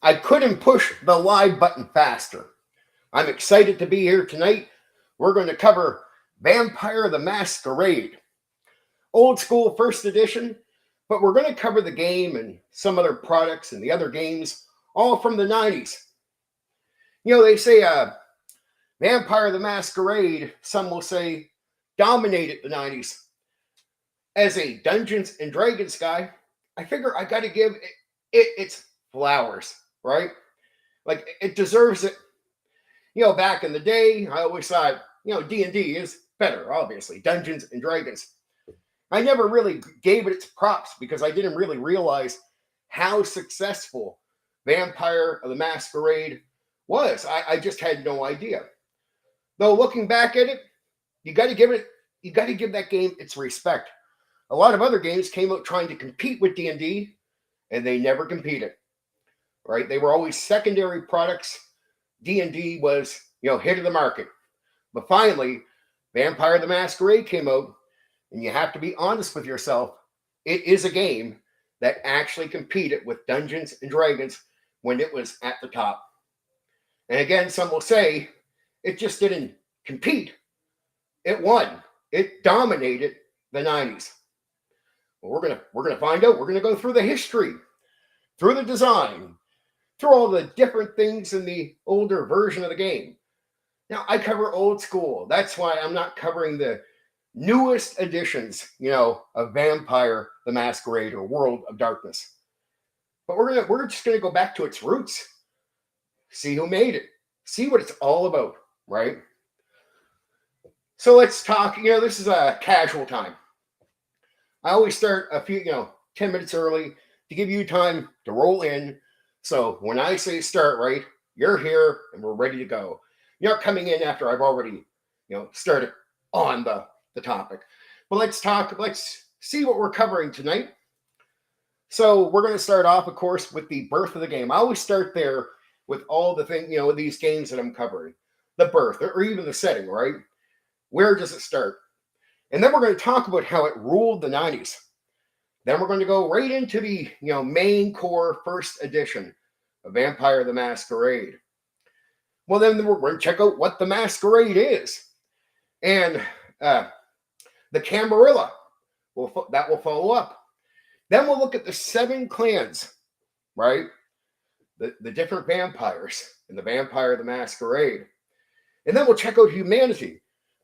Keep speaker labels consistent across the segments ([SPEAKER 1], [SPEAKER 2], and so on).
[SPEAKER 1] I couldn't push the live button faster. I'm excited to be here tonight. We're going to cover Vampire the Masquerade, old school first edition, but we're going to cover the game and some other products and the other games, all from the 90s. You know, they say Vampire the Masquerade, some will say, dominated the 90s. As a Dungeons and Dragons guy, I figure I got to give it its flowers, right? Like, it deserves it. You know, back in the day, I always thought, D&D is better, obviously, Dungeons and Dragons. I never really gave it its props because I didn't really realize how successful Vampire of the Masquerade was. I just had no idea. Though looking back at it, you got to give that game its respect. A lot of other games came out trying to compete with D&D, and they never competed. Right? They were always secondary products. D&D was, hit of the market. But finally, Vampire the Masquerade came out, and you have to be honest with yourself. It is a game that actually competed with Dungeons and Dragons when it was at the top. And again, some will say it just didn't compete. It won. It dominated the 90s. Well, we're gonna find out. We're gonna go through the history, through the design, through all the different things in the older version of the game. Now, I cover old school. That's why I'm not covering the newest editions, of Vampire the Masquerade or World of Darkness. But we're just gonna go back to its roots, see who made it, see what it's all about, right? So let's talk. This is a casual time. I always start a few, 10 minutes early to give you time to roll in. So when I say start, right, you're here and we're ready to go. You're not coming in after I've already, started on the topic. But let's see what we're covering tonight. So we're going to start off, of course, with the birth of the game. I always start there with all the things, with these games that I'm covering. The birth, or even the setting, right? Where does it start? And then we're going to talk about how it ruled the 90s. Then we're going to go right into the main core first edition of Vampire the Masquerade. Well, then we're going to check out what the Masquerade is. And the Camarilla, that will follow up. Then we'll look at the 7 clans, right? The different vampires in the Vampire the Masquerade. And then we'll check out humanity.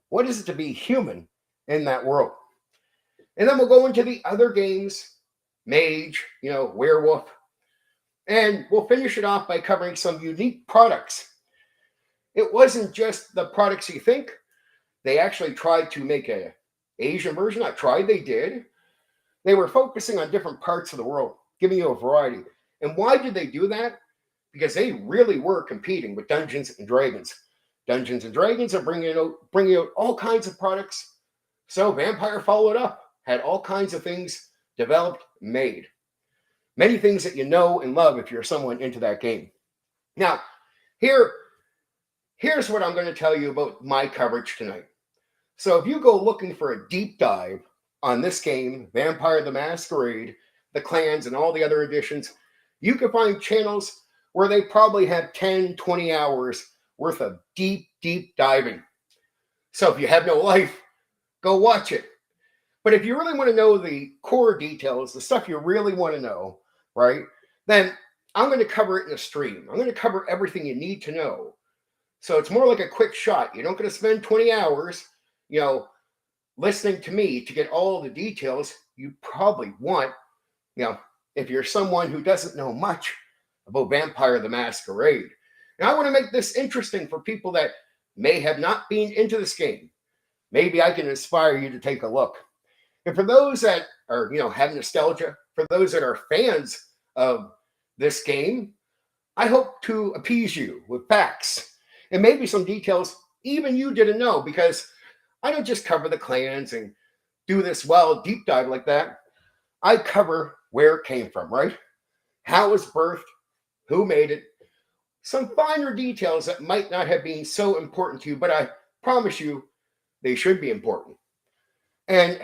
[SPEAKER 1] What is it to be human in that world? And then we'll go into the other games, Mage, Werewolf, and we'll finish it off by covering some unique products. It wasn't just the products you think. They actually tried to make an Asian version. They did. They were focusing on different parts of the world, giving you a variety. And why did they do that? Because they really were competing with Dungeons and Dragons. Dungeons and Dragons are bringing out all kinds of products. So Vampire followed up, had all kinds of things developed, made. Many things that you know and love if you're someone into that game. Now, here's what I'm going to tell you about my coverage tonight. So if you go looking for a deep dive on this game, Vampire the Masquerade, the clans, and all the other editions, you can find channels where they probably have 10, 20 hours worth of deep diving. So if you have no life, go watch it. But if you really want to know the core details, the stuff you really want to know, right, then I'm going to cover it in a stream. I'm going to cover everything you need to know. So it's more like a quick shot. You're not going to spend 20 hours, listening to me to get all the details you probably want, if you're someone who doesn't know much about Vampire the Masquerade. And I want to make this interesting for people that may have not been into this game. Maybe I can inspire you to take a look. And for those that are, have nostalgia, for those that are fans of this game, I hope to appease you with facts and maybe some details even you didn't know, because I don't just cover the clans and do this deep dive like that. I cover where it came from, right? How it was birthed, who made it, some finer details that might not have been so important to you, but I promise you they should be important. And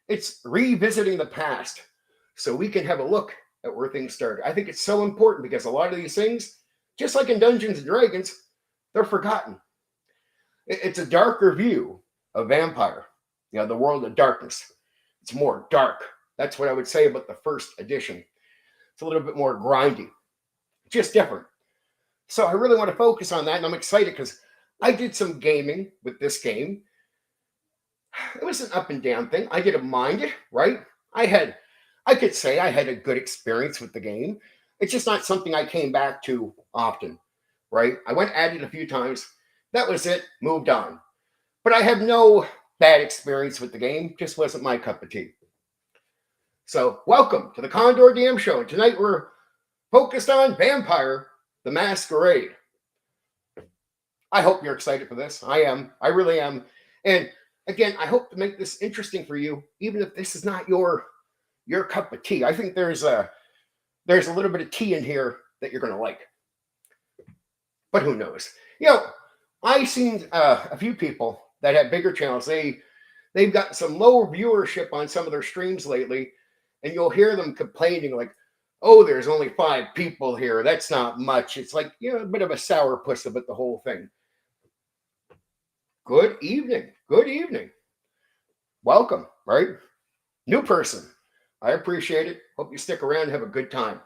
[SPEAKER 1] it's revisiting the past so we can have a look at where things started. I think it's so important because a lot of these things, just like in Dungeons and Dragons, they're forgotten. It's a darker view of vampire, the world of darkness. It's more dark. That's what I would say about the first edition. It's a little bit more grindy, just different. So I really want to focus on that, and I'm excited because I did some gaming with this game. It was an up and down thing. I didn't mind it, right? I could say I had a good experience with the game. It's just not something I came back to often, right? I went at it a few times. That was it. Moved on. But I have no bad experience with the game. Just wasn't my cup of tea. So welcome to the Condor DM Show. And tonight we're focused on Vampire the Masquerade. I hope you're excited for this. I am. I really am. And again, I hope to make this interesting for you, even if this is not your cup of tea. I think there's a little bit of tea in here that you're going to like. But who knows? I've seen a few people that have bigger channels. They've got some lower viewership on some of their streams lately, and you'll hear them complaining like, oh, there's only 5 people here. That's not much. It's like, a bit of a sourpuss about the whole thing. Good evening. Good evening. Welcome, right? New person. I appreciate it. Hope you stick around and have a good time.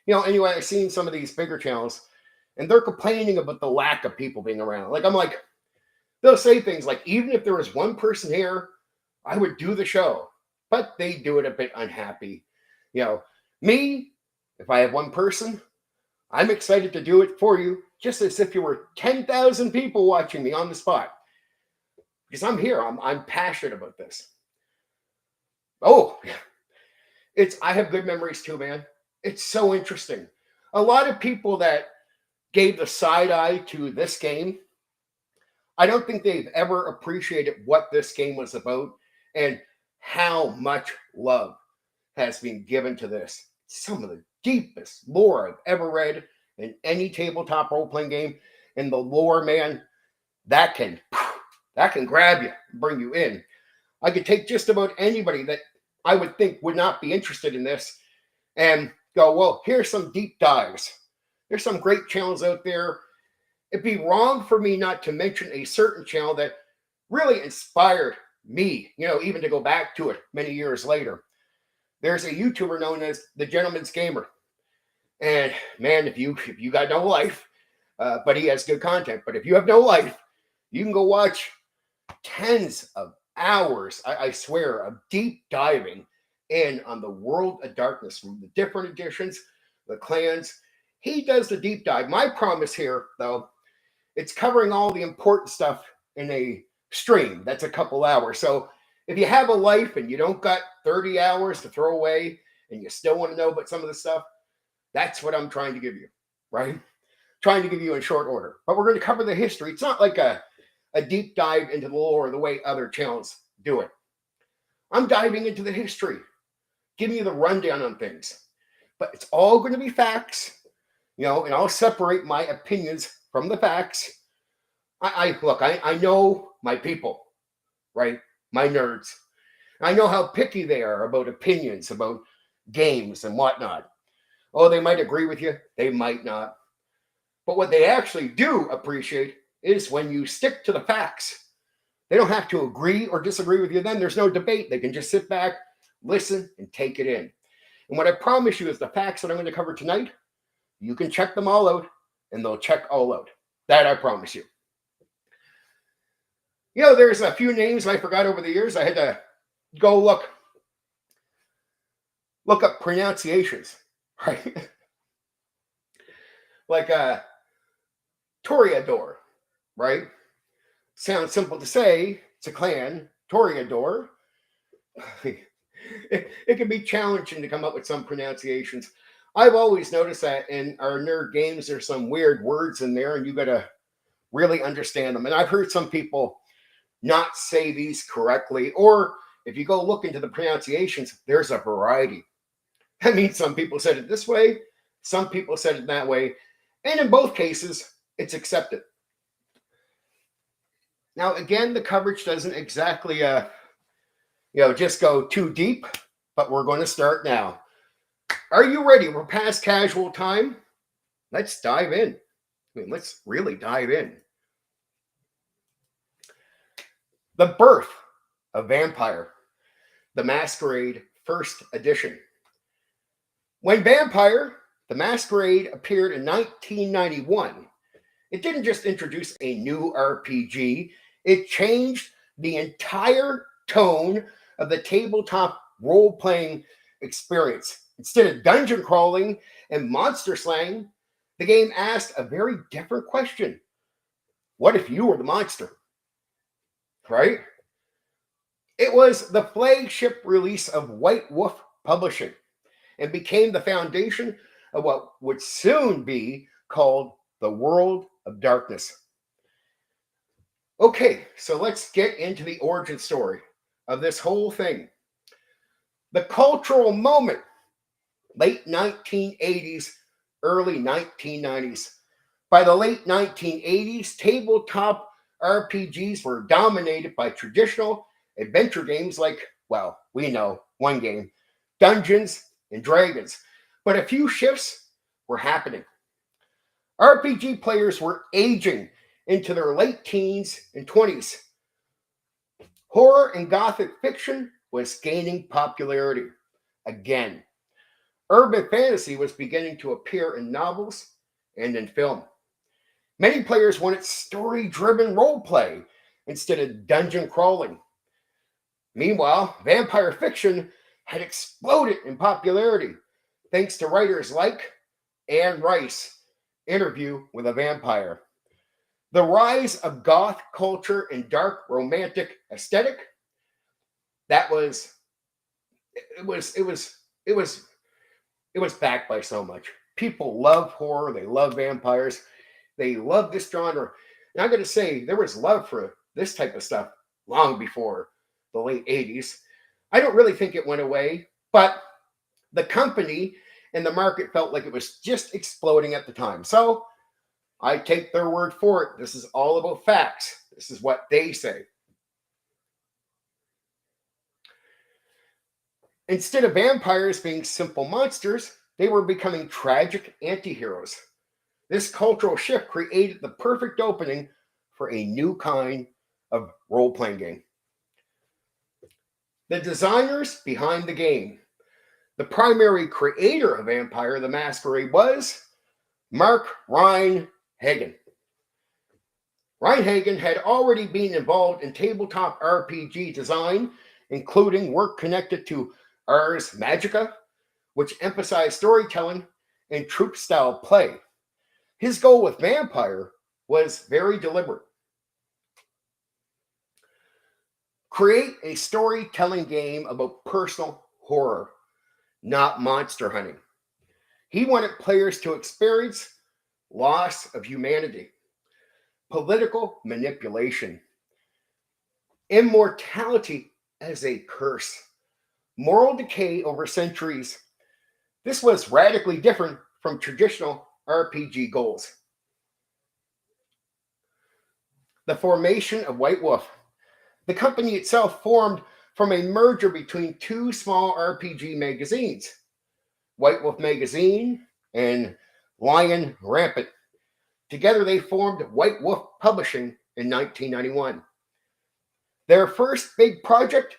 [SPEAKER 1] Anyway, I've seen some of these bigger channels, and they're complaining about the lack of people being around. They'll say things like, even if there was one person here, I would do the show. But they do it a bit unhappy. Me, if I have one person, I'm excited to do it for you, just as if you were 10,000 people watching me on the spot. Because I'm here. I'm passionate about this. Oh, I have good memories too, man. It's so interesting. A lot of people that gave the side eye to this game, I don't think they've ever appreciated what this game was about and how much love has been given to this. Some of the deepest lore I've ever read in any tabletop role-playing game. And the lore, man, that can grab you and bring you in. I could take just about anybody that I would think would not be interested in this and go, well, here's some deep dives. There's some great channels out there. It'd be wrong for me not to mention a certain channel that really inspired me, even to go back to it many years later. There's a YouTuber known as the Gentleman's Gamer. And man, if you got no life, but he has good content. But if you have no life, you can go watch tens of hours, I swear, of deep diving in on the World of Darkness from the different editions, the clans. He does the deep dive. My promise here, though, it's covering all the important stuff in a stream. That's a couple hours. So if you have a life and you don't got 30 hours to throw away and you still want to know about some of the stuff, that's what I'm trying to give you, right? Trying to give you in short order. But we're going to cover the history. It's not like a deep dive into the lore the way other channels do it. I'm diving into the history, giving you the rundown on things. But it's all going to be facts, and I'll separate my opinions from the facts. I know my people, right? My nerds. I know how picky they are about opinions, about games and whatnot. Oh, they might agree with you. They might not. But what they actually do appreciate is when you stick to the facts. They don't have to agree or disagree with you then. There's no debate. They can just sit back, listen, and take it in. And what I promise you is the facts that I'm going to cover tonight, you can check them all out, and they'll check all out. That I promise you. There's a few names I forgot over the years. I had to go look up pronunciations, right? Like Toreador, right? Sounds simple to say. It's a clan, Toreador. It can be challenging to come up with some pronunciations. I've always noticed that in our nerd games, there's some weird words in there, and you got to really understand them. And I've heard some people not say these correctly, or if you go look into the pronunciations, there's a variety. That means some people said it this way, some people said it that way, and in both cases, it's accepted. Now, again, the coverage doesn't exactly, just go too deep, but we're going to start now. Are you ready? We're past casual time. Let's dive in. Let's really dive in. The birth of Vampire, the Masquerade First Edition. When Vampire, the Masquerade appeared in 1991, it didn't just introduce a new RPG, it changed the entire tone of the tabletop role-playing experience. Instead of dungeon crawling and monster slaying, the game asked a very different question. What if you were the monster? Right? It was the flagship release of White Wolf Publishing and became the foundation of what would soon be called the World of Darkness. Okay, so let's get into the origin story of this whole thing. The cultural moment, late 1980s, early 1990s. By the late 1980s, tabletop RPGs were dominated by traditional adventure games like, well, we know one game, Dungeons and Dragons. But a few shifts were happening. RPG players were aging into their late teens and 20s. Horror and gothic fiction was gaining popularity again. Urban fantasy was beginning to appear in novels and in film. Many players wanted story-driven roleplay instead of dungeon crawling. Meanwhile, vampire fiction had exploded in popularity thanks to writers like Anne Rice's Interview with a Vampire. The rise of goth culture and dark romantic aesthetic, it was backed by so much. People love horror, they love vampires, they love this genre. And I gotta say, there was love for this type of stuff long before the late 80s. I don't really think it went away, but the company and the market felt like it was just exploding at the time. So I take their word for it. This is all about facts. This is what they say. Instead of vampires being simple monsters, they were becoming tragic anti-heroes. This cultural shift created the perfect opening for a new kind of role-playing game. The designers behind the game. The primary creator of Vampire the Masquerade was Mark Rein-Hagen. Rein-Hagen had already been involved in tabletop RPG design, including work connected to Ars Magica, which emphasized storytelling and troupe-style play. His goal with Vampire was very deliberate. Create a storytelling game about personal horror, not monster hunting. He wanted players to experience loss of humanity, political manipulation, immortality as a curse, moral decay over centuries. This was radically different from traditional RPG goals. The formation of White Wolf. The company itself formed from a merger between two small RPG magazines, White Wolf Magazine and Lion Rampant. Together they formed White Wolf Publishing in 1991. Their first big project,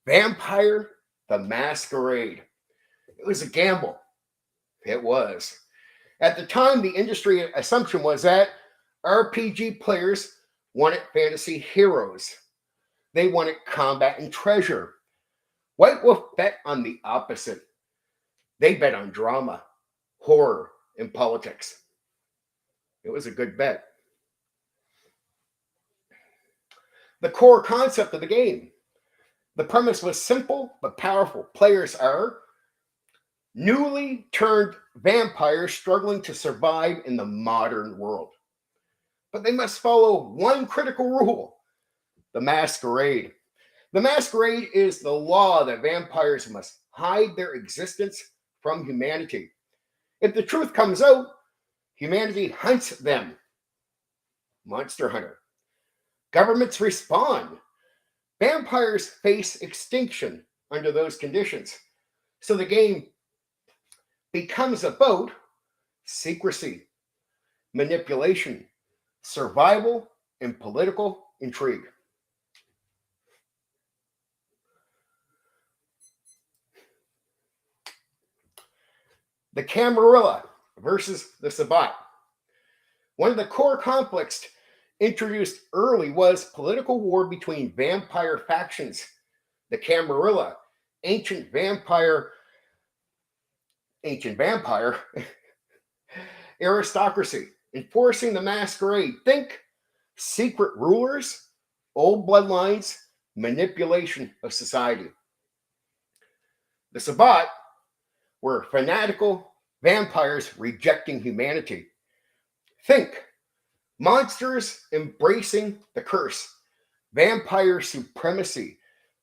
[SPEAKER 1] Vampire the Masquerade. It was a gamble. It was. At the time, the industry assumption was that RPG players wanted fantasy heroes. They wanted combat and treasure. White Wolf bet on the opposite. They bet on drama, horror, and politics. It was a good bet. The core concept of the game. The premise was simple but powerful. Players are newly turned vampires struggling to survive in the modern world. But they must follow one critical rule: the masquerade. The masquerade is the law that vampires must hide their existence from humanity. If the truth comes out, humanity hunts them. Monster Hunter. Governments respond. Vampires face extinction under those conditions. So the game becomes about secrecy, manipulation, survival, and political intrigue. The Camarilla versus the Sabbat. One of the core conflicts introduced early was political war between vampire factions. The Camarilla, ancient vampire aristocracy, enforcing the Masquerade. Think secret rulers, old bloodlines, manipulation of society. The Sabbat were fanatical vampires rejecting humanity. Think monsters embracing the curse, vampire supremacy,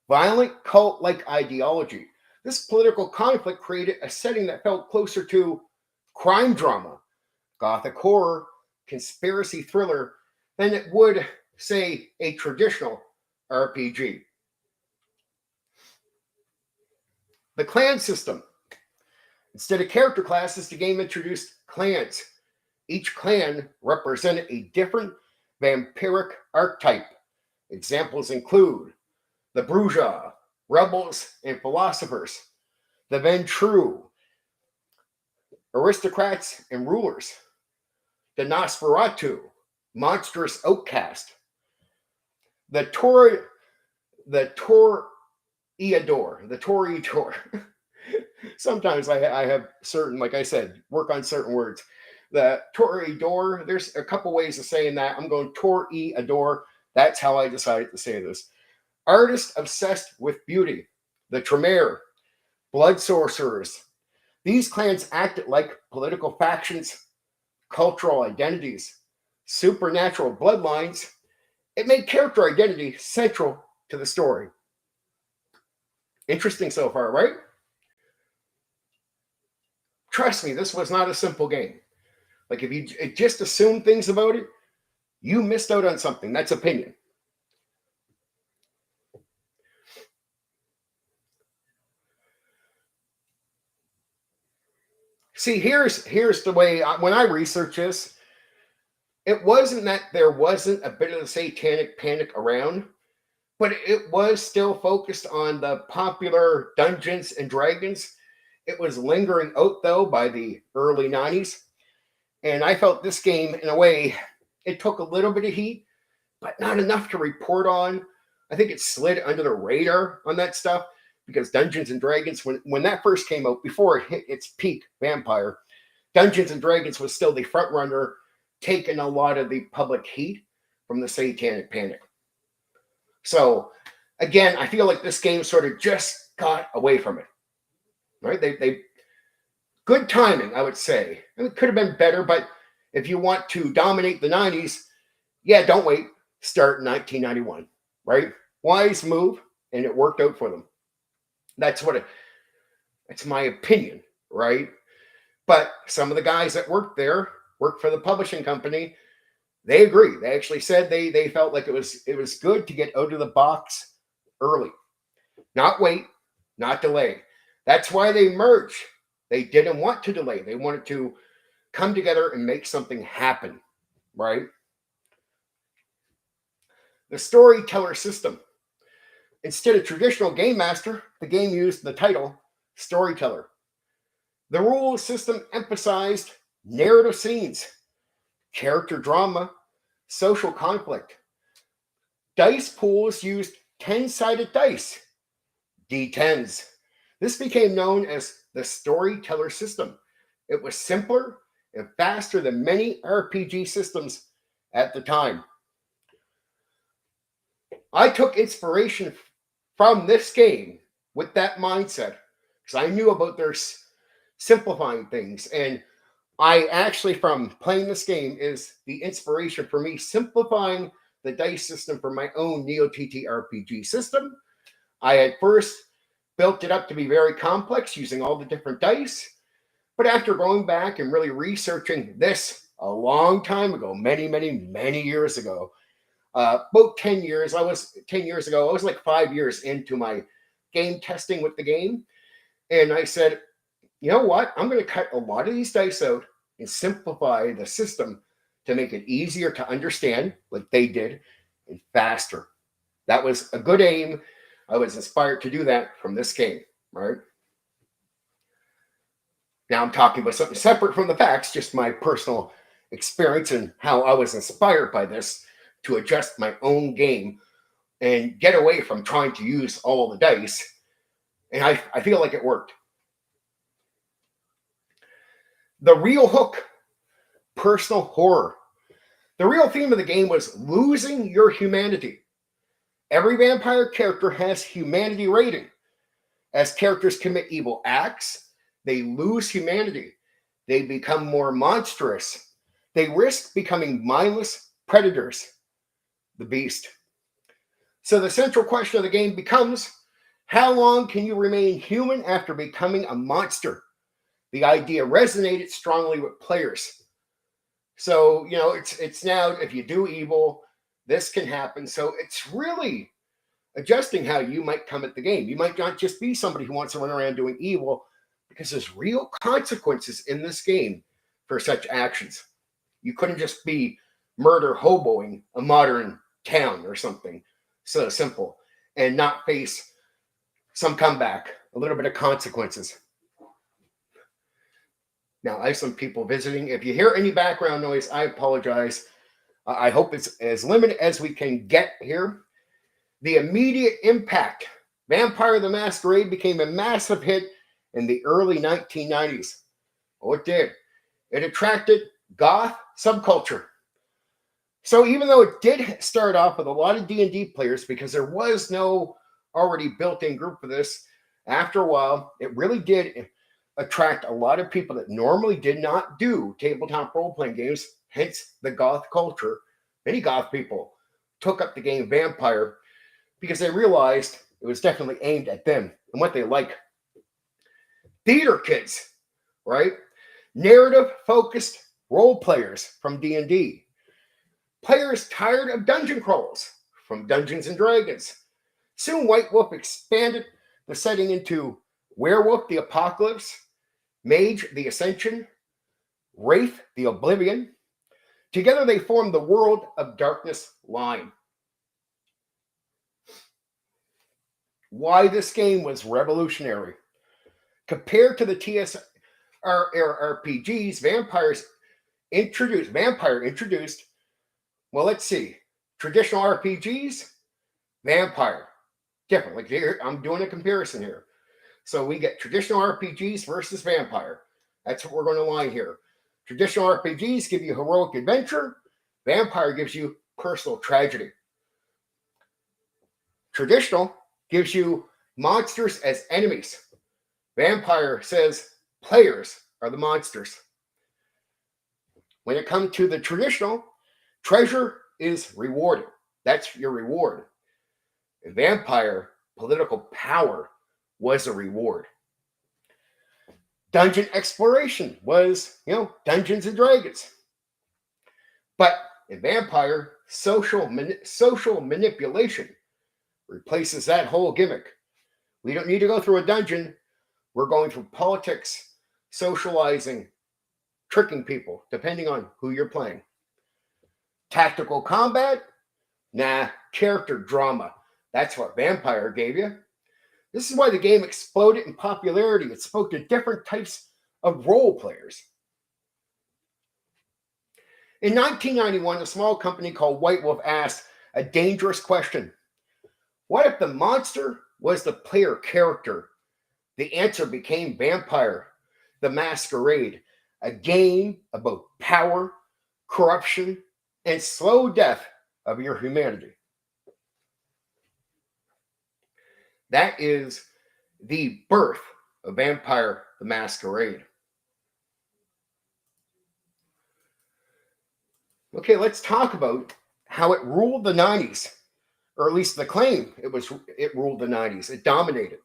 [SPEAKER 1] violent cult-like ideology. This political conflict created a setting that felt closer to crime drama, gothic horror, conspiracy thriller than it would, say, a traditional RPG. The clan system. Instead of character classes, the game introduced clans. Each clan represented a different vampiric archetype. Examples include the Bruja, rebels and philosophers, the Ventru, aristocrats and rulers, the Nosferatu, monstrous outcast, the Toreador. Sometimes I have certain, like I said, work on certain words. The Toreador, there's a couple ways of saying that. I'm going Toreador. That's how I decided to say this. Artist obsessed with beauty. The Tremere, blood sorcerers. These clans acted like political factions, cultural identities, supernatural bloodlines. It made character identity central to the story. Interesting so far, right? Trust me, this was not a simple game. Like if you just assume things about it, you missed out on something. That's opinion. See, here's the way, when I research this, it wasn't that there wasn't a bit of the satanic panic around, but it was still focused on the popular Dungeons and Dragons. It was lingering out, though, by the early 90s. And I felt this game, in a way, it took a little bit of heat, but not enough to report on. I think it slid under the radar on that stuff because Dungeons and Dragons, when that first came out, before it hit its peak vampire, Dungeons and Dragons was still the front runner, taking a lot of the public heat from the satanic panic. So, again, I feel like this game sort of just got away from it. Right? They good timing, I would say. It could have been better, but if you want to dominate the 90s, yeah, don't wait. Start in 1991, right? Wise move, and it worked out for them. That's my opinion, right? But some of the guys that worked there, worked for the publishing company, they agree. They actually said they felt like it was good to get out of the box early. Not wait, not delay. That's why they merged. They didn't want to delay. They wanted to come together and make something happen, right? The storyteller system. Instead of traditional game master, the game used the title storyteller. The rule system emphasized narrative scenes, character drama, social conflict. Dice pools used 10-sided dice, D10s. This became known as the storyteller system. It was simpler and faster than many RPG systems at the time. I took inspiration from this game with that mindset because I knew about their simplifying things. And I actually, from playing this game, is the inspiration for me simplifying the dice system for my own Neo TTRPG system. I had first built it up to be very complex using all the different dice. But after going back and really researching this a long time ago, many, many, many years ago, about 10 years, 10 years ago, I was like 5 years into my game testing with the game. And I said, you know what? I'm going to cut a lot of these dice out and simplify the system to make it easier to understand, like they did, and faster. That was a good aim. I was inspired to do that from this game, right? Now I'm talking about something separate from the facts, just my personal experience and how I was inspired by this to adjust my own game and get away from trying to use all the dice. And I feel like it worked. The real hook, personal horror. The real theme of the game was losing your humanity. Every vampire character has humanity rating. As characters commit evil acts, they lose humanity. They become more monstrous. They risk becoming mindless predators. The beast. So the central question of the game becomes, how long can you remain human after becoming a monster? The idea resonated strongly with players. So, you know, it's now, if you do evil, this can happen. So it's really adjusting how you might come at the game. You might not just be somebody who wants to run around doing evil, because there's real consequences in this game for such actions. You couldn't just be murder hoboing a modern town or something so simple and not face some comeback, a little bit of consequences. Now, I have some people visiting. If you hear any background noise, I apologize. I hope it's as limited as we can get here. The immediate impact. Vampire the Masquerade became a massive hit in the early 1990s. Oh, it did. It attracted goth subculture. So even though it did start off with a lot of D&D players, because there was no already built-in group for this, after a while, it really did attract a lot of people that normally did not do tabletop role-playing games, hence the goth culture. Many goth people took up the game Vampire because they realized it was definitely aimed at them and what they like. Theater kids, right? Narrative-focused role players from D&D. Players tired of dungeon crawls from Dungeons and Dragons. Soon White Wolf expanded the setting into Werewolf the Apocalypse, Mage the Ascension, Wraith the Oblivion. Together they formed the World of Darkness line. Why this game was revolutionary. Compared to the TSR-era RPGs, Vampire introduced, well, let's see, traditional RPGs, Vampire. Different. Like here, I'm doing a comparison here. So we get traditional RPGs versus Vampire. That's what we're going to line here. Traditional RPGs give you heroic adventure. Vampire gives you personal tragedy. Traditional gives you monsters as enemies. Vampire says players are the monsters. When it comes to the traditional, treasure is rewarded. That's your reward. In Vampire, political power was a reward. Dungeon exploration was, Dungeons and Dragons. But in Vampire, social manipulation replaces that whole gimmick. We don't need to go through a dungeon. We're going through politics, socializing, tricking people, depending on who you're playing. Tactical combat? Nah, character drama. That's what Vampire gave you. This is why the game exploded in popularity. It spoke to different types of role players. In 1991, a small company called White Wolf asked a dangerous question. What if the monster was the player character? The answer became Vampire the Masquerade, a game about power, corruption, and slow death of your humanity. That is the birth of Vampire the Masquerade. Okay, let's talk about how it ruled the 90s, or at least the claim it ruled the 90s. It dominated.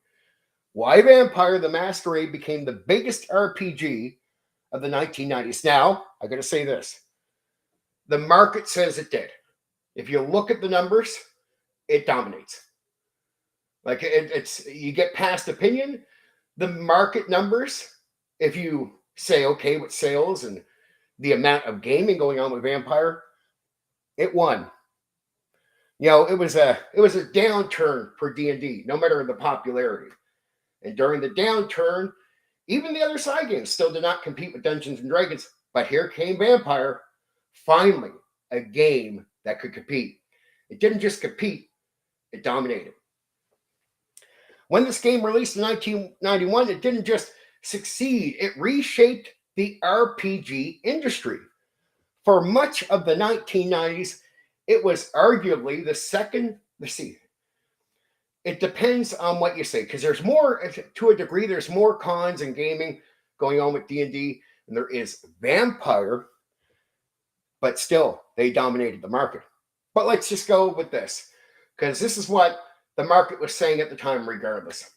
[SPEAKER 1] Why Vampire the Masquerade became the biggest RPG of the 1990s. Now, I got to say this. The market says it did. If you look at the numbers, it dominates. Like it's you get past opinion, the market numbers, if you say, okay, with sales and the amount of gaming going on with Vampire, it won. It was a downturn for D&D, no matter the popularity. And during the downturn, even the other side games still did not compete with Dungeons and Dragons. But here came Vampire, finally, a game that could compete. It didn't just compete, it dominated. When this game released in 1991, it didn't just succeed, it reshaped the RPG industry. For much of the 1990s, it was arguably the second, it depends on what you say, because there's more, to a degree, there's more cons in gaming going on with D&D than there is Vampire, but still, they dominated the market. But let's just go with this, because this is what the market was saying at the time regardless.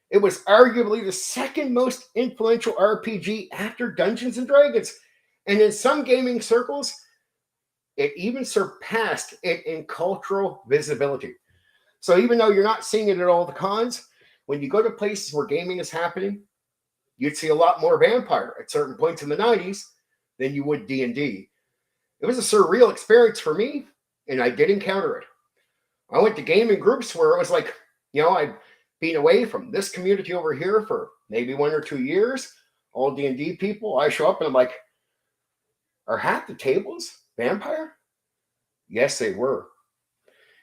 [SPEAKER 1] It was arguably the second most influential RPG after Dungeons and Dragons, and in some gaming circles, it even surpassed it in cultural visibility. So even though you're not seeing it at all the cons, when you go to places where gaming is happening, you'd see a lot more Vampire at certain points in the 90s than you would D&D. It was a surreal experience for me, and I did encounter it. I went to gaming groups where it was like, I've been away from this community over here for maybe 1 or 2 years, all D&D people. I show up and I'm like, are half the tables Vampire? Yes, they were.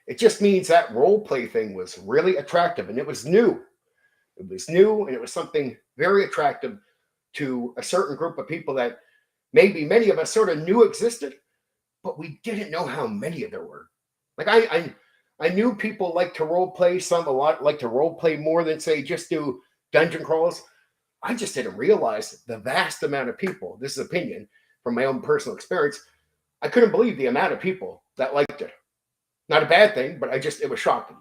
[SPEAKER 1] It just means that role play thing was really attractive, and it was new. It was new, and it was something very attractive to a certain group of people that maybe many of us sort of knew existed, but we didn't know how many there were. Like I knew people like to role play, some a lot like to role play more than say just do dungeon crawls. I just didn't realize the vast amount of people. This is opinion from my own personal experience. I couldn't believe the amount of people that liked it. Not a bad thing, but it was shocking.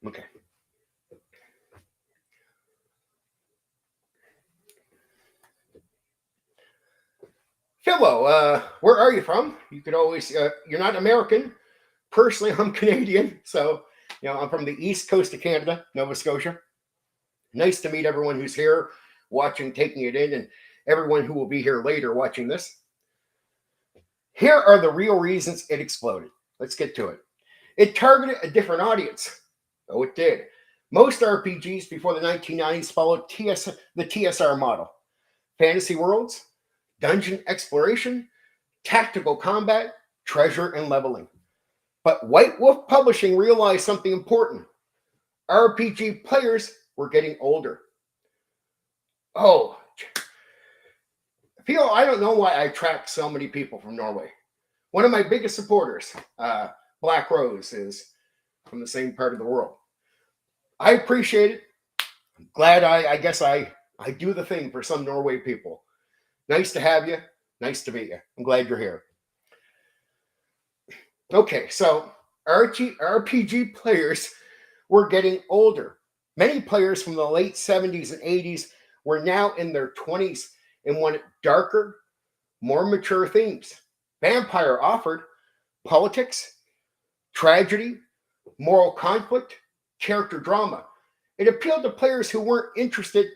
[SPEAKER 1] Okay. Hello, where are you from? You could always, you're not American. Personally, I'm Canadian. So, I'm from the east coast of Canada, Nova Scotia. Nice to meet everyone who's here watching, taking it in, and everyone who will be here later watching this. Here are the real reasons it exploded. Let's get to it. It targeted a different audience. Oh, it did. Most RPGs before the 1990s followed the TSR model. Fantasy worlds, dungeon exploration, tactical combat, treasure, and leveling. But White Wolf Publishing realized something important. RPG players were getting older. Oh, I don't know why I attract so many people from Norway. One of my biggest supporters, Black Rose, is from the same part of the world. I appreciate it. I'm glad I guess I do the thing for some Norway people. Nice to have you. Nice to meet you. I'm glad you're here. Okay, so RPG players were getting older. Many players from the late 70s and 80s were now in their 20s and wanted darker, more mature themes. Vampire offered politics, tragedy, moral conflict, character drama. It appealed to players who weren't interested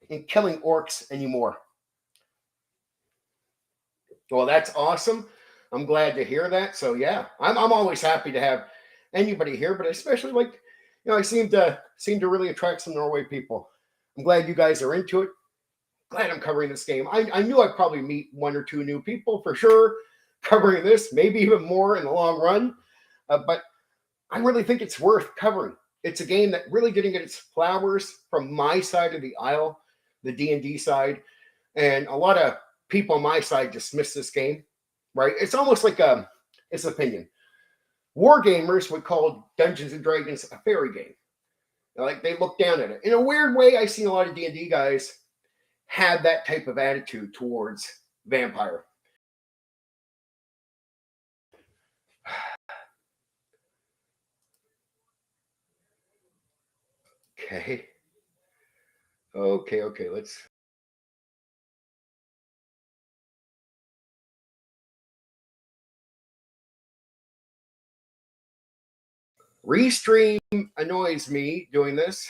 [SPEAKER 1] in killing orcs anymore. Well, that's awesome. I'm glad to hear that. So yeah, I'm always happy to have anybody here, but especially like, I seem to really attract some Norway people. I'm glad you guys are into it. Glad I'm covering this game. I knew I'd probably meet 1 or 2 new people for sure covering this, maybe even more in the long run. But I really think it's worth covering. It's a game that really didn't get its flowers from my side of the aisle, the D&D side. And a lot of people on my side dismiss this game, right? It's almost like it's an opinion. War gamers would call Dungeons and Dragons a fairy game. Like they look down at it. In a weird way, I've seen a lot of D&D guys have that type of attitude towards Vampire. Okay, let's. Restream annoys me doing this.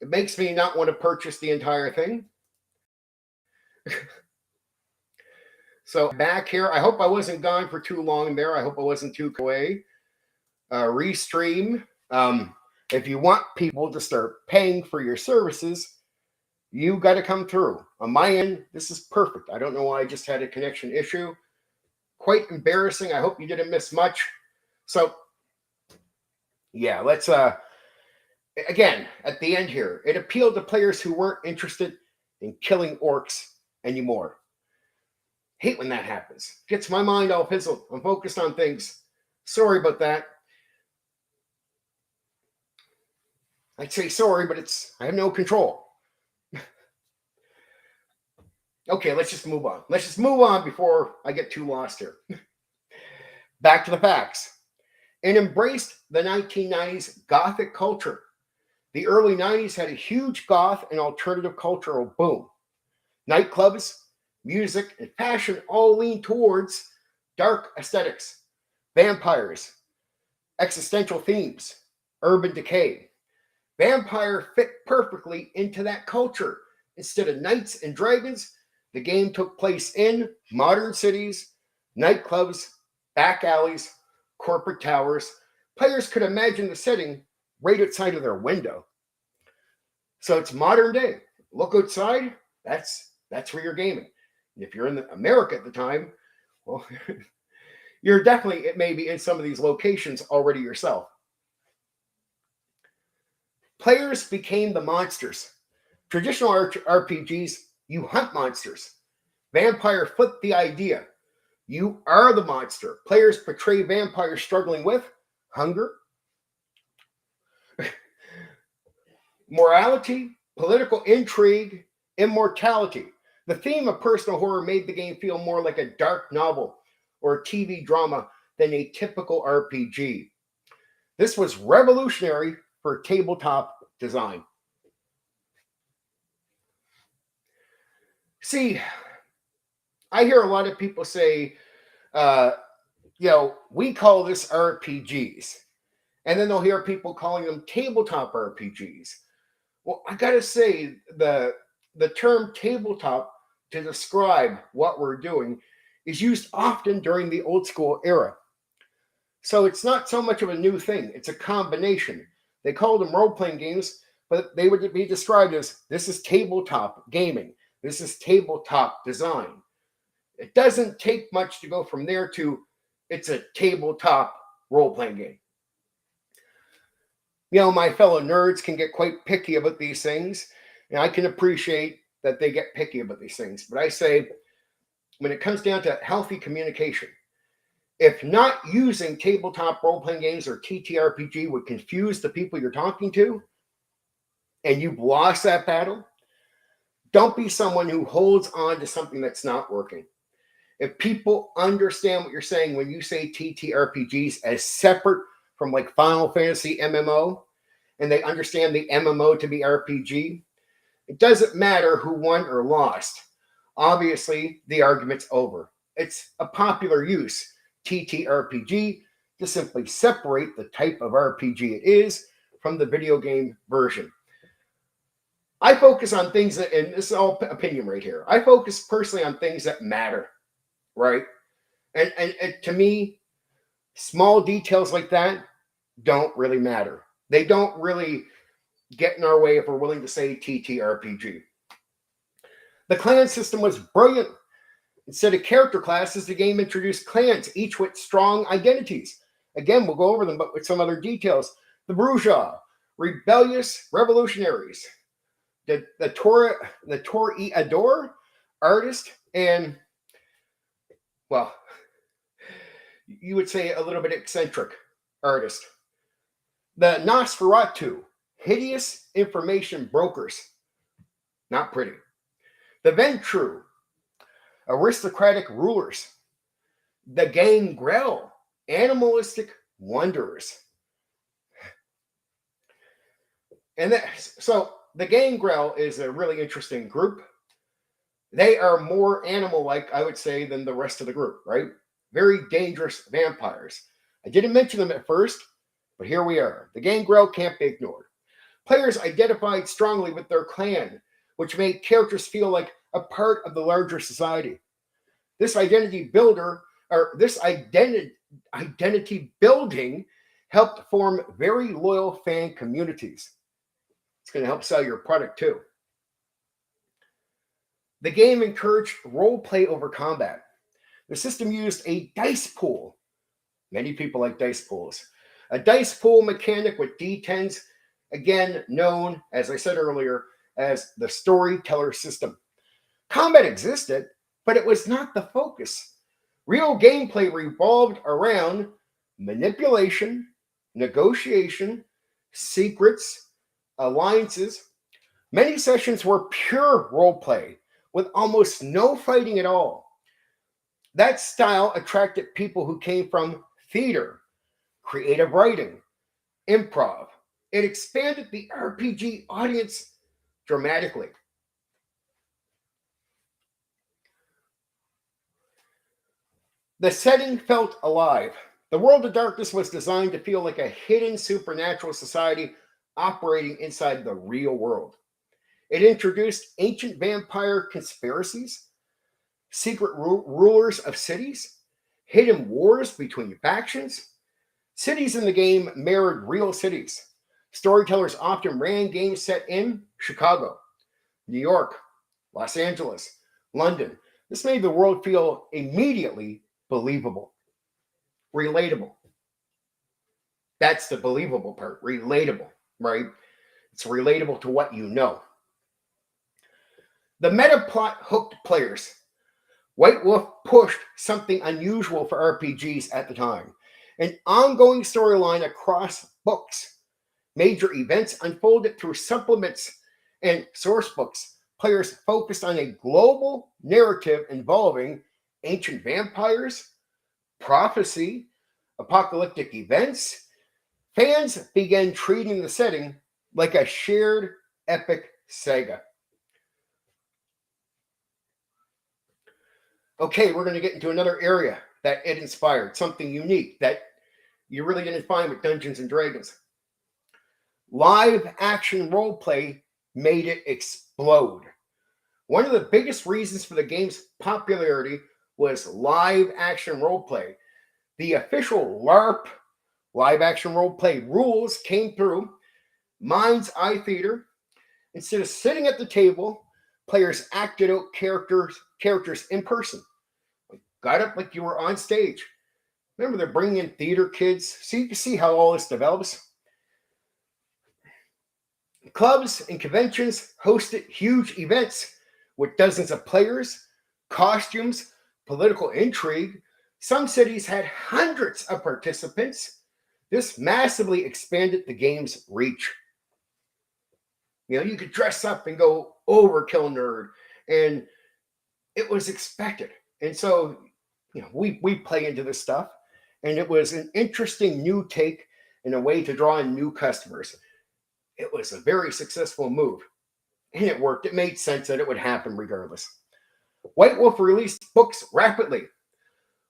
[SPEAKER 1] It makes me not want to purchase the entire thing. So back here, I hope I wasn't gone for too long there. I hope I wasn't too away. Restream. If you want people to start paying for your services, you got to come through. On my end, this is perfect. I don't know why I just had a connection issue. Quite embarrassing. I hope you didn't miss much. So, yeah, let's, again, at the end here, it appealed to players who weren't interested in killing orcs anymore. Hate when that happens. Gets my mind all fizzled. I'm focused on things. Sorry about that. I'd say sorry, but I have no control. Okay, let's just move on. Let's just move on before I get too lost here. Back to the facts. It embraced the 1990s Gothic culture. The early 90s had a huge goth and alternative cultural boom. Nightclubs, music, and fashion all leaned towards dark aesthetics, vampires, existential themes, urban decay. Vampire fit perfectly into that culture. Instead of knights and dragons, the game took place in modern cities, nightclubs, back alleys, corporate towers. Players could imagine the setting right outside of their window. So it's modern day. Look outside, that's where you're gaming. And if you're in America at the time, well, you're definitely, it may be in some of these locations already yourself. Players became the monsters. Traditional RPGs, you hunt monsters. Vampire flipped the idea. You are the monster. Players portray vampires struggling with hunger, morality, political intrigue, immortality. The theme of personal horror made the game feel more like a dark novel or a TV drama than a typical RPG. This was revolutionary for tabletop design. See, I hear a lot of people say, we call this RPGs. And then they'll hear people calling them tabletop RPGs. Well, I got to say, the term tabletop to describe what we're doing is used often during the old school era. So it's not so much of a new thing. It's a combination. They call them role-playing games, but they would be described as, this is tabletop gaming. This is tabletop design. It doesn't take much to go from there to, it's a tabletop role-playing game. You know, my fellow nerds can get quite picky about these things, and I can appreciate that they get picky about these things. But I say, when it comes down to healthy communication, if not using tabletop role-playing games or TTRPG would confuse the people you're talking to, and you've lost that battle, don't be someone who holds on to something that's not working. If people understand what you're saying when you say TTRPGs as separate from like Final Fantasy MMO, and they understand the MMO to be RPG, it doesn't matter who won or lost. Obviously, the argument's over. It's a popular use, TTRPG, to simply separate the type of RPG it is from the video game version. I focus on things that, and this is all opinion right here, I focus personally on things that matter, right? And to me, small details like that don't really matter. They don't really get in our way if we're willing to say TTRPG. The clan system was brilliant. Instead of character classes, the game introduced clans, each with strong identities. Again, we'll go over them, but with some other details. The bourgeois, rebellious revolutionaries, the toreador, artist, and, well, you would say a little bit eccentric artist. The Nosferatu, hideous information brokers. Not pretty. The Ventru, aristocratic rulers. The Gangrel, animalistic wanderers. And so the Gangrel is a really interesting group. They are more animal-like, I would say, than the rest of the group, right? Very dangerous vampires. I didn't mention them at first, but here we are. The Gangrel can't be ignored. Players identified strongly with their clan, which made characters feel like a part of the larger society. This identity builder, or this identity building, helped form very loyal fan communities. It's going to help sell your product too. The game encouraged role play over combat. The system used a dice pool. Many people like dice pools. A dice pool mechanic with D10s, again known, as I said earlier, as the storyteller system. Combat existed, but it was not the focus. Real gameplay revolved around manipulation, negotiation, secrets, alliances. Many sessions were pure roleplay with almost no fighting at all. That style attracted people who came from theater, creative writing, improv. It expanded the RPG audience dramatically. The setting felt alive. The World of Darkness was designed to feel like a hidden supernatural society operating inside the real world. It introduced ancient vampire conspiracies, secret rulers of cities, hidden wars between factions. Cities in the game mirrored real cities. Storytellers often ran games set in Chicago, New York, Los Angeles, London. This made the world feel immediately believable, relatable. That's the believable part, relatable, right? It's relatable to what you know. The meta plot hooked players. White Wolf pushed something unusual for RPGs at the time. An ongoing storyline across books. Major events unfolded through supplements and source books. Players focused on a global narrative involving ancient vampires, prophecy, apocalyptic events. Fans began treating the setting like a shared epic saga. Okay, we're going to get into another area that it inspired, something unique that you really didn't find with Dungeons and Dragons. Live action roleplay made it explode. One of the biggest reasons for the game's popularity was live action roleplay. The official LARP, live action roleplay rules, came through mind's eye theater. Instead of sitting at the table, players acted out characters in person. Got up like you were on stage. Remember, they're bringing in theater kids. So you can see how all this develops. Clubs and conventions hosted huge events with dozens of players, costumes, political intrigue. Some cities had hundreds of participants. This massively expanded the game's reach. You know, you could dress up and go overkill nerd, and it was expected. And so, you know, we play into this stuff, and it was an interesting new take and a way to draw in new customers. It was a very successful move, and it worked. It made sense that it would happen regardless. White Wolf released books rapidly.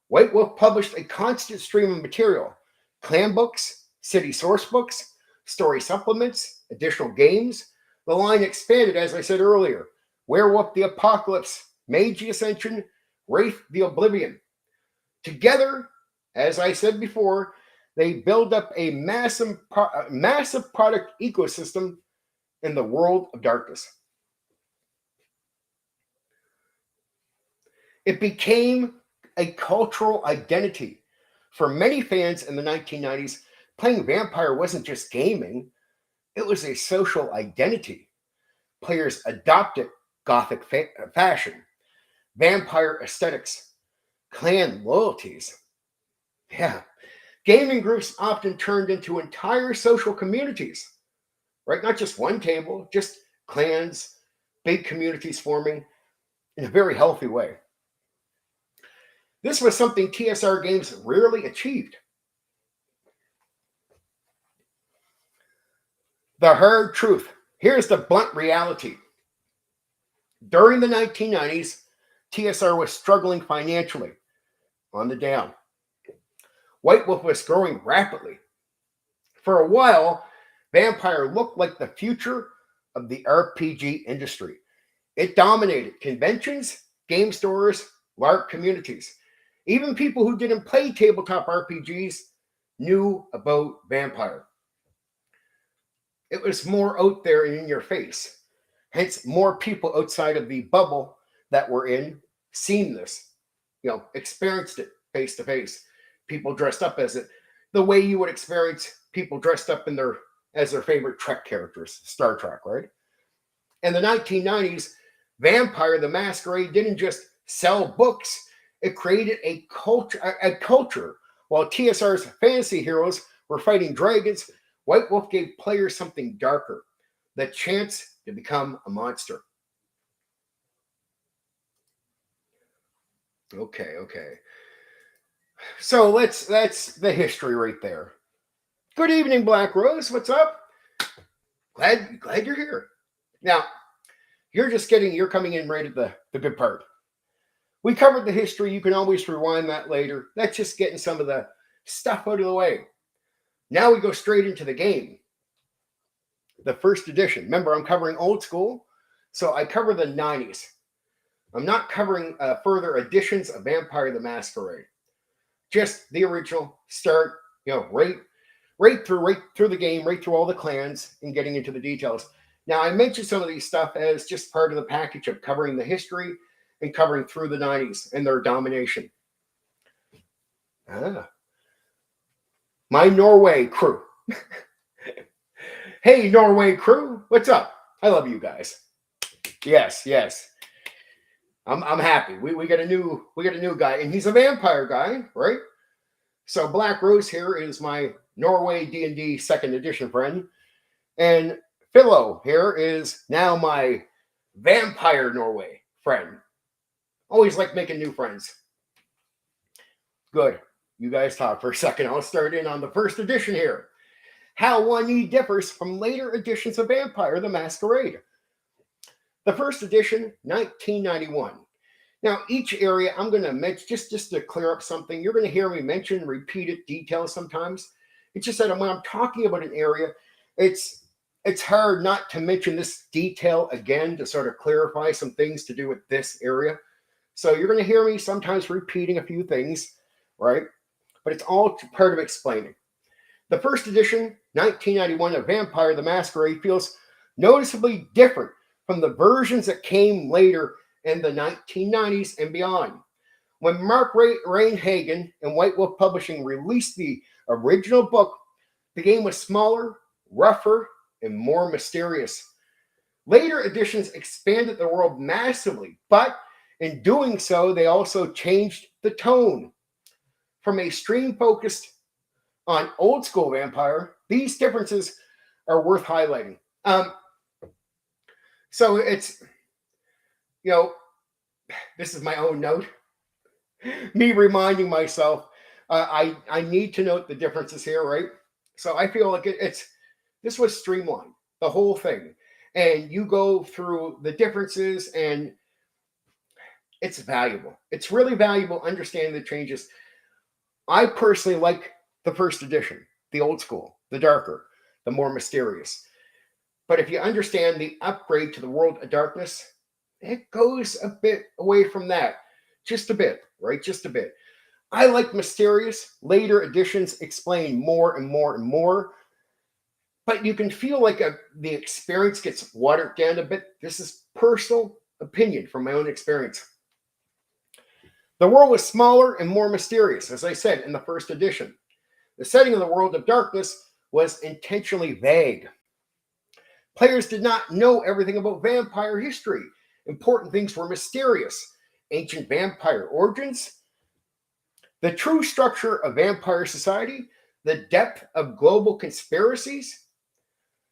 [SPEAKER 1] White Wolf published a constant stream of material: clan books, city source books, story supplements, additional games. The line expanded, as I said earlier: Werewolf the Apocalypse, Mage Ascension, Wraith the Oblivion. Together, as I said before, they build up a massive product ecosystem in the World of Darkness. It became a cultural identity. For many fans in the 1990s, playing Vampire wasn't just gaming, it was a social identity. Players adopted Gothic fashion, vampire aesthetics, clan loyalties. Yeah. Gaming groups often turned into entire social communities, right? Not just one table, just clans, big communities forming in a very healthy way. This was something TSR games rarely achieved. The hard truth. Here's the blunt reality. During the 1990s, TSR was struggling financially, on the down. White Wolf was growing rapidly. For a while, vampire looked like the future of the RPG industry. It dominated conventions, game stores, LARP communities. Even people who didn't play tabletop RPGs knew about vampire. It was more out there and in your face. Hence, more people outside of the bubble that we're in seen this, experienced it face to face. People dressed up as it, the way you would experience people dressed up as their favorite Trek characters, Star Trek, right? In the 1990s, Vampire the Masquerade didn't just sell books, it created a culture. While TSR's fantasy heroes were fighting dragons, White Wolf gave players something darker, the chance to become a monster. Okay. So that's the history right there. Good evening, Black Rose. What's up? Glad you're here. Now, you're coming in right at the good part. We covered the history. You can always rewind that later. That's just getting some of the stuff out of the way. Now we go straight into the game. The first edition. Remember, I'm covering old school, so I cover the 90s. I'm not covering further editions of Vampire the Masquerade. Just the original start, right through the game, right through all the clans, and getting into the details. Now, I mentioned some of these stuff as just part of the package of covering the history and covering through the 90s and their domination. My Norway crew. Hey, Norway crew, what's up? I love you guys. Yes. I'm happy. We got a new guy, and he's a vampire guy, right? So Black Rose here is my Norway D&D second edition friend, and Philo here is now my Vampire Norway friend. Always like making new friends. Good. You guys talk for a second. I'll start in on the first edition here. How 1E differs from later editions of Vampire the Masquerade. The first edition, 1991. Now, each area I'm going to mention, just to clear up something, you're going to hear me mention repeated details sometimes. It's just that when I'm talking about an area, it's hard not to mention this detail again to sort of clarify some things to do with this area. So you're going to hear me sometimes repeating a few things, right? But it's all part of explaining. The first edition, 1991 of Vampire the Masquerade feels noticeably different from the versions that came later in the 1990s and beyond. When Mark Rein-Hagen and White Wolf Publishing released the original book, the game was smaller, rougher, and more mysterious. Later editions expanded the world massively, but in doing so, they also changed the tone. From a stream focused on old school Vampire, these differences are worth highlighting. So it's, this is my own note. Me reminding myself, I need to note the differences here, right? So I feel like this was streamlined, the whole thing. And you go through the differences and it's valuable. It's really valuable understanding the changes. I personally like the first edition, the old school, the darker, the more mysterious. But if you understand the upgrade to the World of Darkness, it goes a bit away from that. Just a bit, right? Just a bit. I like mysterious. Later editions explain more and more and more. But you can feel like the experience gets watered down a bit. This is personal opinion from my own experience. The world was smaller and more mysterious, as I said in the first edition. The setting of the World of Darkness was intentionally vague. Players did not know everything about vampire history. Important things were mysterious. Ancient vampire origins, the true structure of vampire society, the depth of global conspiracies.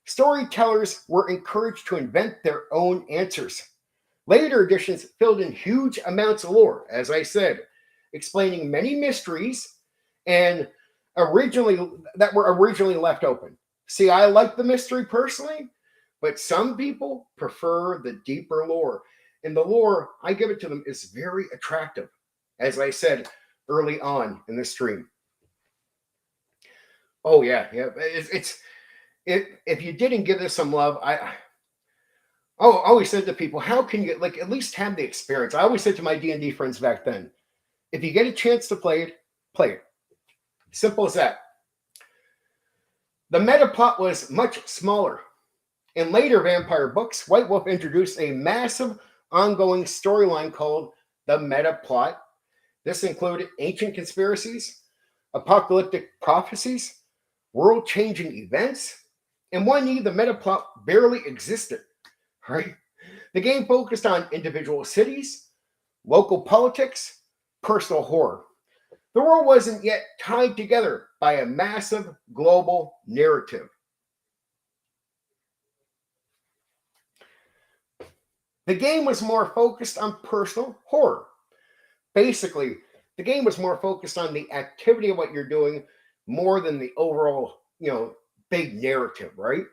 [SPEAKER 1] Storytellers were encouraged to invent their own answers. Later editions filled in huge amounts of lore, as I said, explaining many mysteries and were originally left open. See, I like the mystery personally, but some people prefer the deeper lore. And the lore, I give it to them, is very attractive, as I said early on in the stream. Oh, yeah. It's if you didn't give this some love, I always said to people, how can you like at least have the experience? I always said to my D&D friends back then, if you get a chance to play it, play it. Simple as that. The meta plot was much smaller. In later vampire books, White Wolf introduced a massive ongoing storyline called the meta plot. This included ancient conspiracies, apocalyptic prophecies, world-changing events, and one need the meta plot barely existed. Right? The game focused on individual cities, local politics, personal horror. The world wasn't yet tied together by a massive global narrative. The game was more focused on personal horror. Basically, the game was more focused on the activity of what you're doing more than the overall, big narrative, right?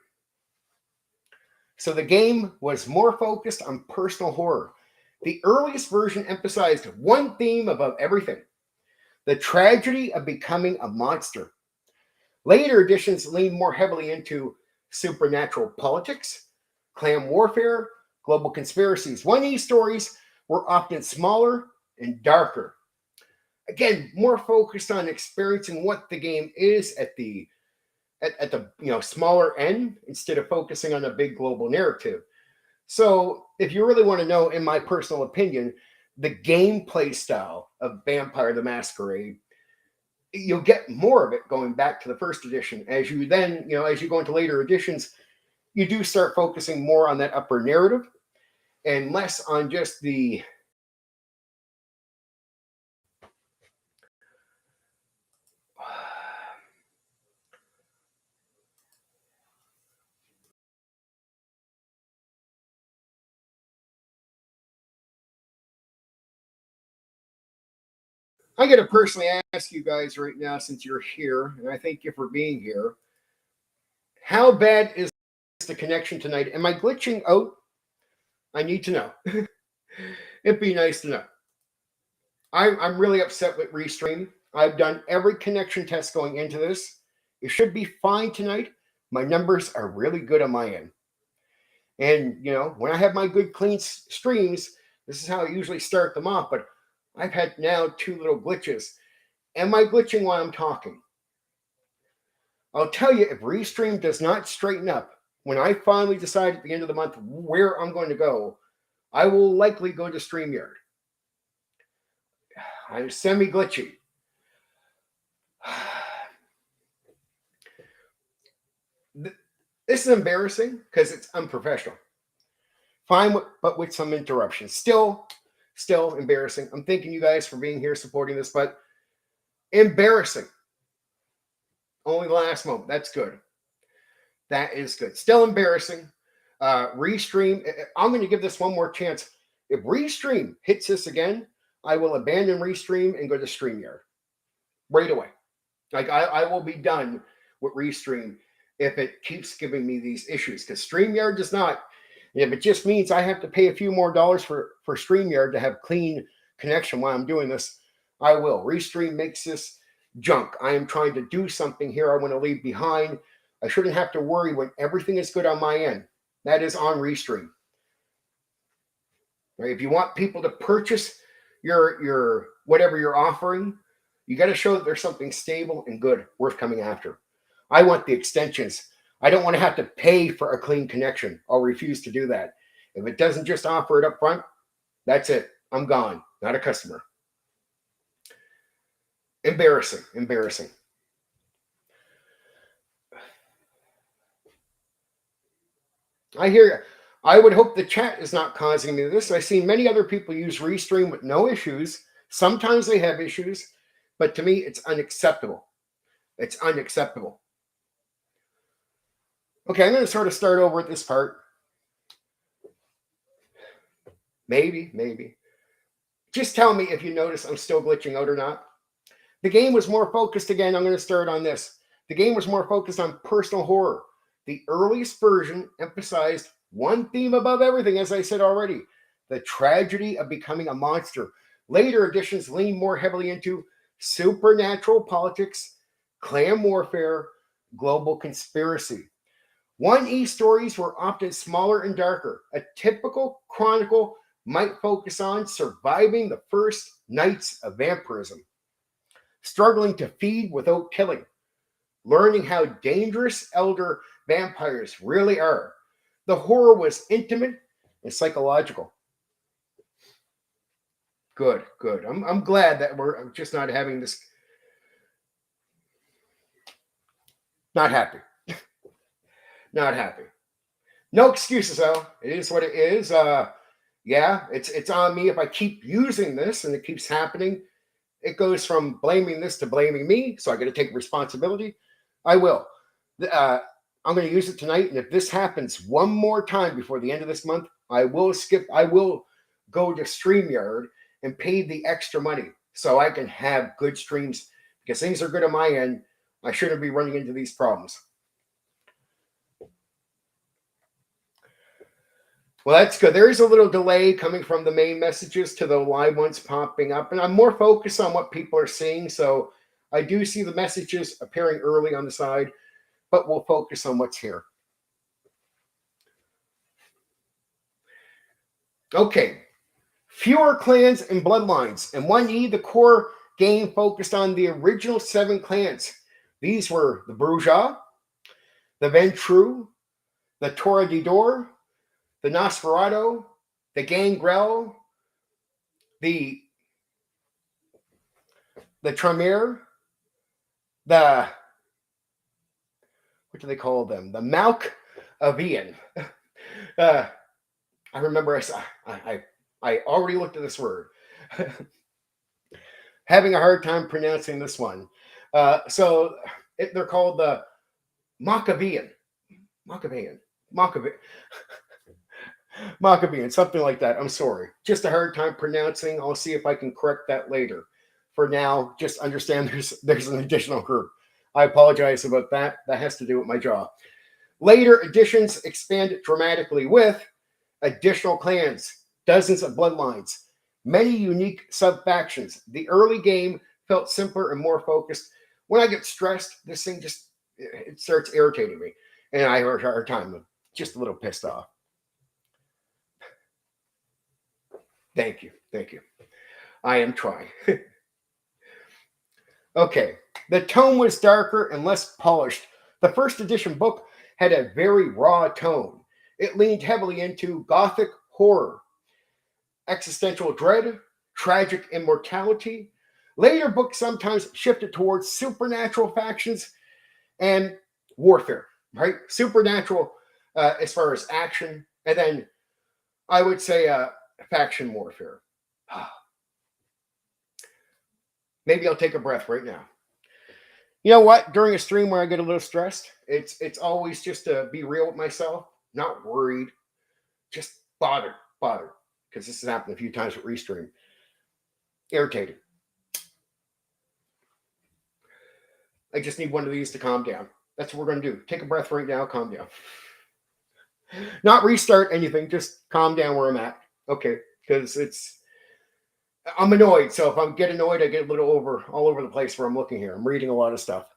[SPEAKER 1] So the game was more focused on personal horror. The earliest version emphasized one theme above everything: the tragedy of becoming a monster. Later editions leaned more heavily into supernatural politics, clan warfare, global conspiracies. 1E stories were often smaller and darker. Again, more focused on experiencing what the game is at the smaller end instead of focusing on a big global narrative. So if you really want to know, in my personal opinion, the gameplay style of Vampire the Masquerade, you'll get more of it going back to the first edition. As you then, as you go into later editions, you do start focusing more on that upper narrative and less on just the I got to personally ask you guys right now, since you're here, and I thank you for being here. How bad is the connection tonight? Am I glitching out? I need to know. It'd be nice to know. I'm really upset with Restream. I've done every connection test going into this. It should be fine tonight. My numbers are really good on my end. And, when I have my good clean streams, this is how I usually start them off. But I've had now 2 little glitches. Am I glitching while I'm talking? I'll tell you, if Restream does not straighten up, when I finally decide at the end of the month where I'm going to go, I will likely go to StreamYard. I'm semi-glitchy. This is embarrassing because it's unprofessional. Fine, but with some interruptions. Still embarrassing. I'm thanking you guys for being here supporting this, but embarrassing. Only the last moment. That's good. That is good. Still embarrassing. Restream. I'm going to give this one more chance. If Restream hits this again, I will abandon Restream and go to StreamYard right away. Like I will be done with Restream if it keeps giving me these issues, because StreamYard does not. If it just means I have to pay a few more dollars for StreamYard to have clean connection while I'm doing this, I will. Restream makes this junk. I am trying to do something here I want to leave behind. I shouldn't have to worry when everything is good on my end. That is on Restream. Right? If you want people to purchase your whatever you're offering, you got to show that there's something stable and good worth coming after. I want the extensions. I don't want to have to pay for a clean connection. I'll refuse to do that. If it doesn't just offer it up front, that's it. I'm gone. Not a customer. Embarrassing. I hear you. I would hope the chat is not causing me this. I've seen many other people use Restream with no issues. Sometimes they have issues, but to me, it's unacceptable. It's unacceptable. Okay, I'm going to sort of start over at this part. Maybe. Just tell me if you notice I'm still glitching out or not. The game was more focused, again, I'm going to start on this. The game was more focused on personal horror. The earliest version emphasized one theme above everything, as I said already: the tragedy of becoming a monster. Later editions lean more heavily into supernatural politics, clan warfare, global conspiracy. 1E stories were often smaller and darker. A typical chronicle might focus on surviving the first nights of vampirism, struggling to feed without killing, learning how dangerous elder vampires really are. The horror was intimate and psychological. Good, good. I'm glad that we're just not having this. Not happy. Not happy. No excuses, though. It is what it is. Yeah, it's on me if I keep using this and it keeps happening. It goes from blaming this to blaming me, so I got to take responsibility. I will. I'm going to use it tonight, and if this happens one more time before the end of this month, I will skip. I will go to StreamYard and pay the extra money so I can have good streams because things are good on my end. I shouldn't be running into these problems. Well, that's good. There is a little delay coming from the main messages to the live ones popping up, and I'm more focused on what people are seeing. So I do see the messages appearing early on the side, but we'll focus on what's here. Okay. Fewer clans and bloodlines. In 1E, the core game focused on the original 7 clans. These were the Bruja, the Ventru, the Toreador, the Nosferatu, the Gangrel, the Tremere, the what do they call them? The Malkavian. I remember I already looked at this word. Having a hard time pronouncing this one. They're called the Maccabean, something like that. I'm sorry. Just a hard time pronouncing. I'll see if I can correct that later. For now, just understand there's an additional group. I apologize about that. That has to do with my jaw. Later editions expanded dramatically with additional clans, dozens of bloodlines, many unique sub-factions. The early game felt simpler and more focused. When I get stressed, this thing it starts irritating me. And I have a hard time, just a little pissed off. Thank you. I am trying. Okay, the tone was darker and less polished. The first edition book had a very raw tone. It leaned heavily into gothic horror, existential dread, tragic immortality. Later books sometimes shifted towards supernatural factions and warfare, right? Supernatural as far as action, and then I would say faction warfare. Maybe I'll take a breath right now. You know what? During a stream where I get a little stressed, it's always just to be real with myself, not worried, just bothered, because this has happened a few times with Restream. Irritated. I just need one of these to calm down. That's what we're going to do. Take a breath right now, calm down. Not restart anything, just calm down where I'm at. Okay, because I'm annoyed. So if I get annoyed, I get a little all over the place where I'm looking here. I'm reading a lot of stuff.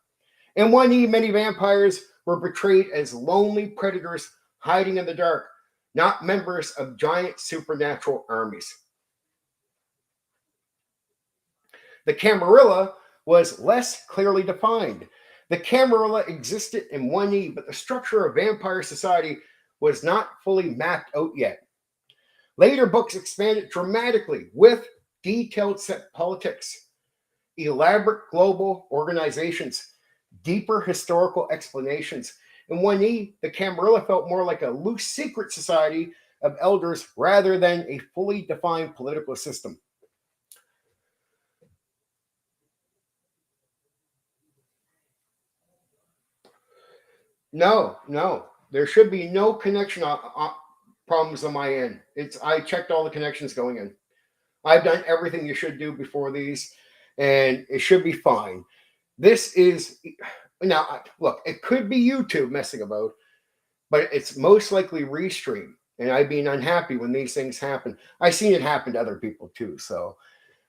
[SPEAKER 1] In 1E, many vampires were portrayed as lonely predators hiding in the dark, not members of giant supernatural armies. The Camarilla was less clearly defined. The Camarilla existed in 1E, but the structure of vampire society was not fully mapped out yet. Later books expanded dramatically with detailed set politics, elaborate global organizations, deeper historical explanations. In 1E, the Camarilla felt more like a loose secret society of elders rather than a fully defined political system. No. There should be no connection problems on my end. I checked all the connections going in. I've done everything you should do before these, and it should be fine. This is now look. It could be YouTube messing about, but it's most likely Restream, and I've been unhappy when these things happen. I've seen it happen to other people too, so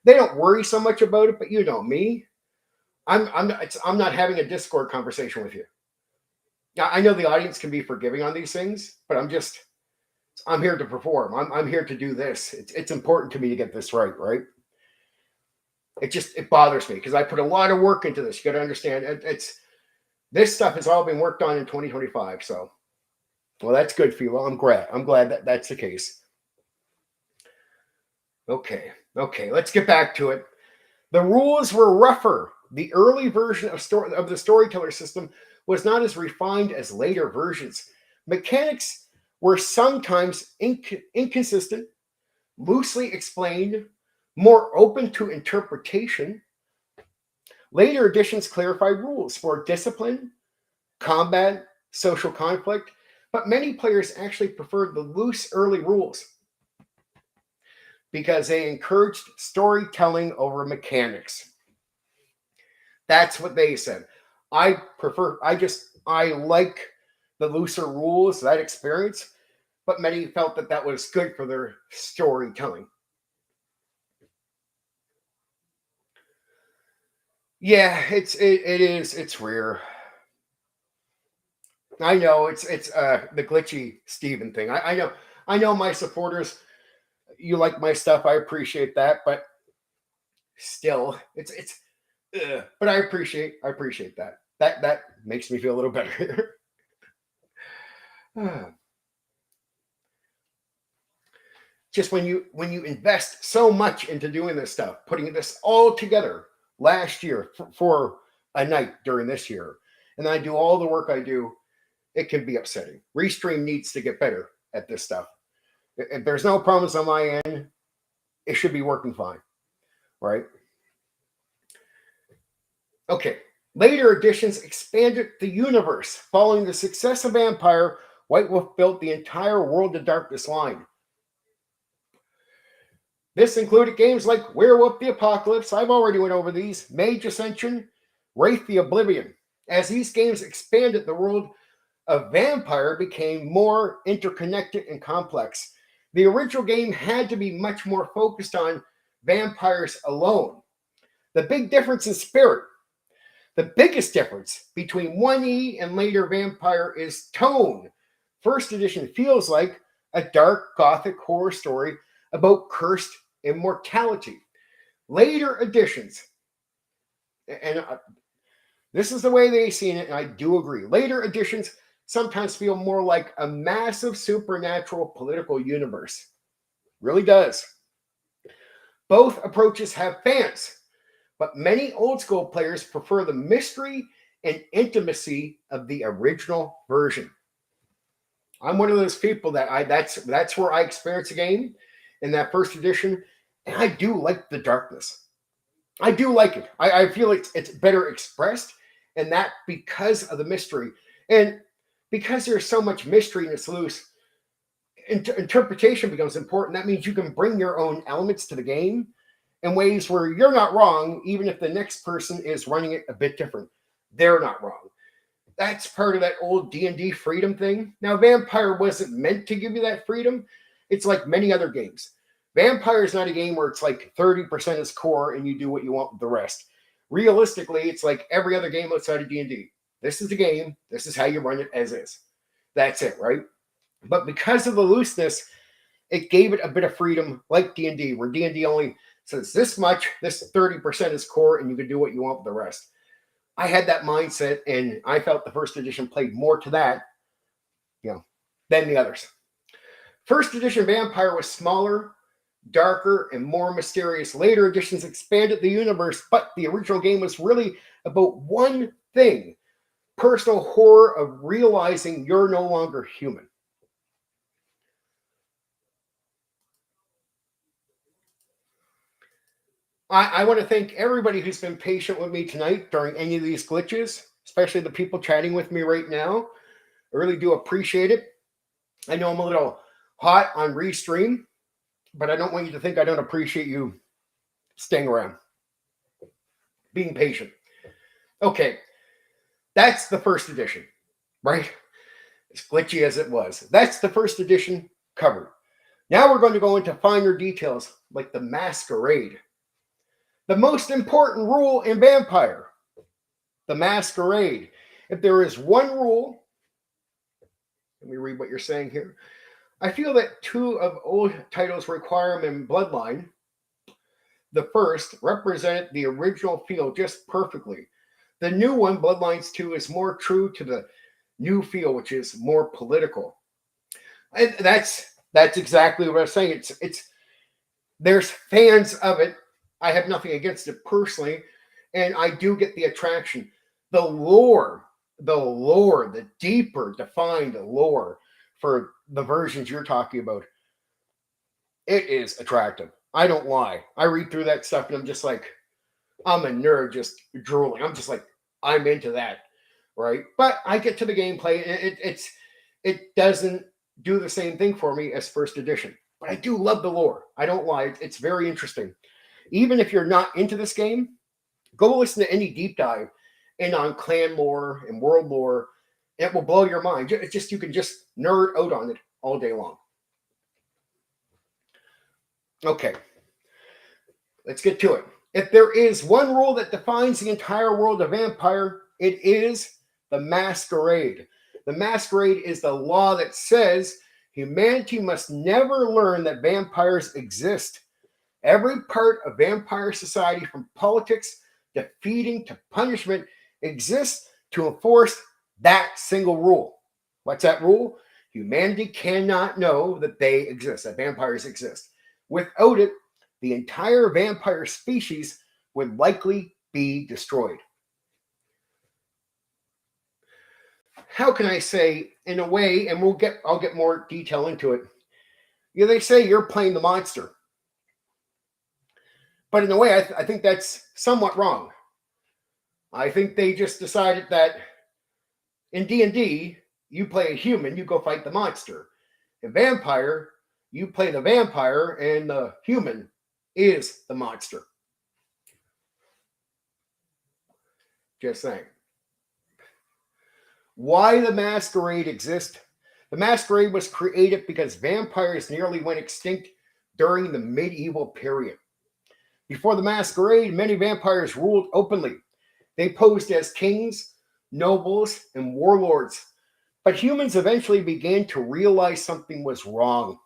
[SPEAKER 1] they don't worry so much about it. But you know me, I'm not having a Discord conversation with you. Now, I know the audience can be forgiving on these things, but I'm here to perform. I'm here to do this. It's important to me to get this right, right? It bothers me because I put a lot of work into this. You got to understand, this stuff has all been worked on in 2025. So, well, that's good for you. Well, I'm glad that that's the case. Okay, let's get back to it. The rules were rougher. The early version of the storyteller system was not as refined as later versions. Mechanics were sometimes inconsistent, loosely explained, more open to interpretation. Later editions clarified rules for discipline, combat, social conflict, but many players actually preferred the loose early rules because they encouraged storytelling over mechanics. That's what they said. I like the looser rules, that experience, but many felt that that was good for their storytelling. Yeah, it's rare. I know it's the glitchy Steven thing. I know my supporters, you like my stuff. I appreciate that, but still, it's but I appreciate that. That makes me feel a little better. Just when you invest so much into doing this stuff, putting this all together last year for a night during this year, and I do all the work I do, it can be upsetting. Restream needs to get better at this stuff. If there's no problems on my end, it should be working fine, right? Okay. Later editions expanded the universe. Following the success of Vampire, White Wolf built the entire World of Darkness line. This included games like Werewolf the Apocalypse, I've already went over these, Mage Ascension, Wraith the Oblivion. As these games expanded, the world of Vampire became more interconnected and complex. The original game had to be much more focused on vampires alone. The big difference in spirit, the biggest difference between 1E and later Vampire is tone. First edition feels like a dark gothic horror story about cursed immortality. Later editions, and this is the way they've seen it, and I do agree. Later editions sometimes feel more like a massive supernatural political universe. Really does. Both approaches have fans, but many old school players prefer the mystery and intimacy of the original version. I'm one of those people that that's where I experience a game in that first edition, and I do like the darkness. I do like it. I feel it's better expressed, and that because of the mystery. And because there's so much mystery and it's loose, interpretation becomes important. That means you can bring your own elements to the game in ways where you're not wrong, even if the next person is running it a bit different. They're not wrong. That's part of that old D&D freedom thing. Now, Vampire wasn't meant to give you that freedom. It's like many other games. Vampire is not a game where it's like 30% is core and you do what you want with the rest. Realistically, it's like every other game outside of D&D. This is the game. This is how you run it as is. That's it, right? But because of the looseness, it gave it a bit of freedom like D&D, where D&D only says this much, this 30% is core, and you can do what you want with the rest. I had that mindset, and I felt the first edition played more to that, than the others. First edition Vampire was smaller, darker, and more mysterious. Later editions expanded the universe, but the original game was really about one thing: personal horror of realizing you're no longer human. I want to thank everybody who's been patient with me tonight during any of these glitches, especially the people chatting with me right now. I really do appreciate it. I know I'm a little hot on Restream, but I don't want you to think I don't appreciate you staying around, being patient. Okay, that's the first edition, right? As glitchy as it was. That's the first edition covered. Now we're going to go into finer details like the Masquerade. The most important rule in Vampire, the Masquerade. If there is one rule Let me read what you're saying here. I feel that two of old titles require them in Bloodline. The first represented the original feel just perfectly. The new one, Bloodlines 2, is more true to the new feel, which is more political. And that's exactly what I was saying. It's there's fans of it. I have nothing against it personally, and I do get the attraction. The lore, the deeper defined lore for the versions you're talking about, it is attractive. I don't lie. I read through that stuff and I'm just like, I'm a nerd just drooling. I'm just like, I'm into that, right? But I get to the gameplay and it doesn't do the same thing for me as first edition. But I do love the lore. I don't lie. It's very interesting. Even if you're not into this game, go listen to any deep dive and on clan lore and world lore. It will blow your mind. It's just you can just nerd out on it all day long. Okay, let's get to it. If there is one rule that defines the entire world of Vampire, it is the Masquerade. The Masquerade is the law that says humanity must never learn that vampires exist. Every part of vampire society, from politics to feeding to punishment, exists to enforce that single rule. What's that rule? Humanity cannot know that they exist, that vampires exist. Without it, the entire vampire species would likely be destroyed. How can I say, in a way, and I'll get more detail into it. You know, they say you're playing the monster. But in a way, I think that's somewhat wrong. I think they just decided that in D&D, you play a human, you go fight the monster. In Vampire, you play the vampire, and the human is the monster. Just saying. Why the Masquerade exists? The Masquerade was created because vampires nearly went extinct during the medieval period. Before the Masquerade, many vampires ruled openly. They posed as kings, nobles, and warlords. But humans eventually began to realize something was wrong.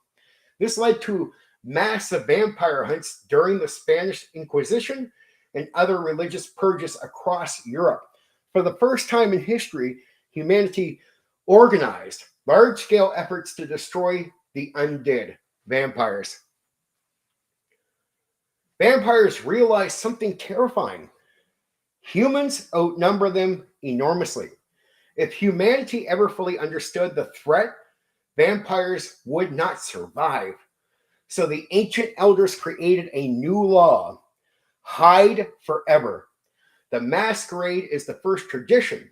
[SPEAKER 1] This led to massive vampire hunts during the Spanish Inquisition and other religious purges across Europe. For the first time in history, humanity organized large-scale efforts to destroy the undead, vampires. Vampires realized something terrifying. Humans outnumber them enormously. If humanity ever fully understood the threat, vampires would not survive. So the ancient elders created a new law: hide forever. The Masquerade is the first tradition.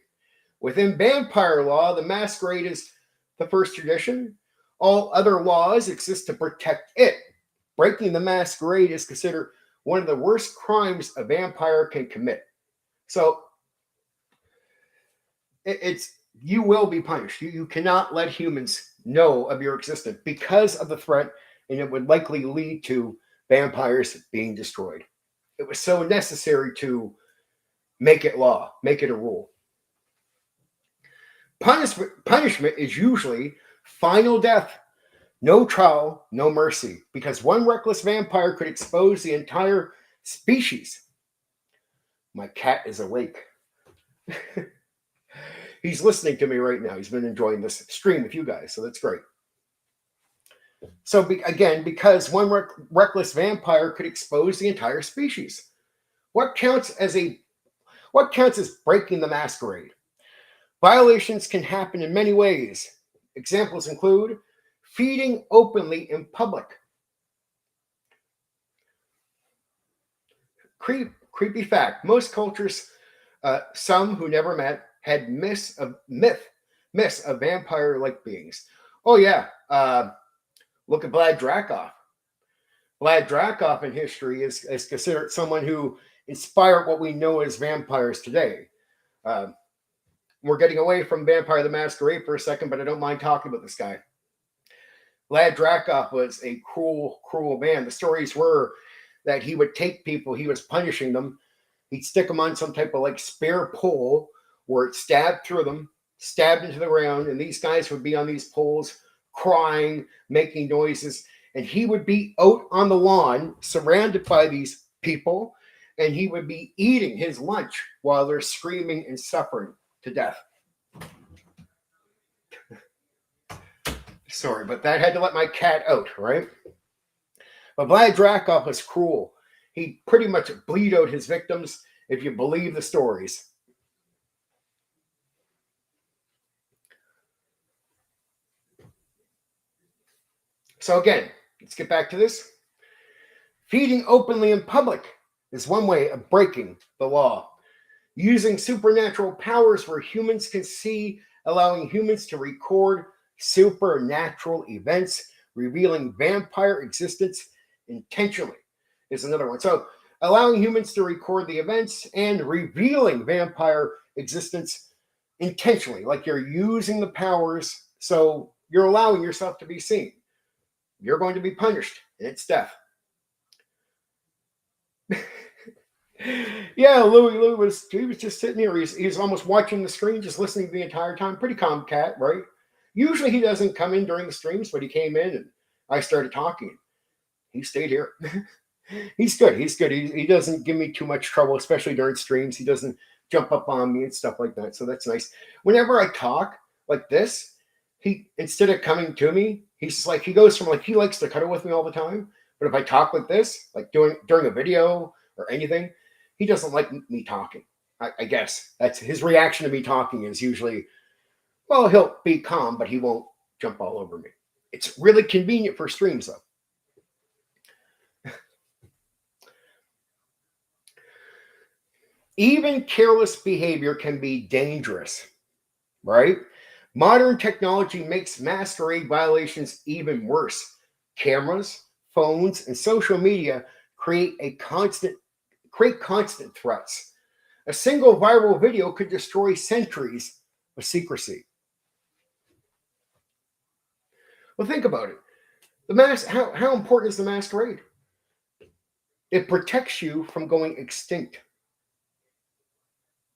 [SPEAKER 1] Within vampire law, the Masquerade is the first tradition. All other laws exist to protect it. Breaking the Masquerade is considered one of the worst crimes a vampire can commit. So you will be punished. You cannot let humans know of your existence because of the threat, and it would likely lead to vampires being destroyed. It was so necessary to make it law, make it a rule. Punishment is usually final death. No trial, no mercy, because one reckless vampire could expose the entire species. My cat is awake. He's listening to me right now. He's been enjoying this stream with you guys, so that's great. So because one reckless vampire could expose the entire species. What counts as breaking the Masquerade? Violations can happen in many ways. Examples include feeding openly in public. Creepy fact: most cultures, some who never met, had myths of vampire-like beings. Oh yeah, look at Vlad Dracov. Vlad Dracov in history is considered someone who inspired what we know as vampires today. We're getting away from Vampire the Masquerade for a second, but I don't mind talking about this guy. Vlad Dracov was a cruel, cruel man. The stories were that he would take people, he was punishing them, he'd stick them on some type of like spear pole where it stabbed through them, stabbed into the ground, and these guys would be on these poles crying, making noises, and he would be out on the lawn surrounded by these people, and he would be eating his lunch while they're screaming and suffering to death. Sorry, but that had to let my cat out, right? But Vlad Dracov was cruel. He pretty much bleed out his victims if you believe the stories. So again, let's get back to this. Feeding openly in public is one way of breaking the law. Using supernatural powers where humans can see, allowing humans to record supernatural events, revealing vampire existence intentionally is another one. So allowing humans to record the events and revealing vampire existence intentionally, like you're using the powers, so you're allowing yourself to be seen. You're going to be punished, and it's death. Yeah, Louis was just sitting here. He's almost watching the screen, just listening the entire time. Pretty calm cat, right? Usually he doesn't come in during the streams, but he came in and I started talking. He stayed here. He's good. He doesn't give me too much trouble, especially during streams. He doesn't jump up on me and stuff like that. So that's nice. Whenever I talk like this, he, instead of coming to me, he's like, he goes from like, he likes to cuddle with me all the time. But if I talk like this, like during a video or anything, he doesn't like me talking. I guess that's his reaction to me talking is usually, well, he'll be calm, but he won't jump all over me. It's really convenient for streams, though. Even careless behavior can be dangerous, right? Modern technology makes masquerade violations even worse. Cameras, phones, and social media create constant threats. A single viral video could destroy centuries of secrecy. Well, think about it. How important is the masquerade? It protects you from going extinct,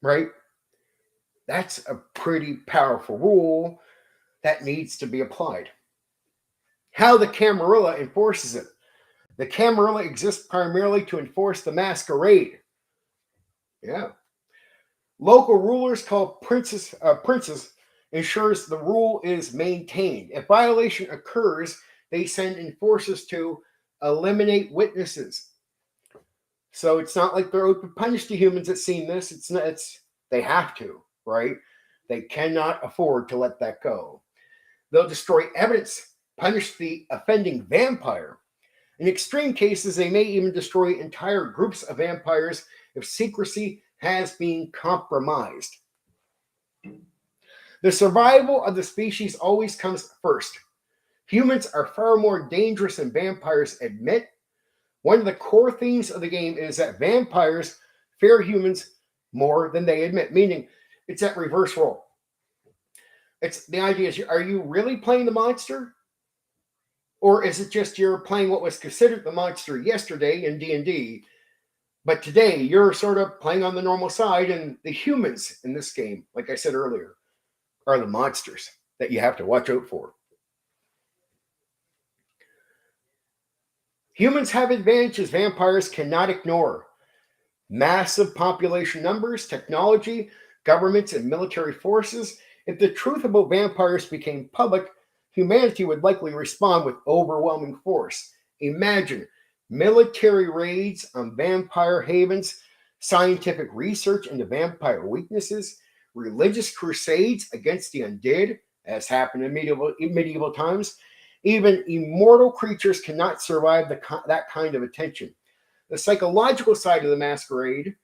[SPEAKER 1] right? That's a pretty powerful rule that needs to be applied. How the Camarilla enforces it. The Camarilla exists primarily to enforce the masquerade. Yeah. Local rulers called princes ensures the rule is maintained. If violation occurs, they send enforcers to eliminate witnesses. So it's not like they're out to punish the humans that seen this. They have to, right? They cannot afford to let that go. They'll destroy evidence, punish the offending vampire. In extreme cases, they may even destroy entire groups of vampires if secrecy has been compromised. The survival of the species always comes first. Humans are far more dangerous than vampires admit. One of the core themes of the game is that vampires fear humans more than they admit, meaning it's that reverse role. It's the idea is, are you really playing the monster? Or is it just you're playing what was considered the monster yesterday in D&D, but today you're sort of playing on the normal side, and the humans in this game, like I said earlier, are the monsters that you have to watch out for. Humans have advantages vampires cannot ignore. Massive population numbers, technology, governments, and military forces. If the truth about vampires became public, humanity would likely respond with overwhelming force. Imagine military raids on vampire havens, scientific research into vampire weaknesses, religious crusades against the undead, as happened in medieval times. Even immortal creatures cannot survive that kind of attention. The psychological side of the masquerade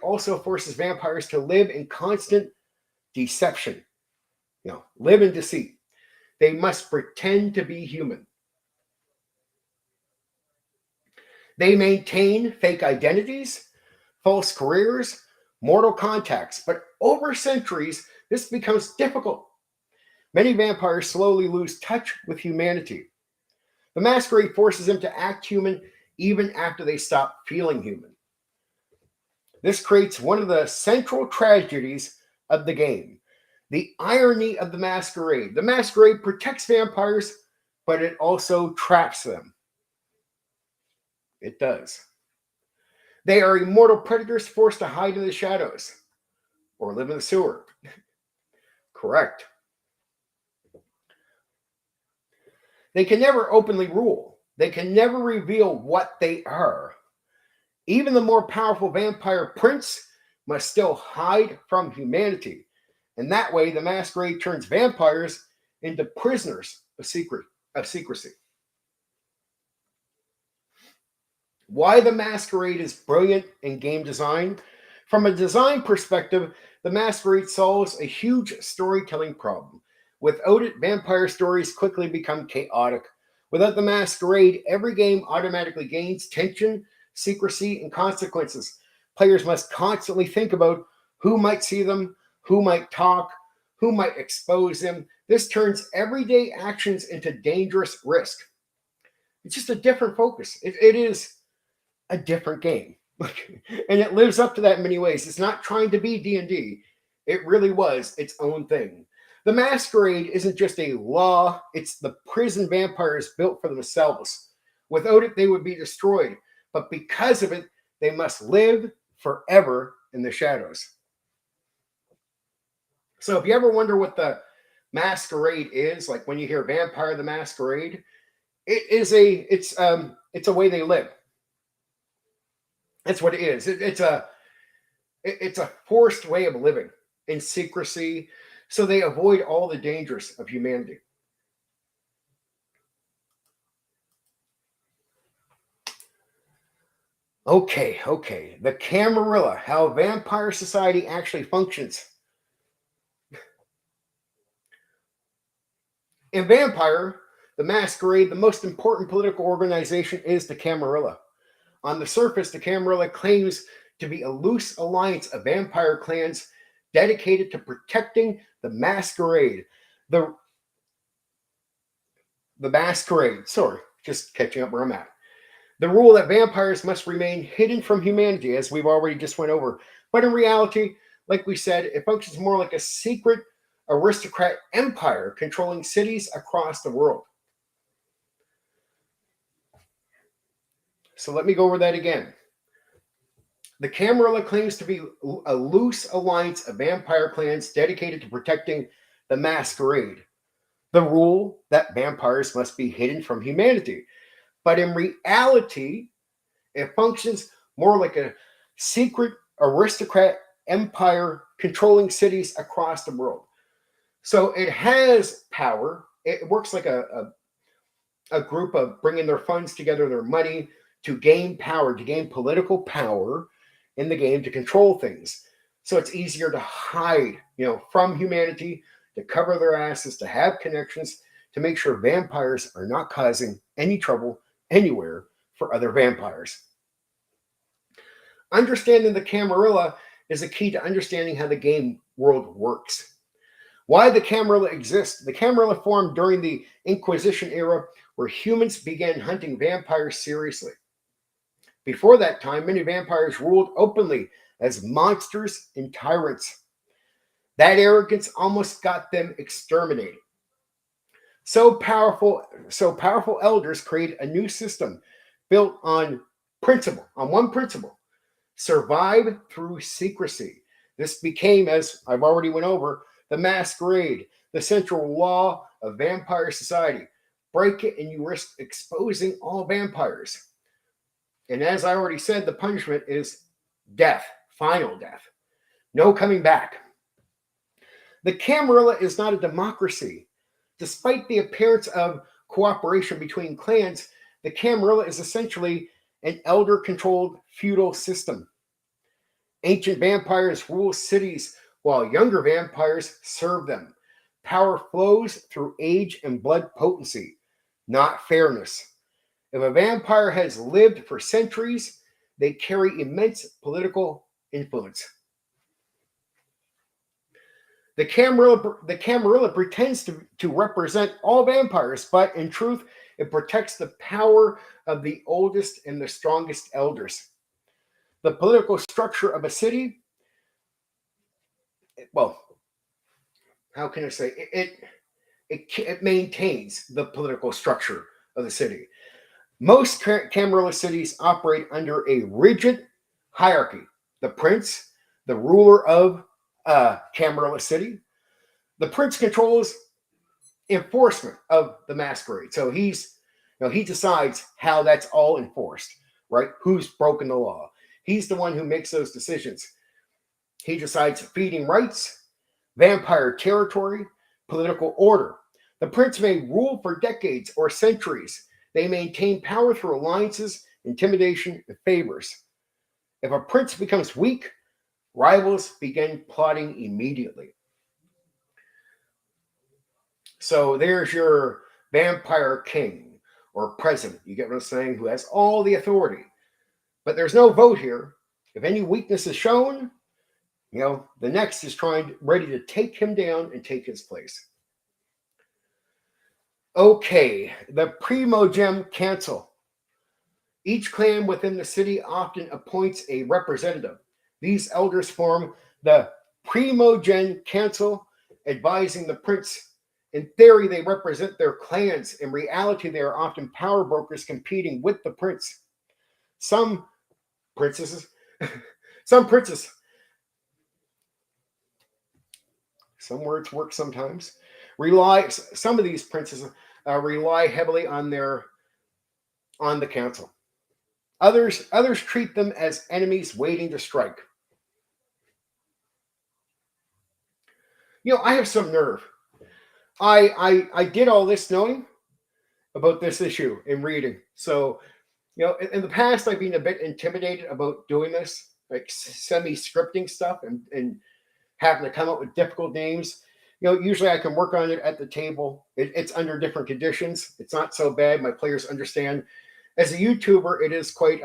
[SPEAKER 1] also forces vampires to live in constant deception. Live in deceit. They must pretend to be human. They maintain fake identities, false careers, mortal contacts, but over centuries, this becomes difficult. Many vampires slowly lose touch with humanity. The masquerade forces them to act human even after they stop feeling human. This creates one of the central tragedies of the game. The irony of the Masquerade. The Masquerade protects vampires, but it also traps them. It does. They are immortal predators forced to hide in the shadows or live in the sewer. Correct. They can never openly rule. They can never reveal what they are. Even the more powerful vampire prince must still hide from humanity. And that way, the Masquerade turns vampires into prisoners of secrecy. Why the Masquerade is brilliant in game design? From a design perspective, the Masquerade solves a huge storytelling problem. Without it, vampire stories quickly become chaotic. Without the Masquerade, every game automatically gains tension, secrecy, and consequences. Players must constantly think about who might see them, who might talk, who might expose them. This turns everyday actions into dangerous risk. It's just a different focus. It is a different game. And it lives up to that in many ways. It's not trying to be D&D. It really was its own thing. The Masquerade isn't just a law, it's the prison vampires built for themselves. Without it, they would be destroyed. But because of it, they must live forever in the shadows. So if you ever wonder what the Masquerade is, like when you hear Vampire the Masquerade, it's a way they live. That's what it is. It's a forced way of living in secrecy, so they avoid all the dangers of humanity. Okay. The Camarilla, how vampire society actually functions. In Vampire, the Masquerade, the most important political organization is the Camarilla. On the surface, the Camarilla claims to be a loose alliance of vampire clans dedicated to protecting the Masquerade. The Masquerade, sorry, just catching up where I'm at. The rule that vampires must remain hidden from humanity, as we've already just went over. But in reality, like we said, it functions more like a secret aristocrat empire controlling cities across the world. So let me go over that again. The Camarilla claims to be a loose alliance of vampire clans dedicated to protecting the Masquerade. The rule that vampires must be hidden from humanity. But in reality, it functions more like a secret aristocrat empire controlling cities across the world. So it has power. It works like a group of bringing their funds together, their money, to gain power, to gain political power in the game, to control things. So it's easier to hide, from humanity, to cover their asses, to have connections, to make sure vampires are not causing any trouble anywhere for other vampires. Understanding the Camarilla is a key to understanding how the game world works. Why the Camarilla exists. The Camarilla formed during the Inquisition era, where humans began hunting vampires seriously. Before that time, many vampires ruled openly as monsters and tyrants. That arrogance almost got them exterminated. So powerful elders created a new system built on one principle: survive through secrecy. This became, as I've already went over, the Masquerade, the central law of vampire society. Break it and you risk exposing all vampires. And as I already said, the punishment is death, final death. No coming back. The Camarilla is not a democracy. Despite the appearance of cooperation between clans, the Camarilla is essentially an elder-controlled feudal system. Ancient vampires rule cities while younger vampires serve them. Power flows through age and blood potency, not fairness. If a vampire has lived for centuries, they carry immense political influence. The Camarilla pretends to represent all vampires, but in truth, it protects the power of the oldest and the strongest elders. The political structure of a city, well, how can I say it maintains the political structure of the city. Most Camarilla cities operate under a rigid hierarchy. The prince, the ruler of Camarilla city, the prince controls enforcement of the masquerade. So he decides how that's all enforced, right? Who's broken the law? He's the one who makes those decisions. He decides feeding rights, vampire territory, political order. The prince may rule for decades or centuries. They maintain power through alliances, intimidation, and favors. If a prince becomes weak, rivals begin plotting immediately. So there's your vampire king or president, you get what I'm saying, who has all the authority. But there's no vote here. If any weakness is shown, the next is ready to take him down and take his place. Okay, the Primogem Council. Each clan within the city often appoints a representative. These elders form the Primogem Council, advising the prince. In theory, they represent their clans. In reality, they are often power brokers competing with the prince. Some princes, some words work sometimes, some of these princes rely heavily on the council. Others treat them as enemies waiting to strike. I have some nerve. I did all this knowing about this issue in reading. So, in the past, I've been a bit intimidated about doing this, like semi-scripting stuff and having to come up with difficult names. Usually I can work on it at the table. It's under different conditions. It's not so bad. My players understand. As a YouTuber, it is quite,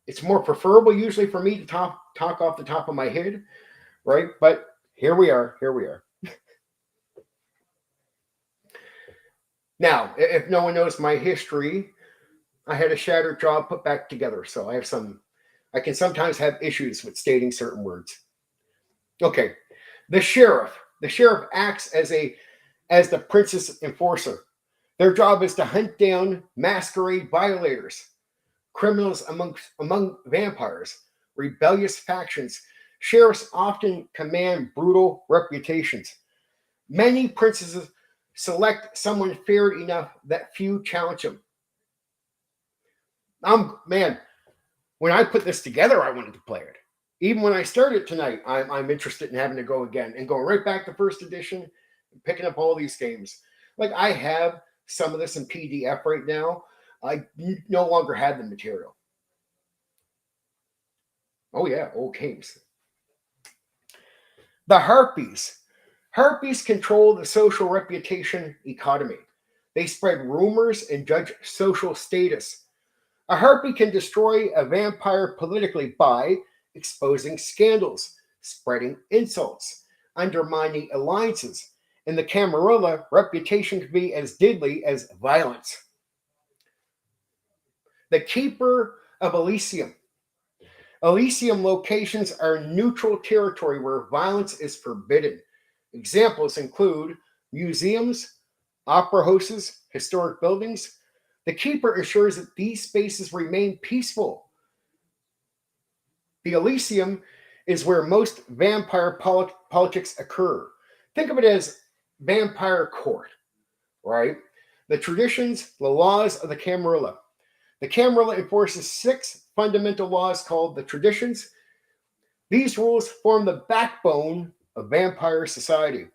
[SPEAKER 1] it's more preferable usually for me to talk off the top of my head, right? But here we are. Now, if no one knows my history, I had a shattered jaw put back together. So I can sometimes have issues with stating certain words. Okay. The sheriff acts as the prince's enforcer. Their job is to hunt down masquerade violators, criminals among vampires, rebellious factions. Sheriffs often command brutal reputations. Many princes select someone feared enough that few challenge him. When I put this together, I wanted to play it. Even when I started tonight, I'm interested in having to go again and going right back to first edition and picking up all these games. Like I have some of this in PDF right now. I no longer had the material. Oh yeah, old games. The Harpies. Harpies control the social reputation economy. They spread rumors and judge social status. A harpy can destroy a vampire politically by exposing scandals, spreading insults, undermining alliances. In the Camarilla, reputation can be as deadly as violence. The Keeper of Elysium. Elysium locations are neutral territory where violence is forbidden. Examples include museums, opera houses, historic buildings. The Keeper assures that these spaces remain peaceful. The Elysium is where most vampire politics occur. Think of it as vampire court, right? The traditions, the laws of the Camarilla. The Camarilla enforces 6 fundamental laws called the traditions. These rules form the backbone of vampire society.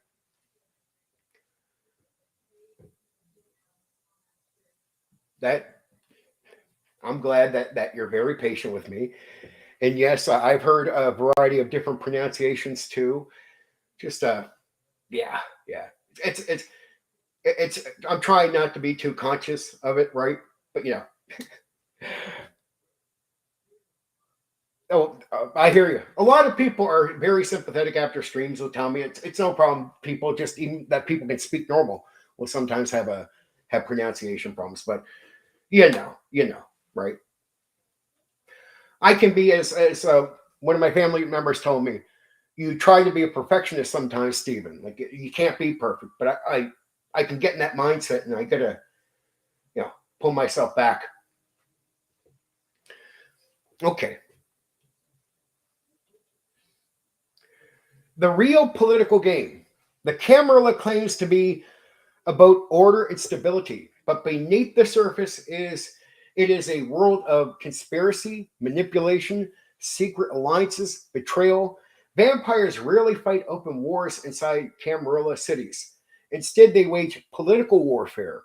[SPEAKER 1] I'm glad that you're very patient with me. And yes, I've heard a variety of different pronunciations too. Just yeah. It's I'm trying not to be too conscious of it, right? But I hear you. A lot of people are very sympathetic after streams. Will tell me it's no problem. People just even that people can speak normal will sometimes have pronunciation problems. But you know, right? I can be as one of my family members told me, you try to be a perfectionist sometimes, Stephen. Like you can't be perfect, but I can get in that mindset, and I gotta, pull myself back. Okay. The real political game. The Camarilla claims to be about order and stability, but beneath the surface it is a world of conspiracy, manipulation, secret alliances, betrayal. Vampires rarely fight open wars inside Camarilla cities. Instead, they wage political warfare.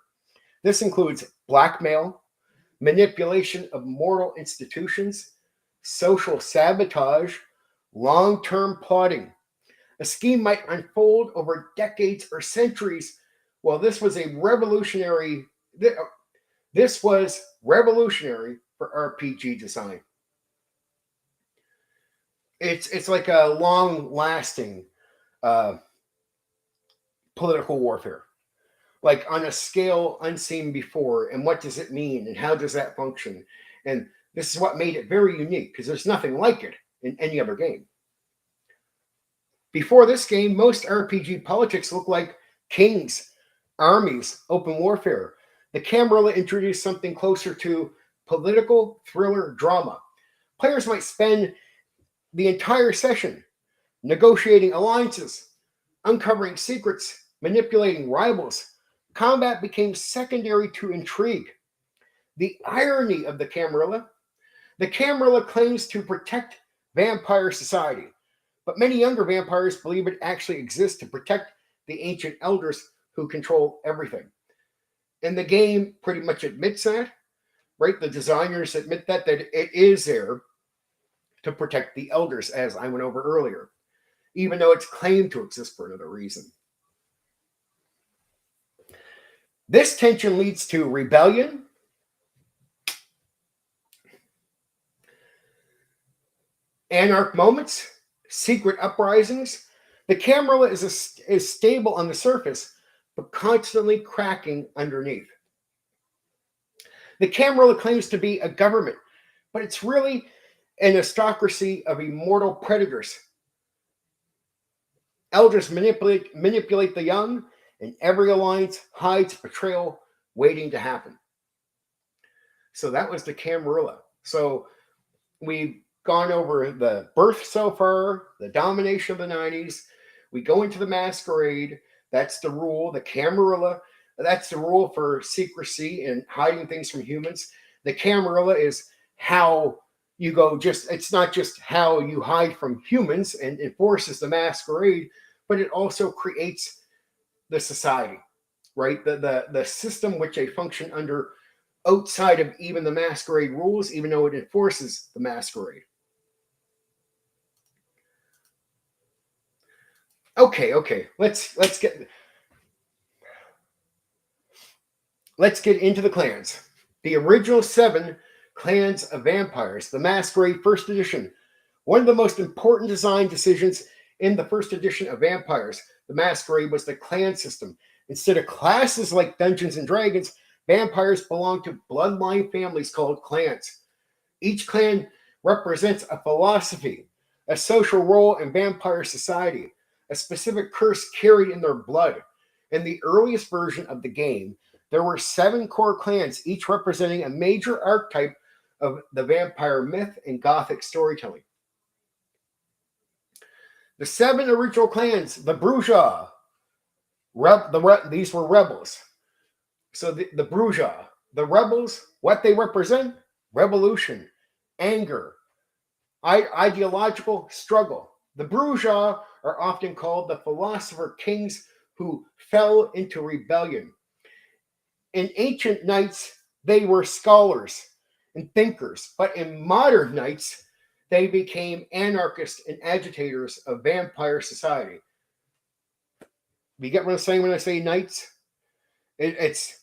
[SPEAKER 1] This includes blackmail, manipulation of moral institutions, social sabotage, long term plotting. A scheme might unfold over decades or centuries. Well, this was revolutionary for RPG design. It's like a long lasting political warfare, like on a scale unseen before. And what does it mean, and how does that function? And this is what made it very unique, because there's nothing like it in any other game. Before this game, most RPG politics looked like kings, armies, open warfare. The Camarilla introduced something closer to political thriller drama. Players might spend the entire session negotiating alliances, uncovering secrets, manipulating rivals. Combat became secondary to intrigue. The irony of the Camarilla claims to protect vampire society, but many younger vampires believe it actually exists to protect the ancient elders who control everything. And the game pretty much admits that, right? The designers admit that it is there to protect the elders, as I went over earlier, even though it's claimed to exist for another reason. This tension leads to rebellion, anarch moments, secret uprisings. The Camarilla is stable on the surface, but constantly cracking underneath. The Camarilla claims to be a government, but it's really an aristocracy of immortal predators. Elders manipulate the young, and every alliance hides betrayal waiting to happen. So that was the Camarilla. So we've gone over the birth so far, the domination of the 90s. We go into the Masquerade. That's the rule. The Camarilla, that's the rule for secrecy and hiding things from humans. The Camarilla is how you go, it's not just how you hide from humans and enforces the Masquerade, but it also creates the society, right? The system which they function under outside of even the Masquerade rules, even though it enforces the Masquerade. Okay. Let's get into the clans. The original 7 clans of vampires, the Masquerade First Edition. One of the most important design decisions in the first edition of Vampires, the Masquerade, was the clan system. Instead of classes like Dungeons and Dragons, vampires belong to bloodline families called clans. Each clan represents a philosophy, a social role in vampire society, a specific curse carried in their blood. In the earliest version of the game, there were 7 core clans, each representing a major archetype of the vampire myth and Gothic storytelling. The 7 original clans, the Bruja, these were rebels. So the Bruja, the rebels, what they represent? Revolution, anger, ideological struggle. The Bruja are often called the philosopher kings who fell into rebellion. In ancient knights, they were scholars and thinkers, but in modern knights, they became anarchists and agitators of vampire society. You get what I'm saying when I say knights? It's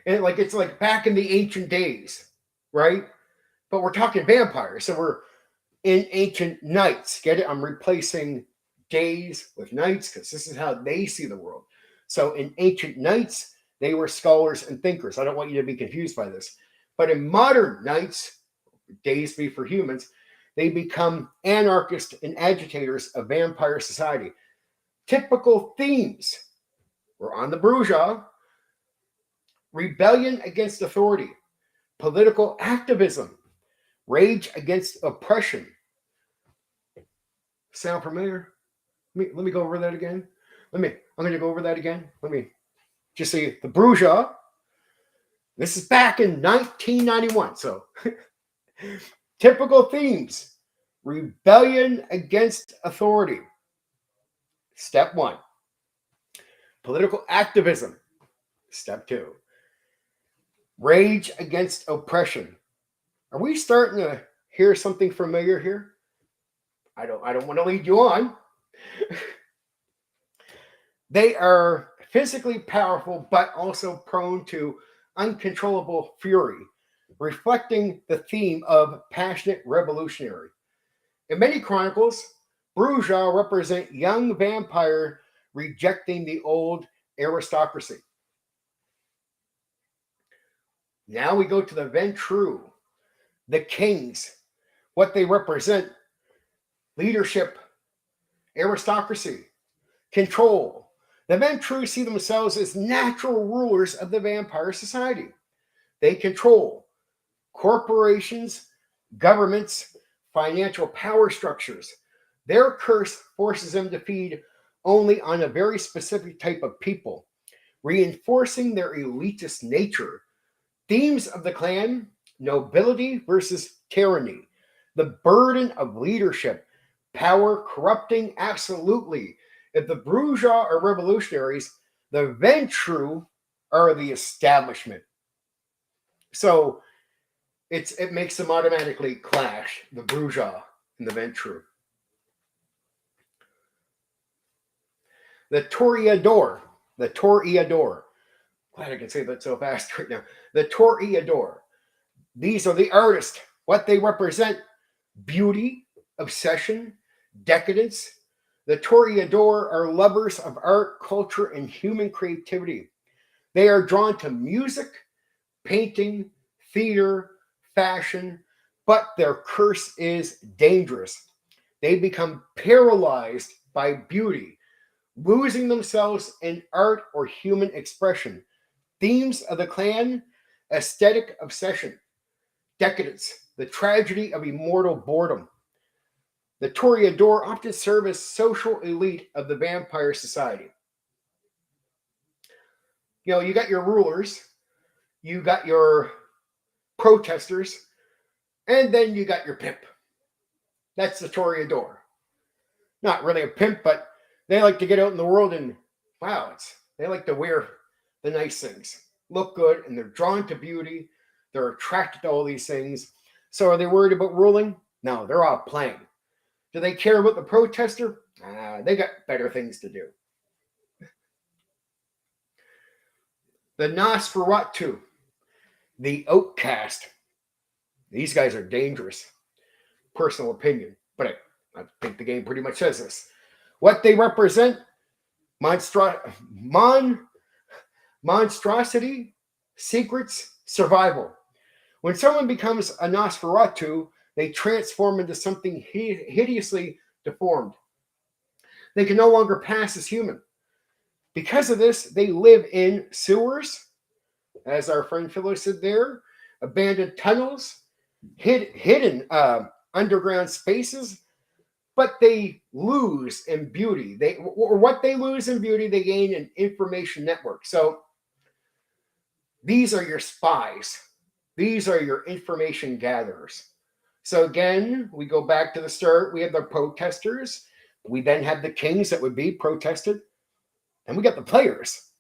[SPEAKER 1] like back in the ancient days, right? But we're talking vampires, so we're in ancient knights. Get it? I'm replacing days with knights because this is how they see the world. So in ancient knights, they were scholars and thinkers. I don't want you to be confused by this. But in modern knights, days be for humans, they become anarchists and agitators of vampire society. Typical themes were on the bourgeois, rebellion against authority, political activism, rage against oppression. Sound familiar? Let me go over that again. I'm going to go over that again. Let me just say the bourgeois. This is back in 1991. So typical themes: rebellion against authority. Step 1. Political activism. Step 2. Rage against oppression. Are we starting to hear something familiar here? I don't want to lead you on. They are physically powerful, but also prone to uncontrollable fury, reflecting the theme of passionate revolutionary. In many chronicles, bourgeois represent young vampire rejecting the old aristocracy. Now we go to the Ventrue, the kings, what they represent: leadership, aristocracy, control. The Ventrue see themselves as natural rulers of the vampire society. They control corporations, governments, financial power structures. Their curse forces them to feed only on a very specific type of people, reinforcing their elitist nature. Themes of the clan: nobility versus tyranny, the burden of leadership, power corrupting absolutely. If the bourgeois are revolutionaries, the Ventrue are the establishment. So it makes them automatically clash, the bourgeois and the Ventrue. The Toreador. Glad I can say that so fast right now. The Toreador. These are the artists. What they represent: beauty, obsession, decadence. The Toreador are lovers of art, culture, and human creativity. They are drawn to music, painting, theater, fashion, but their curse is dangerous. They become paralyzed by beauty, losing themselves in art or human expression. Themes of the clan: aesthetic obsession, decadence, the tragedy of immortal boredom. The Toreador often serve as social elite of the vampire society. You got your rulers, you got your protesters, and then you got your pimp. That's the Toreador. Not really a pimp, but they like to get out in the world and, they like to wear the nice things, look good, and they're drawn to beauty. They're attracted to all these things. So are they worried about ruling? No, they're all playing. Do they care about the protester? They got better things to do. The Nosferatu, the outcast. These guys are dangerous. Personal opinion, but I think the game pretty much says this. What they represent: monstrosity, secrets, survival. When someone becomes a Nosferatu, they transform into something hideously deformed. They can no longer pass as human. Because of this, they live in sewers, as our friend Philo said there, abandoned tunnels, hidden underground spaces, but they lose in beauty. What they lose in beauty, they gain an information network. So these are your spies. These are your information gatherers. So again, we go back to the start. We have the protesters. We then have the kings that would be protested. And we got the players.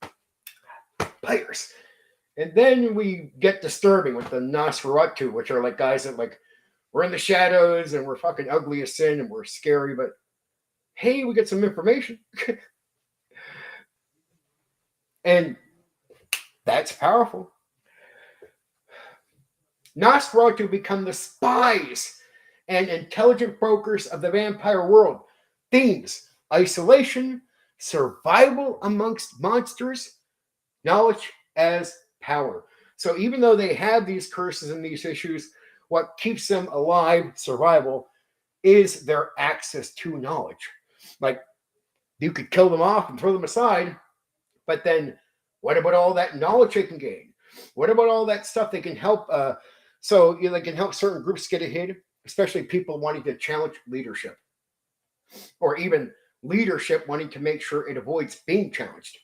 [SPEAKER 1] And then we get disturbing with the Nosferatu, which are like guys that we're in the shadows and we're fucking ugly as sin and we're scary, but hey, we get some information. And that's powerful. Nosferatu become the spies and intelligent brokers of the vampire world. Themes: isolation, survival amongst monsters, knowledge as power. So even though they have these curses and these issues, What keeps them alive, survival, is their access to knowledge. Like, you could kill them off and throw them aside, but then what about all that knowledge they can gain? What about all that stuff they can help? They can help certain groups get ahead, especially people wanting to challenge leadership, or even leadership wanting to make sure it avoids being challenged.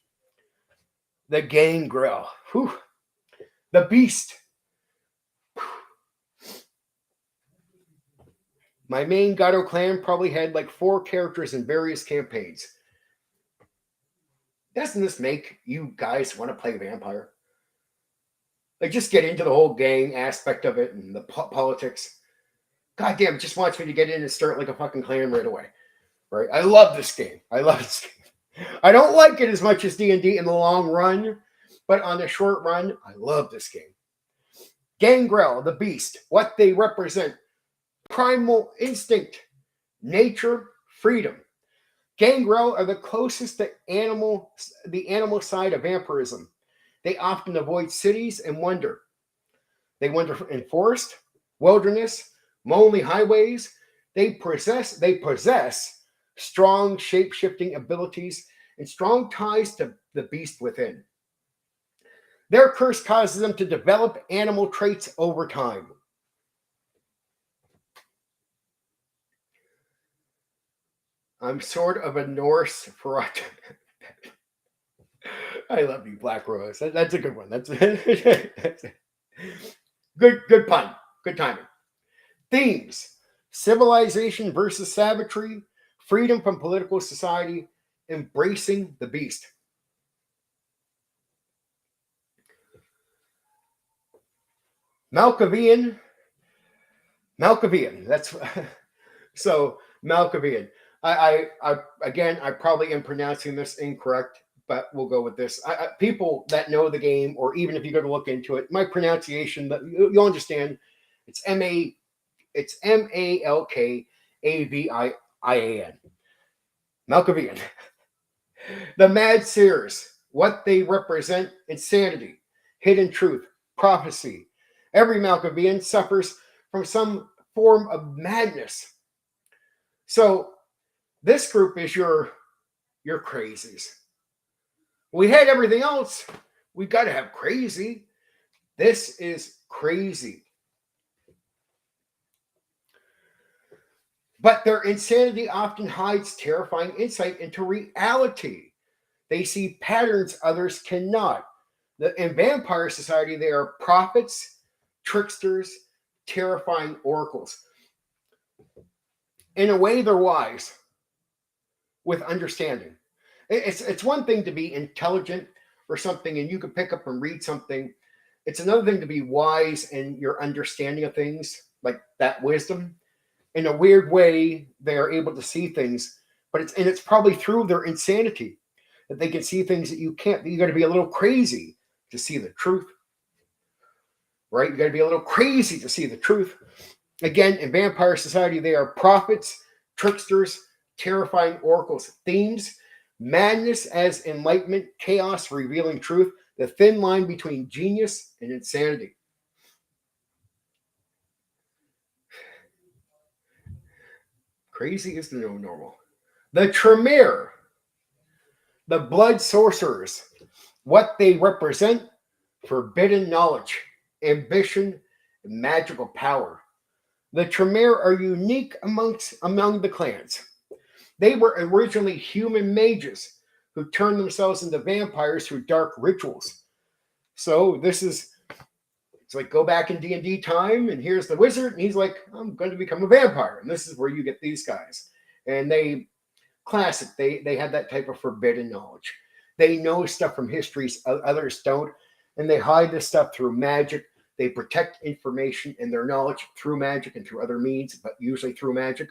[SPEAKER 1] The gangrel, the beast. My main Gato clan probably had like 4 characters in various campaigns. Doesn't this make you guys want to play vampire? Like, just get into the whole gang aspect of it and the politics. God damn, it just wants me to get in and start like a fucking clan right away. Right? I love this game. I don't like it as much as D&D in the long run, but on the short run, I love this game. Gangrel, the beast, what they represent: primal instinct, nature, freedom. Gangrel are the closest to the animal side of vampirism. They often avoid cities and wander. They wander in forest, wilderness, lonely highways. They possess strong shape-shifting abilities and strong ties to the beast within. Their curse causes them to develop animal traits over time. I'm sort of a Norse for. I love you, Black Rose. That's a good one. That's good pun. Good timing. Themes: civilization versus savagery, freedom from political society, embracing the beast. Malkavian. That's so Malkavian. I again, I probably am pronouncing this incorrect, but we'll go with this. People that know the game, or even if you go to look into it, my pronunciation, you'll understand. It's Malkavian. Malkavian. The Mad Seers, what they represent: insanity, hidden truth, prophecy. Every Malkavian suffers from some form of madness. So this group is your crazies. We had everything else. We got to have crazy. This is crazy. But their insanity often hides terrifying insight into reality. They see patterns others cannot. In vampire society, they are prophets, tricksters, terrifying oracles. In a way, they're wise with understanding. It's one thing to be intelligent or something, and you can pick up and read something. It's another thing to be wise in your understanding of things, like that wisdom. In a weird way, they are able to see things, but it's probably through their insanity that they can see things that you can't. You got to be a little crazy to see the truth, right? You got to be a little crazy to see the truth. Again, in vampire society, they are prophets, tricksters, terrifying oracles. Themes: madness as enlightenment, chaos revealing truth, the thin line between genius and insanity. Crazy is the new normal. The Tremere, the blood sorcerers, what they represent: forbidden knowledge, ambition, and magical power. The Tremere are unique among the clans. They were originally human mages who turned themselves into vampires through dark rituals. So it's like, go back in D&D time, and here's the wizard, and he's like, I'm going to become a vampire. And this is where you get these guys. And they had that type of forbidden knowledge. They know stuff from histories others don't, and they hide this stuff through magic. They protect information and their knowledge through magic and through other means, but usually through magic.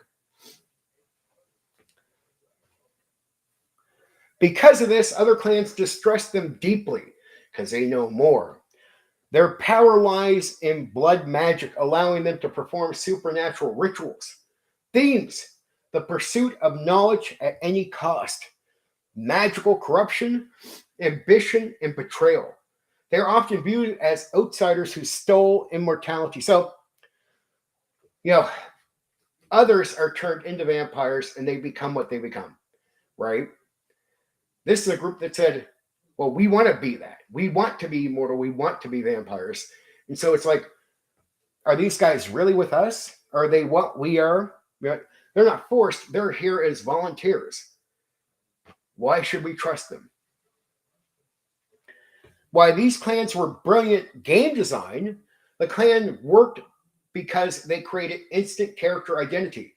[SPEAKER 1] Because of this, other clans distrust them deeply because they know more. Their power lies in blood magic, allowing them to perform supernatural rituals. Themes: the pursuit of knowledge at any cost, magical corruption, ambition, and betrayal. They're often viewed as outsiders who stole immortality. So You know, others are turned into vampires and they become what they become, right? This is a group that said, well, we want to be that. We want to be immortal. We want to be vampires. And so it's like, are these guys really with us? Are they what we are? They're not forced. They're here as volunteers. Why should we trust them? Why these clans were brilliant game design, the clan worked because they created instant character identity.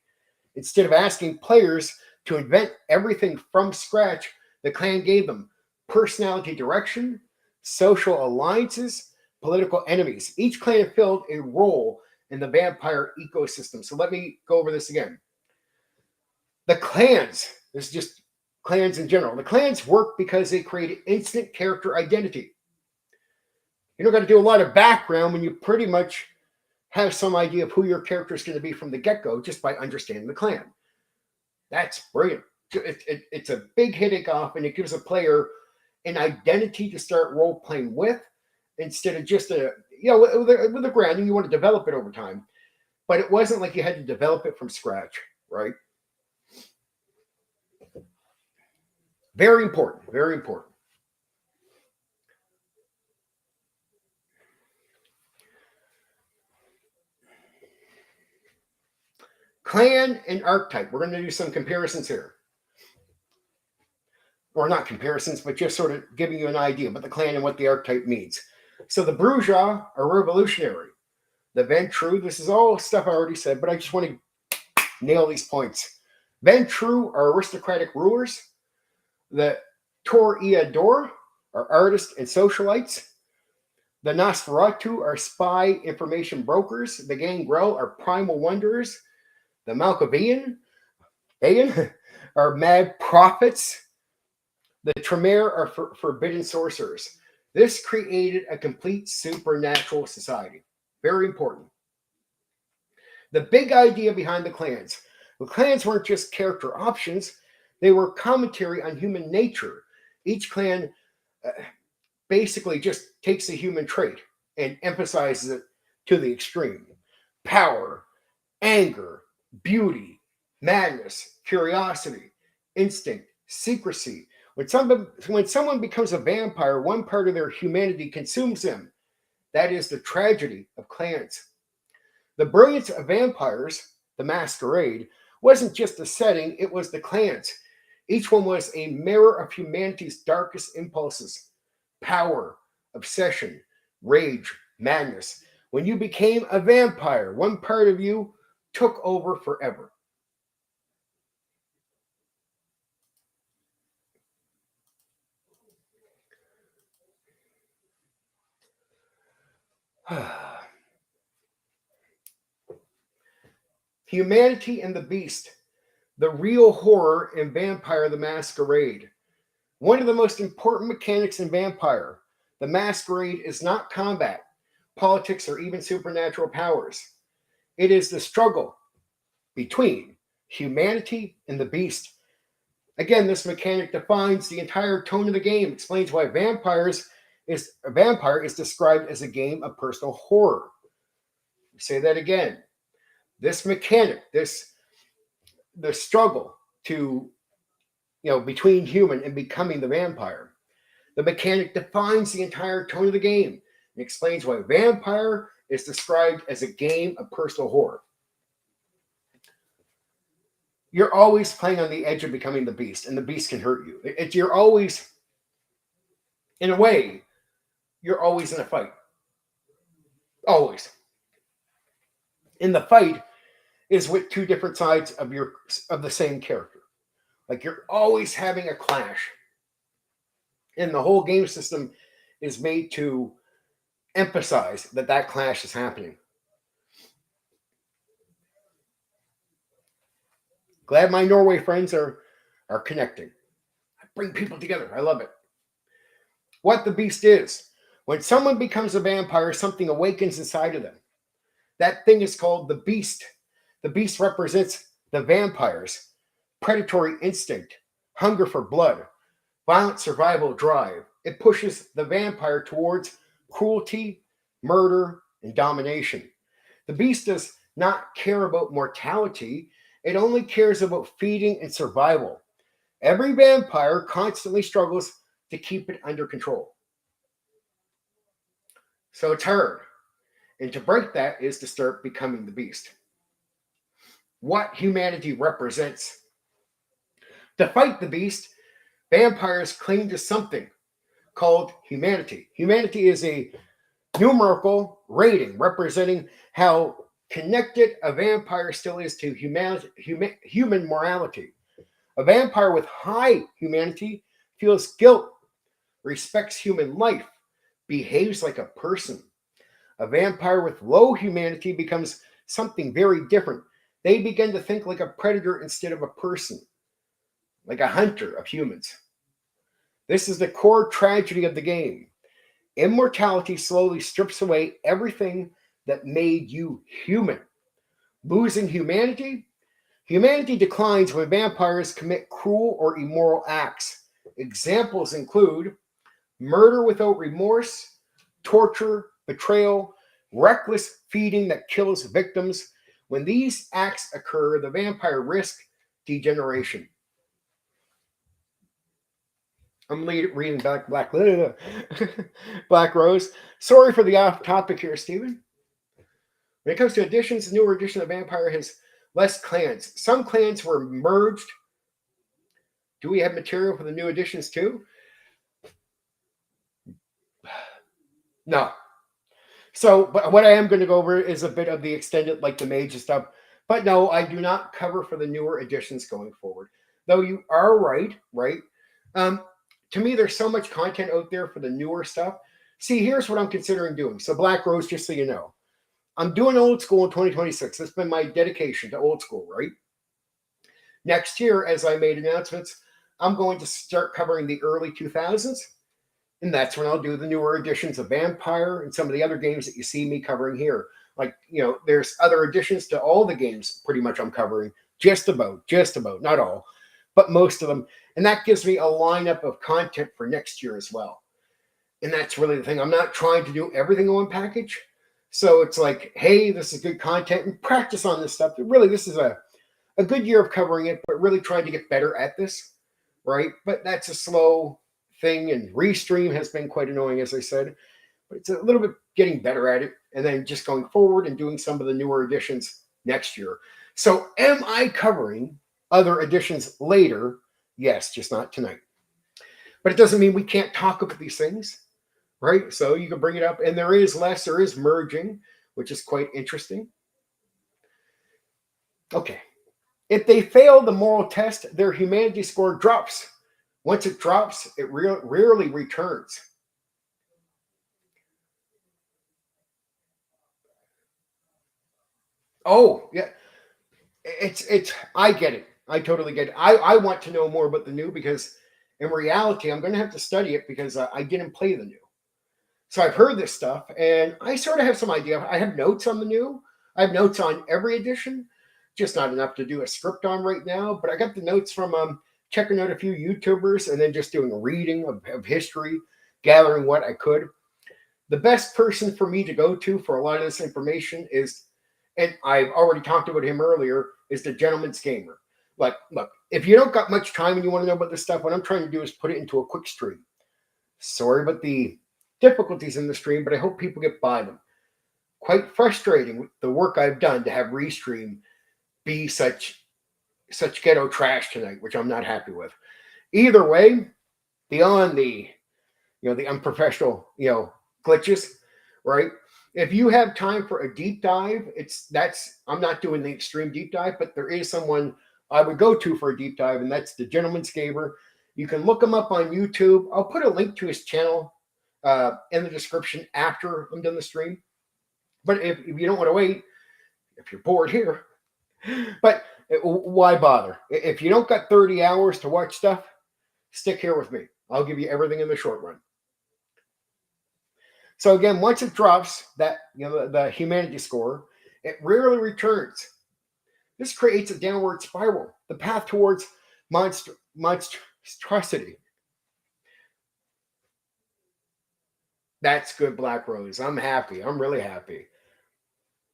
[SPEAKER 1] Instead of asking players to invent everything from scratch, the clan gave them personality direction, social alliances, political enemies. Each clan filled a role in the vampire ecosystem. So let me go over this again. The clans, this is just clans in general. The clans work because they created instant character identity. You don't got to do a lot of background when you pretty much have some idea of who your character is going to be from the get-go just by understanding the clan. That's brilliant. It's a big hitting off, and it gives a player an identity to start role-playing with instead of just with the grounding, you want to develop it over time. But it wasn't like you had to develop it from scratch, right? Very important, very important. Clan and archetype. We're going to do some comparisons here. Or not comparisons, but just sort of giving you an idea about the clan and what the archetype means. So the bourgeois are revolutionary. The Ventru, this is all stuff I already said, but I just want to nail these points. Ventru are aristocratic rulers. The Toreador are artists and socialites. The Nosferatu are spy information brokers. The Gangrel are primal wanderers. The Malkavian are mad prophets. The Tremere are forbidden sorcerers. This created a complete supernatural society. Very important. The big idea behind the clans. The clans weren't just character options. They were commentary on human nature. Each clan basically just takes a human trait and emphasizes it to the extreme. Power, anger, beauty, madness, curiosity, instinct, secrecy. When someone becomes a vampire, one part of their humanity consumes them. That is the tragedy of clans. The brilliance of vampires, the Masquerade, wasn't just the setting, it was the clans. Each one was a mirror of humanity's darkest impulses: power, obsession, rage, madness. When you became a vampire, one part of you took over forever. Humanity and the Beast, the real horror in Vampire the Masquerade. One of the most important mechanics in Vampire, the Masquerade, is not combat, politics, or even supernatural powers. It is the struggle between humanity and the beast. Again, this mechanic defines the entire tone of the game, explains why a vampire is described as a game of personal horror. Say that again. This mechanic, the struggle to, between human and becoming the vampire. The mechanic defines the entire tone of the game and explains why vampire is described as a game of personal horror. You're always playing on the edge of becoming the beast, and the beast can hurt you. You're always, in a way, you're always in a fight. Always. In the fight is with two different sides of the same character. Like you're always having a clash. And the whole game system is made to emphasize that clash is happening. Glad my Norway friends are connecting. I bring people together. I love it. What the beast is. When someone becomes a vampire, something awakens inside of them. That thing is called the beast. The beast represents the vampire's predatory instinct, hunger for blood, violent survival drive. It pushes the vampire towards cruelty, murder, and domination. The beast does not care about mortality. It only cares about feeding and survival. Every vampire constantly struggles to keep it under control. So it's hard. And to break that is to start becoming the beast. What humanity represents. To fight the beast, vampires cling to something called humanity. Humanity is a numerical rating representing how connected a vampire still is to human morality. A vampire with high humanity feels guilt, respects human life, behaves like a person. A vampire with low humanity becomes something very different. They begin to think like a predator instead of a person, like a hunter of humans. This is the core tragedy of the game. Immortality slowly strips away everything that made you human. Losing humanity? Humanity declines when vampires commit cruel or immoral acts. Examples include murder without remorse, torture, betrayal, reckless feeding that kills victims. When these acts occur, the vampire risks degeneration. I'm reading Black Rose. Sorry for the off topic here, Stephen. When it comes to editions, the newer edition of Vampire has less clans. Some clans were merged. Do we have material for the new editions too? No. So, but what I am going to go over is a bit of the extended, like the mage and stuff. But no, I do not cover for the newer editions going forward. Though you are right? To me, there's so much content out there for the newer stuff. See, here's what I'm considering doing. So, Black Rose, just so you know, I'm doing old school in 2026. That's been my dedication to old school, right? Next year, as I made announcements, I'm going to start covering the early 2000s. And that's when I'll do the newer editions of Vampire and some of the other games that you see me covering here. Like, there's other additions to all the games pretty much I'm covering. Just about, not all, but most of them. And that gives me a lineup of content for next year as well. And that's really the thing. I'm not trying to do everything in one package. So it's like, hey, this is good content and practice on this stuff. Really, this is a good year of covering it, but really trying to get better at this, right? But that's a slow thing, and Restream has been quite annoying, as I said, but it's a little bit getting better at it, and then just going forward and doing some of the newer editions next year. So am I covering other editions later? Yes, just not tonight. But it doesn't mean we can't talk about these things, right? So you can bring it up, and there is merging, which is quite interesting. Okay. If they fail the moral test, their humanity score drops. Once it drops, it rarely returns. Oh, yeah. It's I get it. I totally get it. I want to know more about the new because in reality, I'm going to have to study it because I didn't play the new. So I've heard this stuff and I sort of have some idea. I have notes on the new. I have notes on every edition, just not enough to do a script on right now. But I got the notes from checking out a few YouTubers and then just doing a reading of history, gathering what I could. The best person for me to go to for a lot of this information is, and I've already talked about him earlier, is the Gentleman's Gamer. Like, look, if you don't got much time and you want to know about this stuff, what I'm trying to do is put it into a quick stream. Sorry about the difficulties in the stream, but I hope people get by them. Quite frustrating with the work I've done to have Restream be such ghetto trash tonight, which I'm not happy with. Either way, beyond the the unprofessional glitches, right? If you have time for a deep dive, I'm not doing the extreme deep dive, but there is someone I would go to for a deep dive, and that's the Gentleman's Gamer. You can look him up on YouTube. I'll put a link to his channel in the description after I'm done the stream. But if you don't want to wait, if you're bored here, but why bother? If you don't got 30 hours to watch stuff, stick here with me. I'll give you everything in the short run. So again, once it drops that the humanity score, it rarely returns. This creates a downward spiral, the path towards monstrosity. That's good, Black Rose. I'm happy. I'm really happy.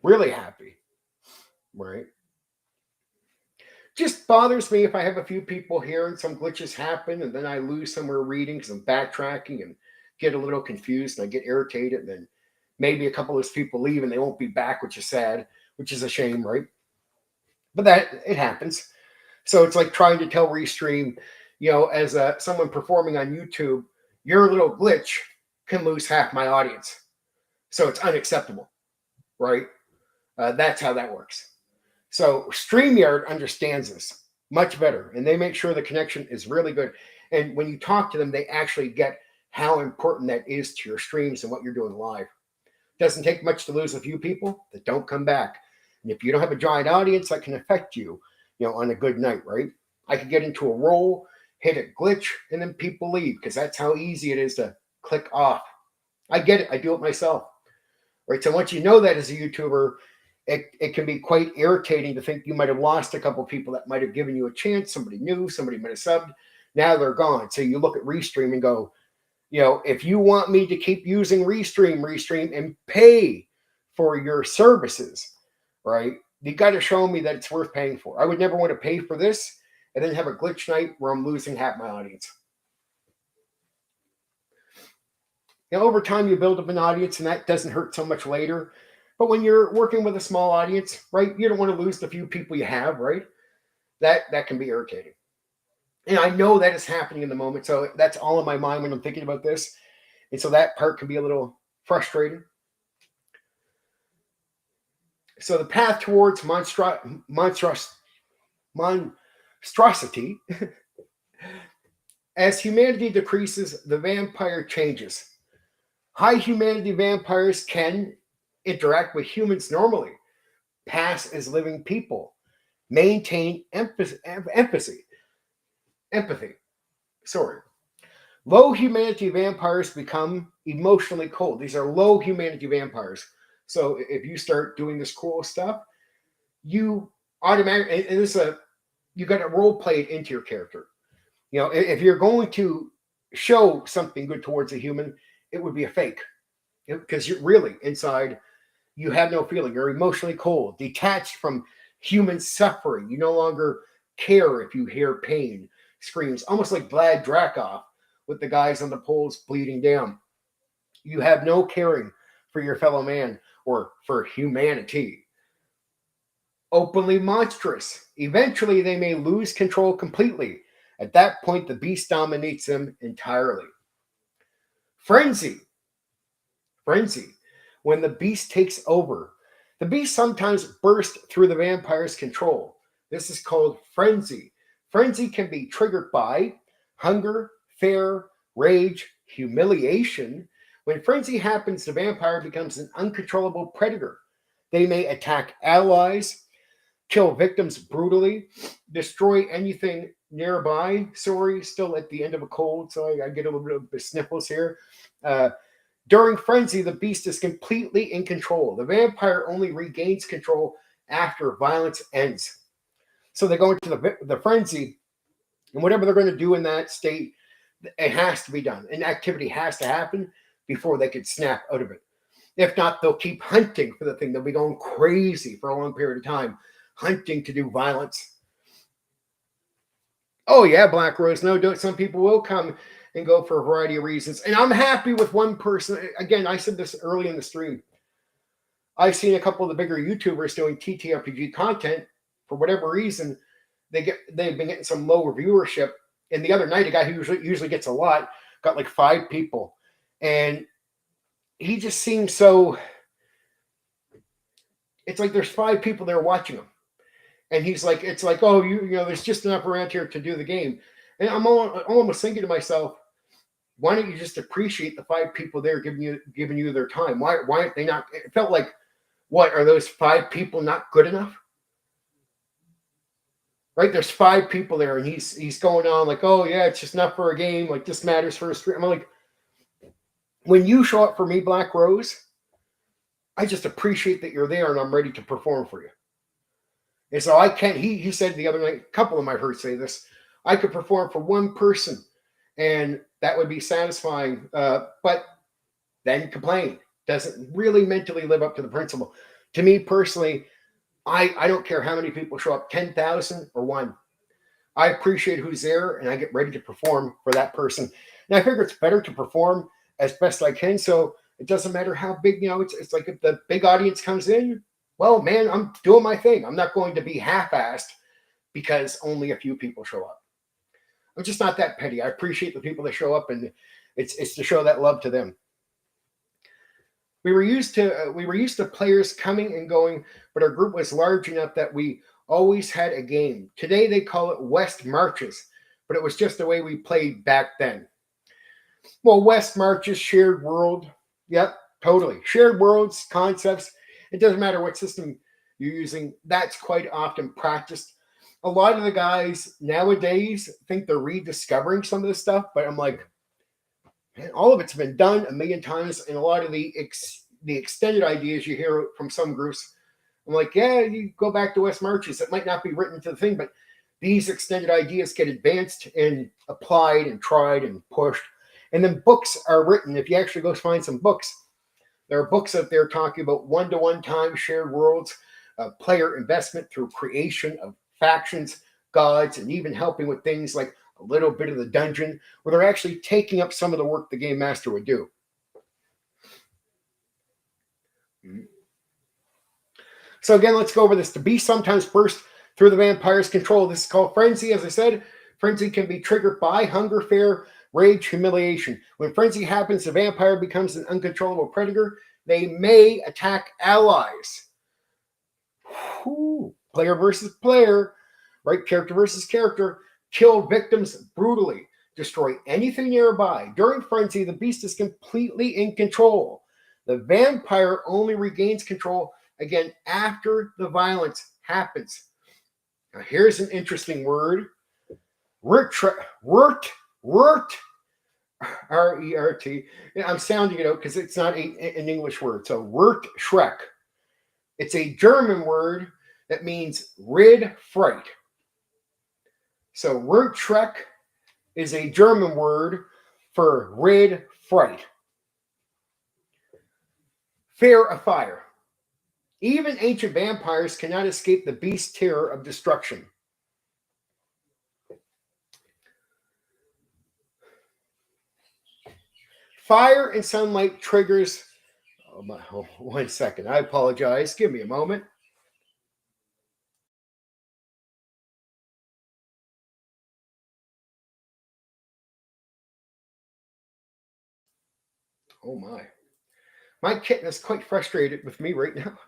[SPEAKER 1] Really happy. right? Just bothers me if I have a few people here and some glitches happen and then I lose somewhere reading because I'm backtracking and get a little confused and I get irritated and then maybe a couple of those people leave and they won't be back, which is sad, which is a shame, right? But that it happens. So it's like trying to tell Restream, as someone performing on YouTube, your little glitch can lose half my audience. So it's unacceptable, right? That's how that works. So StreamYard understands this much better, and they make sure the connection is really good. And when you talk to them, they actually get how important that is to your streams and what you're doing live. It doesn't take much to lose a few people that don't come back. And if you don't have a giant audience, that can affect you, on a good night, right? I could get into a roll, hit a glitch, and then people leave because that's how easy it is to click off. I get it. I do it myself, right? So once you know that as a YouTuber, it can be quite irritating to think you might have lost a couple people that might have given you a chance. Somebody new, somebody might have subbed. Now they're gone. So you look at Restream and go, if you want me to keep using Restream and pay for your services, right? You got to show me that it's worth paying for. I would never want to pay for this and then have a glitch night where I'm losing half my audience. Over time, you build up an audience and that doesn't hurt so much later. But when you're working with a small audience, right, you don't want to lose the few people you have, right? That can be irritating. And I know that is happening in the moment. So that's all in my mind when I'm thinking about this. And so that part can be a little frustrating. So the path towards monstrosity, as humanity decreases, the vampire changes. High humanity vampires can interact with humans normally, pass as living people, maintain empathy. Sorry. Low humanity vampires become emotionally cold. These are low humanity vampires. So if you start doing this cool stuff, you automatically, and this you got to role play it into your character. If you're going to show something good towards a human, it would be a fake, because you're really inside. You have no feeling. You're emotionally cold, detached from human suffering. You no longer care if you hear pain, screams, almost like Vlad Dracov with the guys on the poles bleeding down. You have no caring for your fellow man or for humanity. Openly monstrous. Eventually, they may lose control completely. At that point, the beast dominates them entirely. Frenzy. When the beast takes over, the beast sometimes bursts through the vampire's control. This is called frenzy. Frenzy can be triggered by hunger, fear, rage, humiliation. When frenzy happens, the vampire becomes an uncontrollable predator. They may attack allies, kill victims brutally, destroy anything nearby. Sorry, still at the end of a cold, so I get a little bit of sniffles here. During frenzy, the beast is completely in control. The vampire only regains control after violence ends. So they go into the frenzy, and whatever they're going to do in that state, it has to be done. An activity has to happen before they could snap out of it. If not, they'll keep hunting for the thing. They'll be going crazy for a long period of time, hunting to do violence. Oh, yeah, Black Rose. No, some people will come and go for a variety of reasons. And I'm happy with one person. Again, I said this early in the stream. I've seen a couple of the bigger YouTubers doing TTRPG content. For whatever reason, they've been getting some lower viewership. And the other night, a guy who usually gets a lot got like 5 people. And he just seems so... It's like there's 5 people there watching him. And he's like, it's like, oh, there's just enough around here to do the game. And I'm almost thinking to myself, why don't you just appreciate the 5 people there giving you their time? Why aren't they not? It felt like, what, are those 5 people not good enough? Right? There's 5 people there, and he's going on like, oh yeah, it's just not for a game. Like, this matters for a stream. I'm like, when you show up for me, Black Rose, I just appreciate that you're there, and I'm ready to perform for you. And so I can't. He said the other night, a couple of my heard say this. I could perform for one person, and that would be satisfying. But then complain doesn't really mentally live up to the principle. To me personally, I don't care how many people show up, 10,000 or one. I appreciate who's there and I get ready to perform for that person. And I figure it's better to perform as best I can. So it doesn't matter how big, it's like if the big audience comes in, well, man, I'm doing my thing. I'm not going to be half-assed because only a few people show up. I'm just not that petty. I appreciate the people that show up, and it's to show that love to them. We were used to players coming and going, but our group was large enough that we always had a game. Today they call it West Marches, but it was just the way we played back then. Well, West Marches, shared world. Yep, totally. Shared worlds, concepts. It doesn't matter what system you're using. That's quite often practiced. A lot of the guys nowadays think they're rediscovering some of this stuff, but I'm like, man, all of it's been done a million times, and a lot of the extended ideas you hear from some groups, I'm like, yeah, you go back to West Marches. It might not be written to the thing, but these extended ideas get advanced and applied and tried and pushed. And then books are written. If you actually go find some books, there are books out there talking about one-to-one time shared worlds, player investment through creation of factions, gods, and even helping with things like a little bit of the dungeon, where they're actually taking up some of the work the game master would do. So again, let's go over this. The beast sometimes bursts through the vampire's control. This is called frenzy. As I said, frenzy can be triggered by hunger, fear, rage, humiliation. When frenzy happens, the vampire becomes an uncontrollable predator. They may attack allies. Player versus player, right? Character versus character. Kill victims brutally. Destroy anything nearby. During frenzy, the beast is completely in control. The vampire only regains control again after the violence happens. Now, here's an interesting word. Rert. R-E-R-T. I'm sounding it out because it's not an English word. So Rert Schreck. It's a German word that means rid fright. So Rert Schreck is a German word for rid fright. Fear of fire. Even ancient vampires cannot escape the beast's terror of destruction. Fire and sunlight triggers. Oh, 1 second. I apologize. Give me a moment. Oh my. My kitten is quite frustrated with me right now.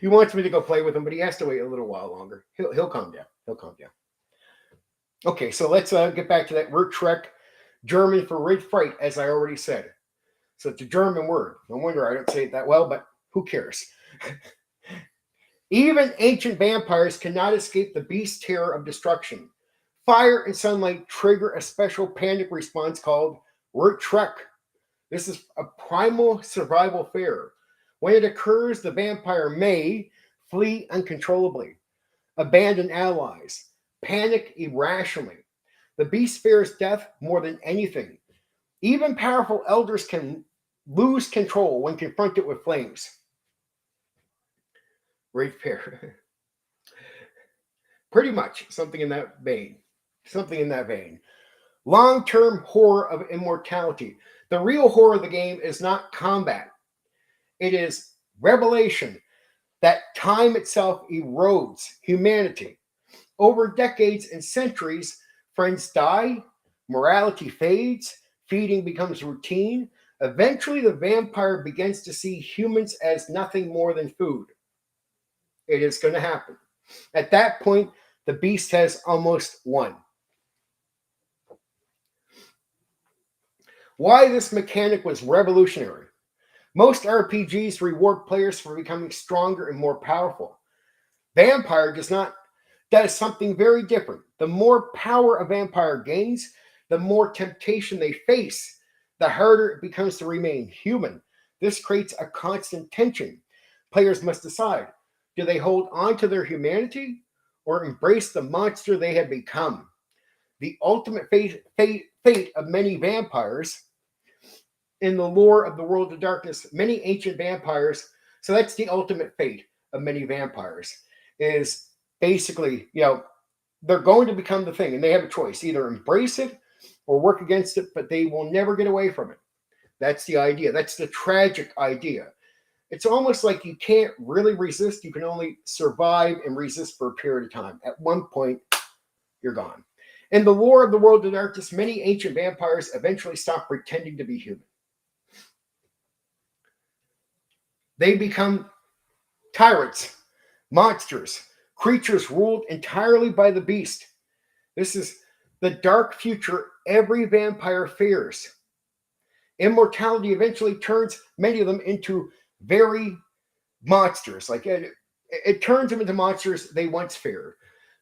[SPEAKER 1] He wants me to go play with him, but he has to wait a little while longer. He'll calm down. He'll calm down. Okay, so let's get back to that word Trek, German for rid fright, as I already said. So it's a German word. No wonder I don't say it that well, but who cares? Even ancient vampires cannot escape the beast's terror of destruction. Fire and sunlight trigger a special panic response called word Trek. This is a primal survival fear. When it occurs, the vampire may flee uncontrollably, abandon allies, panic irrationally. The beast fears death more than anything. Even powerful elders can lose control when confronted with flames. Great fear. Pretty much something in that vein. Something in that vein. Long-term horror of immortality. The real horror of the game is not combat. It is revelation that time itself erodes humanity. Over decades and centuries, friends die, morality fades, feeding becomes routine. Eventually, the vampire begins to see humans as nothing more than food. It is going to happen. At that point, the beast has almost won. Why this mechanic was revolutionary. Most RPGs reward players for becoming stronger and more powerful. Vampire does something very different. The more power a vampire gains, the more temptation they face, the harder it becomes to remain human. This creates a constant tension. Players must decide, do they hold on to their humanity or embrace the monster they have become? The ultimate fate of many vampires in the lore of the world of darkness, many ancient vampires, so that's the ultimate fate. of many vampires is basically, they're going to become the thing, and they have a choice: either embrace it or work against it, but they will never get away from it. That's the idea. That's the tragic idea. It's almost like you can't really resist. You can only survive and resist for a period of time. At one point, you're gone. In the lore of the world of darkness, many ancient vampires eventually stop pretending to be human. They become tyrants, monsters, creatures ruled entirely by the beast. This is the dark future every vampire fears. Immortality eventually turns many of them into very monsters. Like it turns them into monsters they once feared.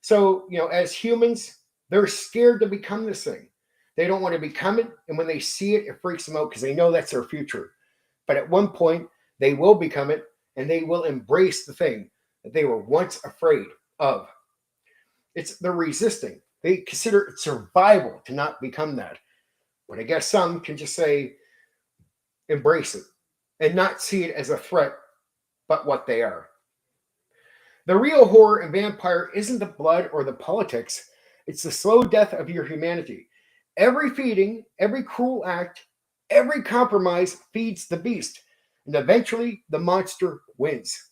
[SPEAKER 1] So, as humans, they're scared to become this thing. They don't want to become it. And when they see it, it freaks them out because they know that's their future. But at one point, they will become it, and they will embrace the thing that they were once afraid of. They're resisting. They consider it survival to not become that. But I guess some can just say, embrace it and not see it as a threat, but what they are. The real horror in vampire isn't the blood or the politics. It's the slow death of your humanity. Every feeding, every cruel act, every compromise feeds the beast. And eventually, the monster wins.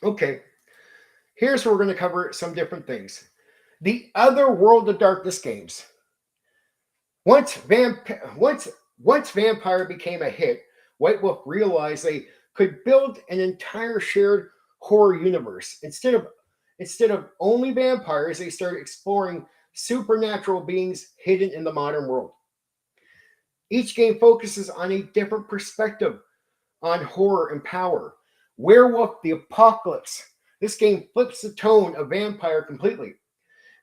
[SPEAKER 1] Okay, here's where we're going to cover some different things. The other World of Darkness games. Once Vampire became a hit, White Wolf realized they could build an entire shared horror universe. Instead of only vampires, they started exploring supernatural beings hidden in the modern world. Each game focuses on a different perspective on horror and power. Werewolf the Apocalypse. This game flips the tone of vampire completely.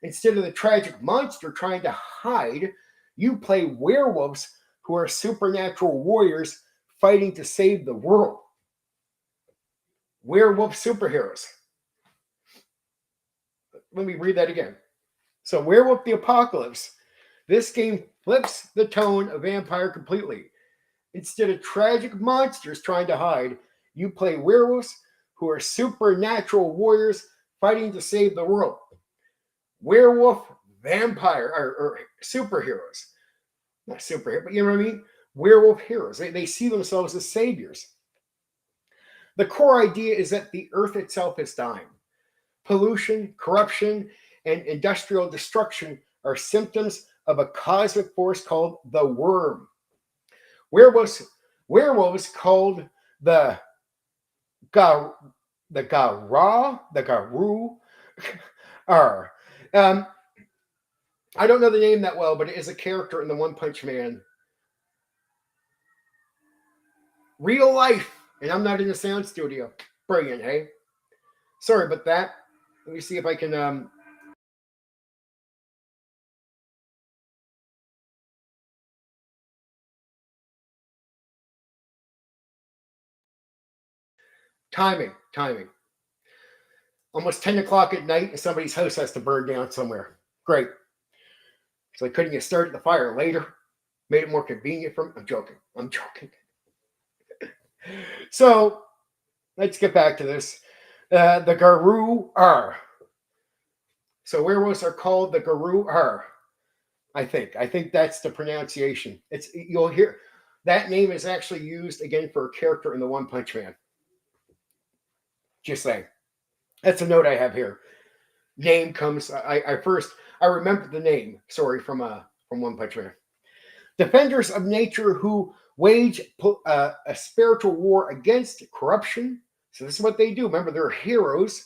[SPEAKER 1] Instead of the tragic monster trying to hide, you play werewolves who are supernatural warriors fighting to save the world. Werewolf superheroes. Let me read that again. So, Werewolf the Apocalypse. This game flips the tone of vampire completely. Instead of tragic monsters trying to hide, you play werewolves who are supernatural warriors fighting to save the world. Werewolf vampire or superheroes. Not superhero, but you know what I mean? Werewolf heroes. They see themselves as saviors. The core idea is that the earth itself is dying. Pollution, corruption, and industrial destruction are symptoms of a cosmic force called the worm. Werewolves called the Garu are. I don't know the name that well, but it is a character in the One Punch Man. Real life, and I'm not in a sound studio. Brilliant, hey? Sorry about that. Let me see if I can timing. Almost 10 o'clock at night, and somebody's house has to burn down somewhere. Great. So I couldn't get started the fire later. Made it more convenient for me. I'm joking. So let's get back to this. The Garu are. So werewolves are called the Garu are. I think that's the pronunciation. You'll hear that name is actually used again for a character in the One Punch Man. Just saying. That's a note I have here. Name comes. I remember the name. Sorry, from One Punch Man. Defenders of nature who wage a spiritual war against corruption. So this is what they do. Remember, they're heroes.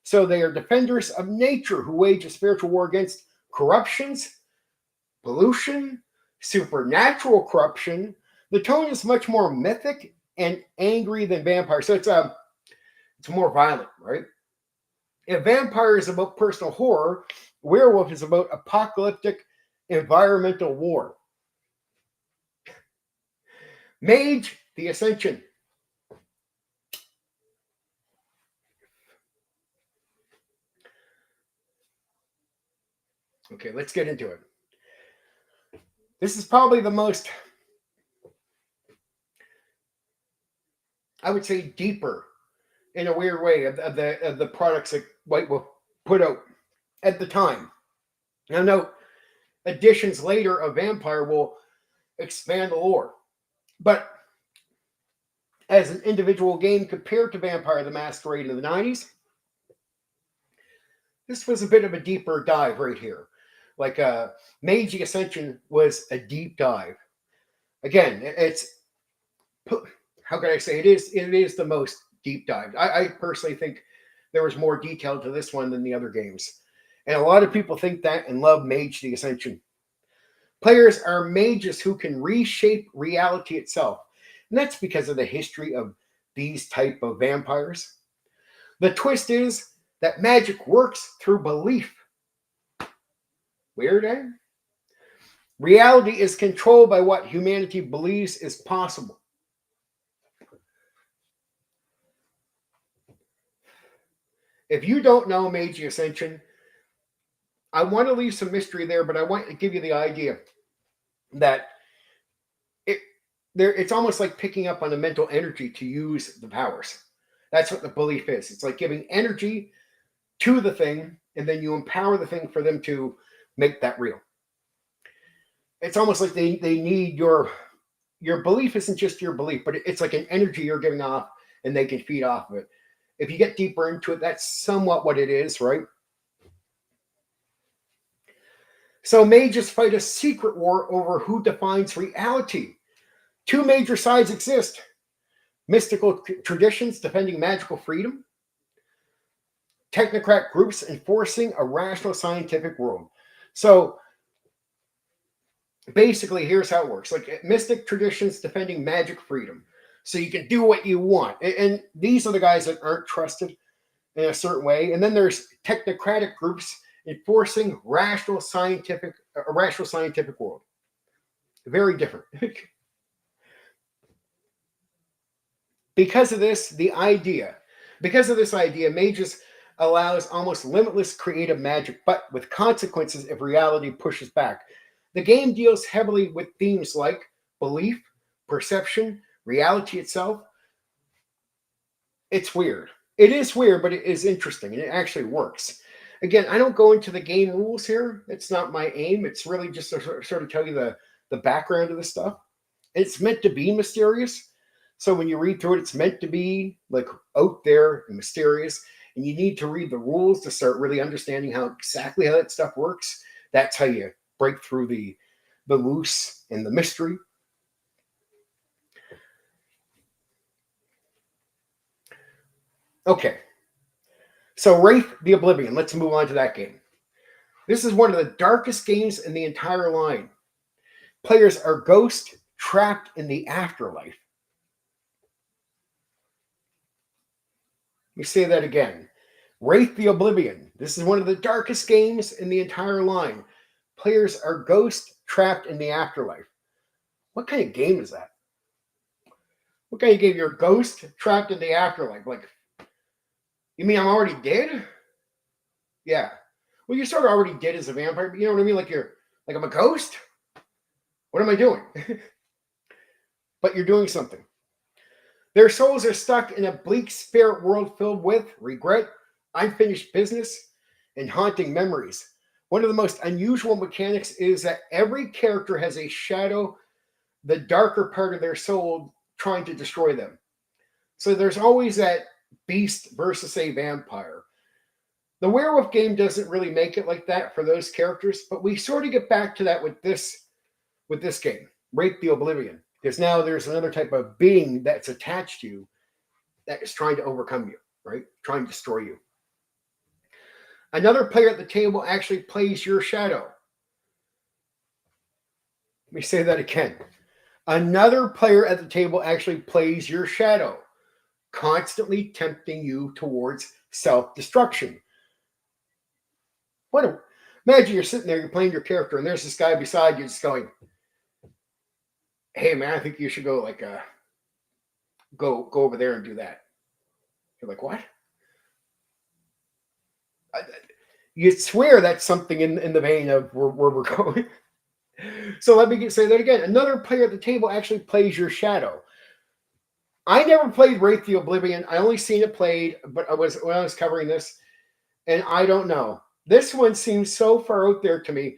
[SPEAKER 1] So they are defenders of nature who wage a spiritual war against corruptions, pollution, supernatural corruption. The tone is much more mythic and angry than vampire. So it's more violent, right? If vampire is about personal horror, werewolf is about apocalyptic environmental war. Mage, the Ascension. Okay, let's get into it. This is probably the most I would say, deeper in a weird way of the products that White Wolf put out at the time. Now, note, editions later of Vampire will expand the lore. But as an individual game compared to Vampire the Masquerade in the 90s, this was a bit of a deeper dive right here. Like Mage the Ascension was a deep dive. Again, it's, how can I say, it is the most deep dive. I personally think there was more detail to this one than the other games. And a lot of people think that and love Mage the Ascension. Players are mages who can reshape reality itself. And that's because of the history of these type of vampires. The twist is that magic works through belief. Weird, eh? Reality is controlled by what humanity believes is possible. If you don't know Mage the Ascension, I want to leave some mystery there, but I want to give you the idea that it's almost like picking up on a mental energy to use the powers. That's what the belief is. It's like giving energy to the thing, and then you empower the thing for them to make that real. It's almost like they need your belief isn't just your belief, but it's like an energy you're giving off, and they can feed off of it. If you get deeper into it, that's somewhat what it is, right? So mages fight a secret war over who defines reality. Two major sides exist: mystical traditions defending magical freedom, technocrat groups enforcing a rational scientific world. So basically, here's how it works. Like mystic traditions defending magic freedom. So you can do what you want. And these are the guys that aren't trusted in a certain way. And then there's technocratic groups enforcing a rational scientific world. Very different. Because of this idea, mages allows almost limitless creative magic, but with consequences if reality pushes back. The game deals heavily with themes like belief, perception, reality itself. It's weird. It is weird, but it is interesting, and it actually works. Again, I don't go into the game rules here. It's not my aim. It's really just to sort of tell you the background of this stuff. It's meant to be mysterious. So when you read through it, it's meant to be like out there and mysterious. And you need to read the rules to start really understanding how that stuff works. That's how you break through the loose and the mystery. Okay. So Wraith the Oblivion. Let's move on to that game. This is one of the darkest games in the entire line. Players are ghosts trapped in the afterlife. Let me say that again. Wraith the Oblivion. This is one of the darkest games in the entire line. Players are ghosts trapped in the afterlife. What kind of game is that? What kind of game? You're a ghost trapped in the afterlife. Like, you mean I'm already dead? Yeah. Well, you're sort of already dead as a vampire, but you know what I mean? Like I'm a ghost? What am I doing? But you're doing something. Their souls are stuck in a bleak spirit world filled with regret, unfinished business, and haunting memories. One of the most unusual mechanics is that every character has a shadow, the darker part of their soul, trying to destroy them. So there's always that beast versus a vampire. The werewolf game doesn't really make it like that for those characters, but we sort of get back to that with this game, Wraith the Oblivion. Because now there's another type of being that's attached to you that is trying to overcome you, right? Trying to destroy you. Another player at the table actually plays your shadow. Let me say that again. Another player at the table actually plays your shadow, constantly tempting you towards self-destruction. Imagine you're sitting there, you're playing your character, and there's this guy beside you just going, hey man, I think you should go go over there and do that. You're like, what? You'd swear that's something in the vein of where we're going. So let me say that again. Another player at the table actually plays your shadow, I never played Wraith the Oblivion. I only seen it played, but when I was covering this, and I don't know. This one seems so far out there to me.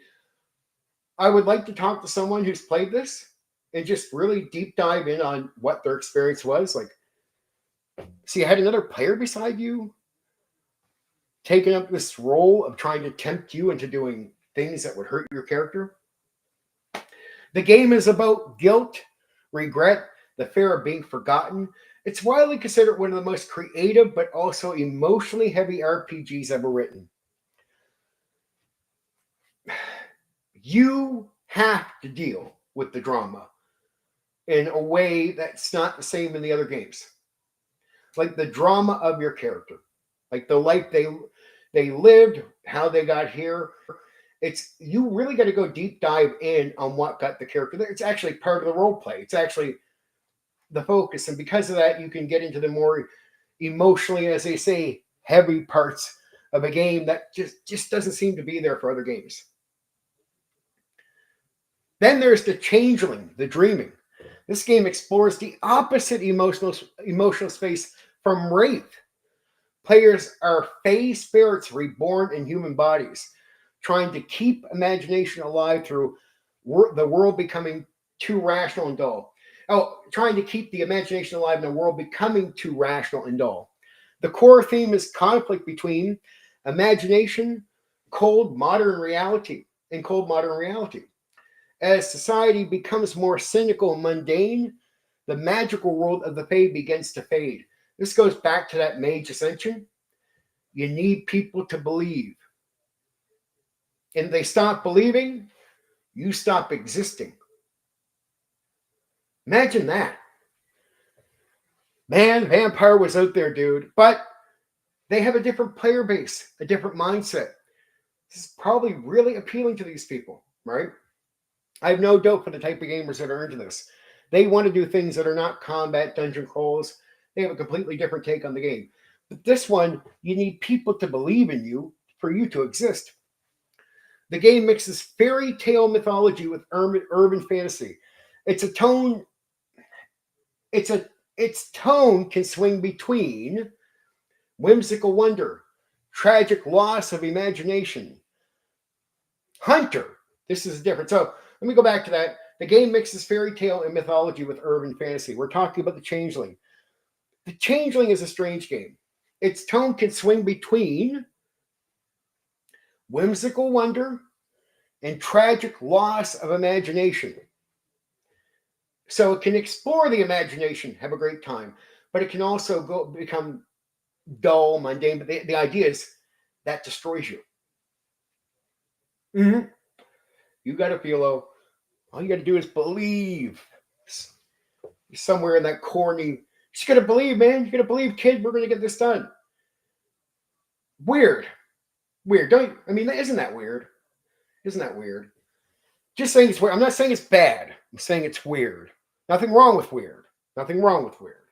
[SPEAKER 1] I would like to talk to someone who's played this and just really deep dive in on what their experience was. Like, so you had another player beside you taking up this role of trying to tempt you into doing things that would hurt your character. The game is about guilt, regret, the fear of being forgotten. It's widely considered one of the most creative but also emotionally heavy RPGs ever written. You have to deal with the drama in a way that's not the same in the other games. Like the drama of your character, like the life they lived, how they got here. It's you really got to go deep dive in on what got the character there. It's actually part of the role play. It's actually the focus, and because of that, you can get into the more emotionally, as they say, heavy parts of a game that just doesn't seem to be there for other games. Then there's the Changeling, the Dreaming. This game explores the opposite emotional space from Wraith. Players are fae spirits reborn in human bodies, trying to keep imagination alive through the world becoming too rational and dull. Oh, trying to keep the imagination alive in the world becoming too rational and dull. The core theme is conflict between imagination, cold modern reality. As society becomes more cynical and mundane, the magical world of the Fae begins to fade. This goes back to that Mage Ascension. You need people to believe. And they stop believing, you stop existing. Imagine that. Man, Vampire was out there, dude. But they have a different player base, a different mindset. This is probably really appealing to these people, right? I have no doubt for the type of gamers that are into this. They want to do things that are not combat dungeon crawls. They have a completely different take on the game. But this one, you need people to believe in you for you to exist. The game mixes fairy tale mythology with urban fantasy. Its tone can swing between whimsical wonder, tragic loss of imagination. Hunter, this is different. So let me go back to that. The game mixes fairy tale and mythology with urban fantasy. We're talking about the Changeling. The Changeling is a strange game. Its tone can swing between whimsical wonder and tragic loss of imagination. So it can explore the imagination, have a great time, but it can also become dull, mundane. But the idea is that destroys you. Mm-hmm. You got to feel low. All you got to do is believe. Somewhere in that corny, you just got to believe, man. You got to believe, kid. We're going to get this done. Weird. Isn't that weird? Isn't that weird? Just saying it's weird. I'm not saying it's bad. I'm saying it's weird. Nothing wrong with weird. Nothing wrong with weird.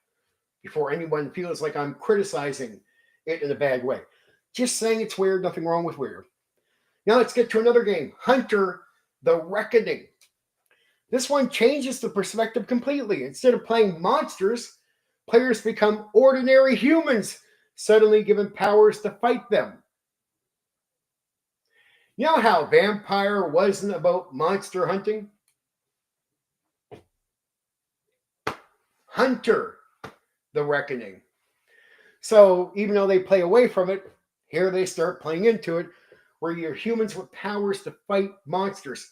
[SPEAKER 1] Before anyone feels like I'm criticizing it in a bad way. Just saying it's weird. Nothing wrong with weird. Now let's get to another game. Hunter, the Reckoning. This one changes the perspective completely. Instead of playing monsters, players become ordinary humans, suddenly given powers to fight them. You know how Vampire wasn't about monster hunting? Hunter, the Reckoning. So even though they play away from it, here they start playing into it, where you're humans with powers to fight monsters.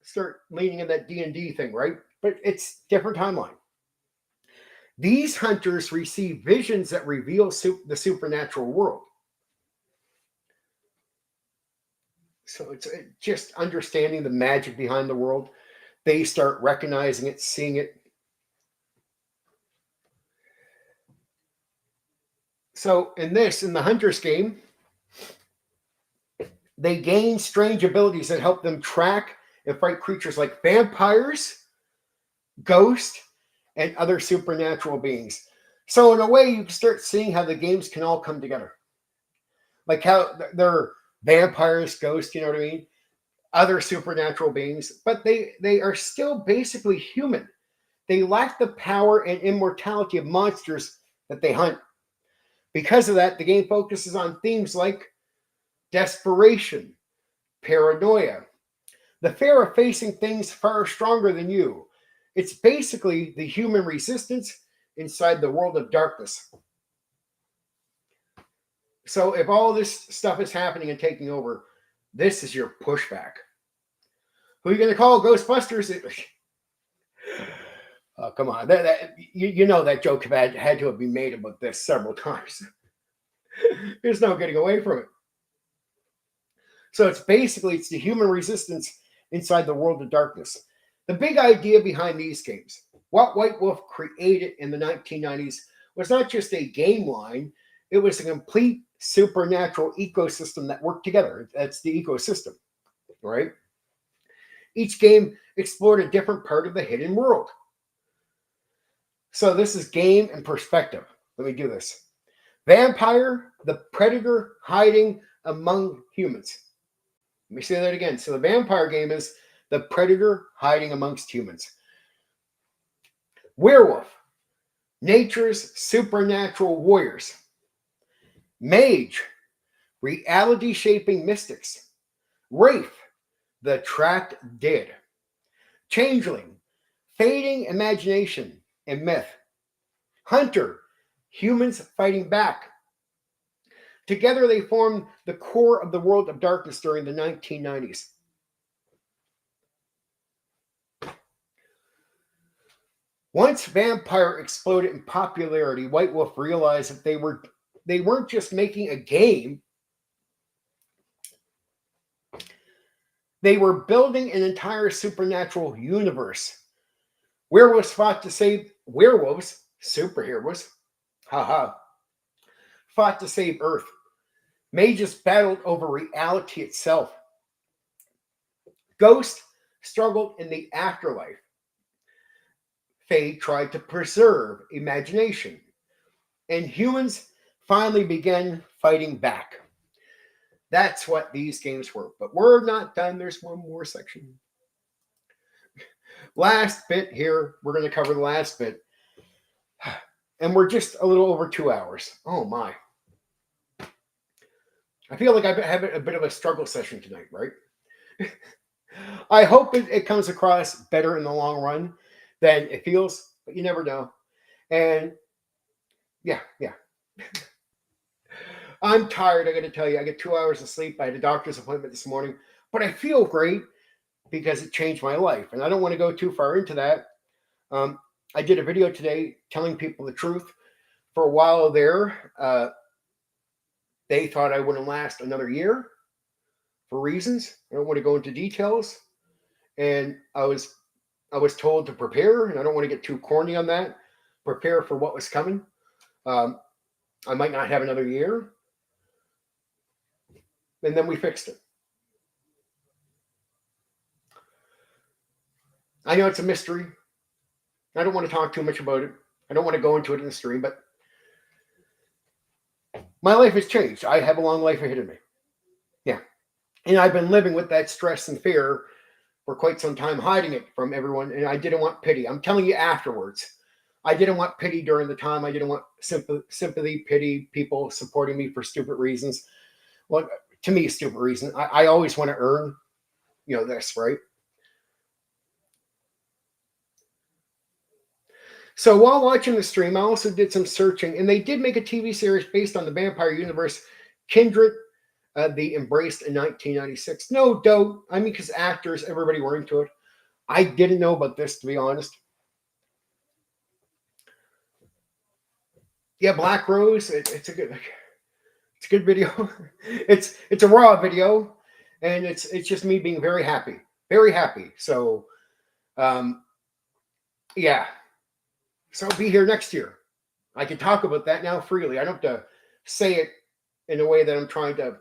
[SPEAKER 1] Start leaning in that D&D thing, right? But it's different timeline. These hunters receive visions that reveal the supernatural world. So it's just understanding the magic behind the world. They start recognizing it, seeing it. So in the Hunters game, they gain strange abilities that help them track and fight creatures like vampires, ghosts, and other supernatural beings. So in a way, you can start seeing how the games can all come together. Like how they're vampires, ghosts, you know what I mean? Other supernatural beings, but they are still basically human. they lack the power and immortality of monsters that they hunt. Because of that, the game focuses on themes like desperation, paranoia, the fear of facing things far stronger than you. It's basically the human resistance inside the world of darkness. So if all this stuff is happening and taking over, this is your pushback. Who are you going to call? Ghostbusters? Oh, come on. You know that joke had to have been made about this several times. There's no getting away from it. So it's the human resistance inside the world of darkness. The big idea behind these games, what White Wolf created in the 1990s, was not just a game line, it was a complete supernatural ecosystem that worked together. That's the ecosystem, right? Each game explored a different part of the hidden world. So this is game and perspective. Let me do this. Vampire, the predator hiding among humans. Let me say that again. So the vampire game is the predator hiding amongst humans. Werewolf, nature's supernatural warriors. Mage, reality shaping mystics. Wraith, the trapped dead. Changeling, fading imagination and myth. Hunter, humans fighting back. Together they formed the core of the world of darkness during the 1990s. Once Vampire exploded in popularity, White Wolf realized that they weren't just making a game. They were building an entire supernatural universe. Werewolves fought to save werewolves, superheroes, fought to save Earth. Mages battled over reality itself. Ghosts struggled in the afterlife. Fae tried to preserve imagination. And humans finally began fighting back. That's what these games were. But we're not done. There's one more section. Last bit here. We're going to cover the last bit. And we're just a little over 2 hours. Oh, my. I feel like I have a bit of a struggle session tonight, right? I hope it comes across better in the long run than it feels, but you never know. And yeah. I'm tired, I got to tell you. I get 2 hours of sleep. I had a doctor's appointment this morning, but I feel great because it changed my life. And I don't want to go too far into that. I did a video today telling people the truth. For a while there, they thought I wouldn't last another year for reasons. I don't want to go into details. And I was told to prepare, and I don't want to get too corny on that. Prepare for what was coming. I might not have another year. And then we fixed it. I know it's a mystery. I don't want to talk too much about it. I don't want to go into it in the stream, but my life has changed. I have a long life ahead of me. Yeah. And I've been living with that stress and fear for quite some time, hiding it from everyone. And I didn't want pity. I'm telling you afterwards. I didn't want pity during the time. I didn't want sympathy, pity, people supporting me for stupid reasons. Well, to me, stupid reason. I always want to earn, this, right? So while watching the stream, I also did some searching, and they did make a TV series based on the vampire universe, Kindred, the Embraced in 1996. No doubt. I mean, because actors, everybody were into it. I didn't know about this, to be honest. Yeah, Black Rose. It's a good video. It's a raw video, and it's just me being very happy, very happy. So, yeah. So I'll be here next year. I can talk about that now freely. I don't have to say it in a way that I'm trying to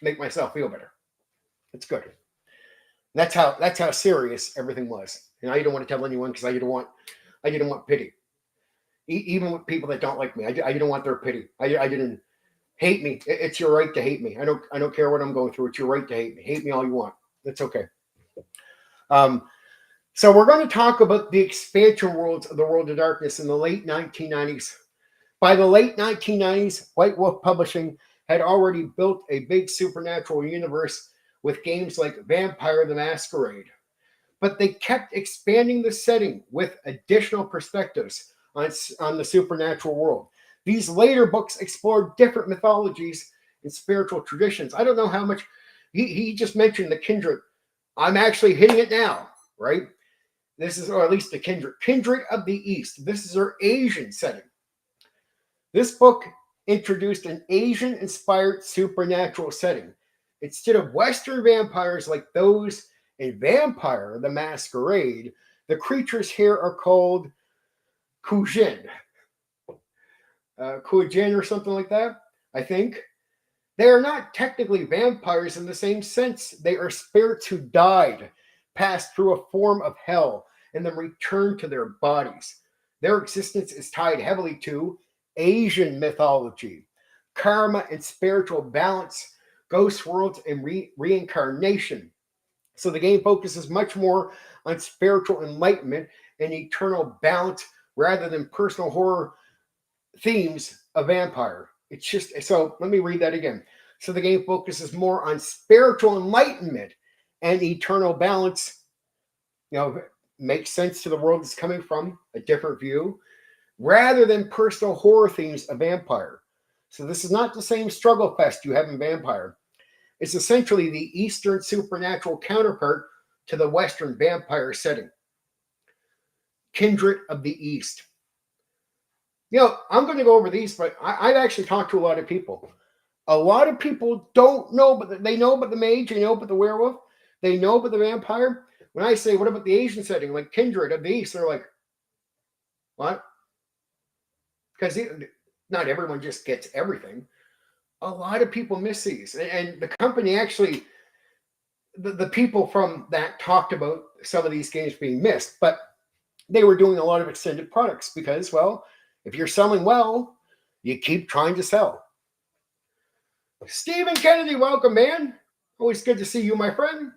[SPEAKER 1] make myself feel better. It's good. That's how serious everything was. And I didn't want to tell anyone because I didn't want pity. Even with people that don't like me, I didn't want their pity. I didn't hate me. It's your right to hate me. I don't care what I'm going through. It's your right to hate me. Hate me all you want. That's okay. So we're going to talk about the expansion worlds of the World of Darkness in the late 1990s. By the late 1990s, White Wolf Publishing had already built a big supernatural universe with games like Vampire the Masquerade. But they kept expanding the setting with additional perspectives on the supernatural world. These later books explored different mythologies and spiritual traditions. I don't know how much, he just mentioned the kindred. I'm actually hitting it now, right? This is, or at least the kindred of the East. This is our Asian setting. This book introduced an Asian-inspired supernatural setting. Instead of Western vampires like those in Vampire the Masquerade, the creatures here are called Kujin. Kujin or something like that, I think. They are not technically vampires in the same sense. They are spirits who died, passed through a form of hell, and then returned to their bodies. Their existence is tied heavily to Asian mythology, karma and spiritual balance, ghost worlds, and reincarnation. So the game focuses much more on spiritual enlightenment and eternal balance rather than personal horror themes of vampire. It's just, so let me read that again. So the game focuses more on spiritual enlightenment and eternal balance. You know, makes sense to the world it's coming from, a different view, rather than personal horror themes of vampire. So this is not the same struggle fest you have in Vampire. It's essentially the Eastern supernatural counterpart to the Western vampire setting. Kindred of the East. You know, I'm going to go over these, but I've actually talked to a lot of people. A lot of people don't know, but they know about the mage, they know about the werewolf, they know about the vampire. When I say, what about the Asian setting, like Kindred of the East, they're like, what? Because not everyone just gets everything. A lot of people miss these. And the company actually, the people from that talked about some of these games being missed, but they were doing a lot of extended products because, well, if you're selling well, you keep trying to sell. Stephen Kennedy, welcome, man. Always good to see you, my friend.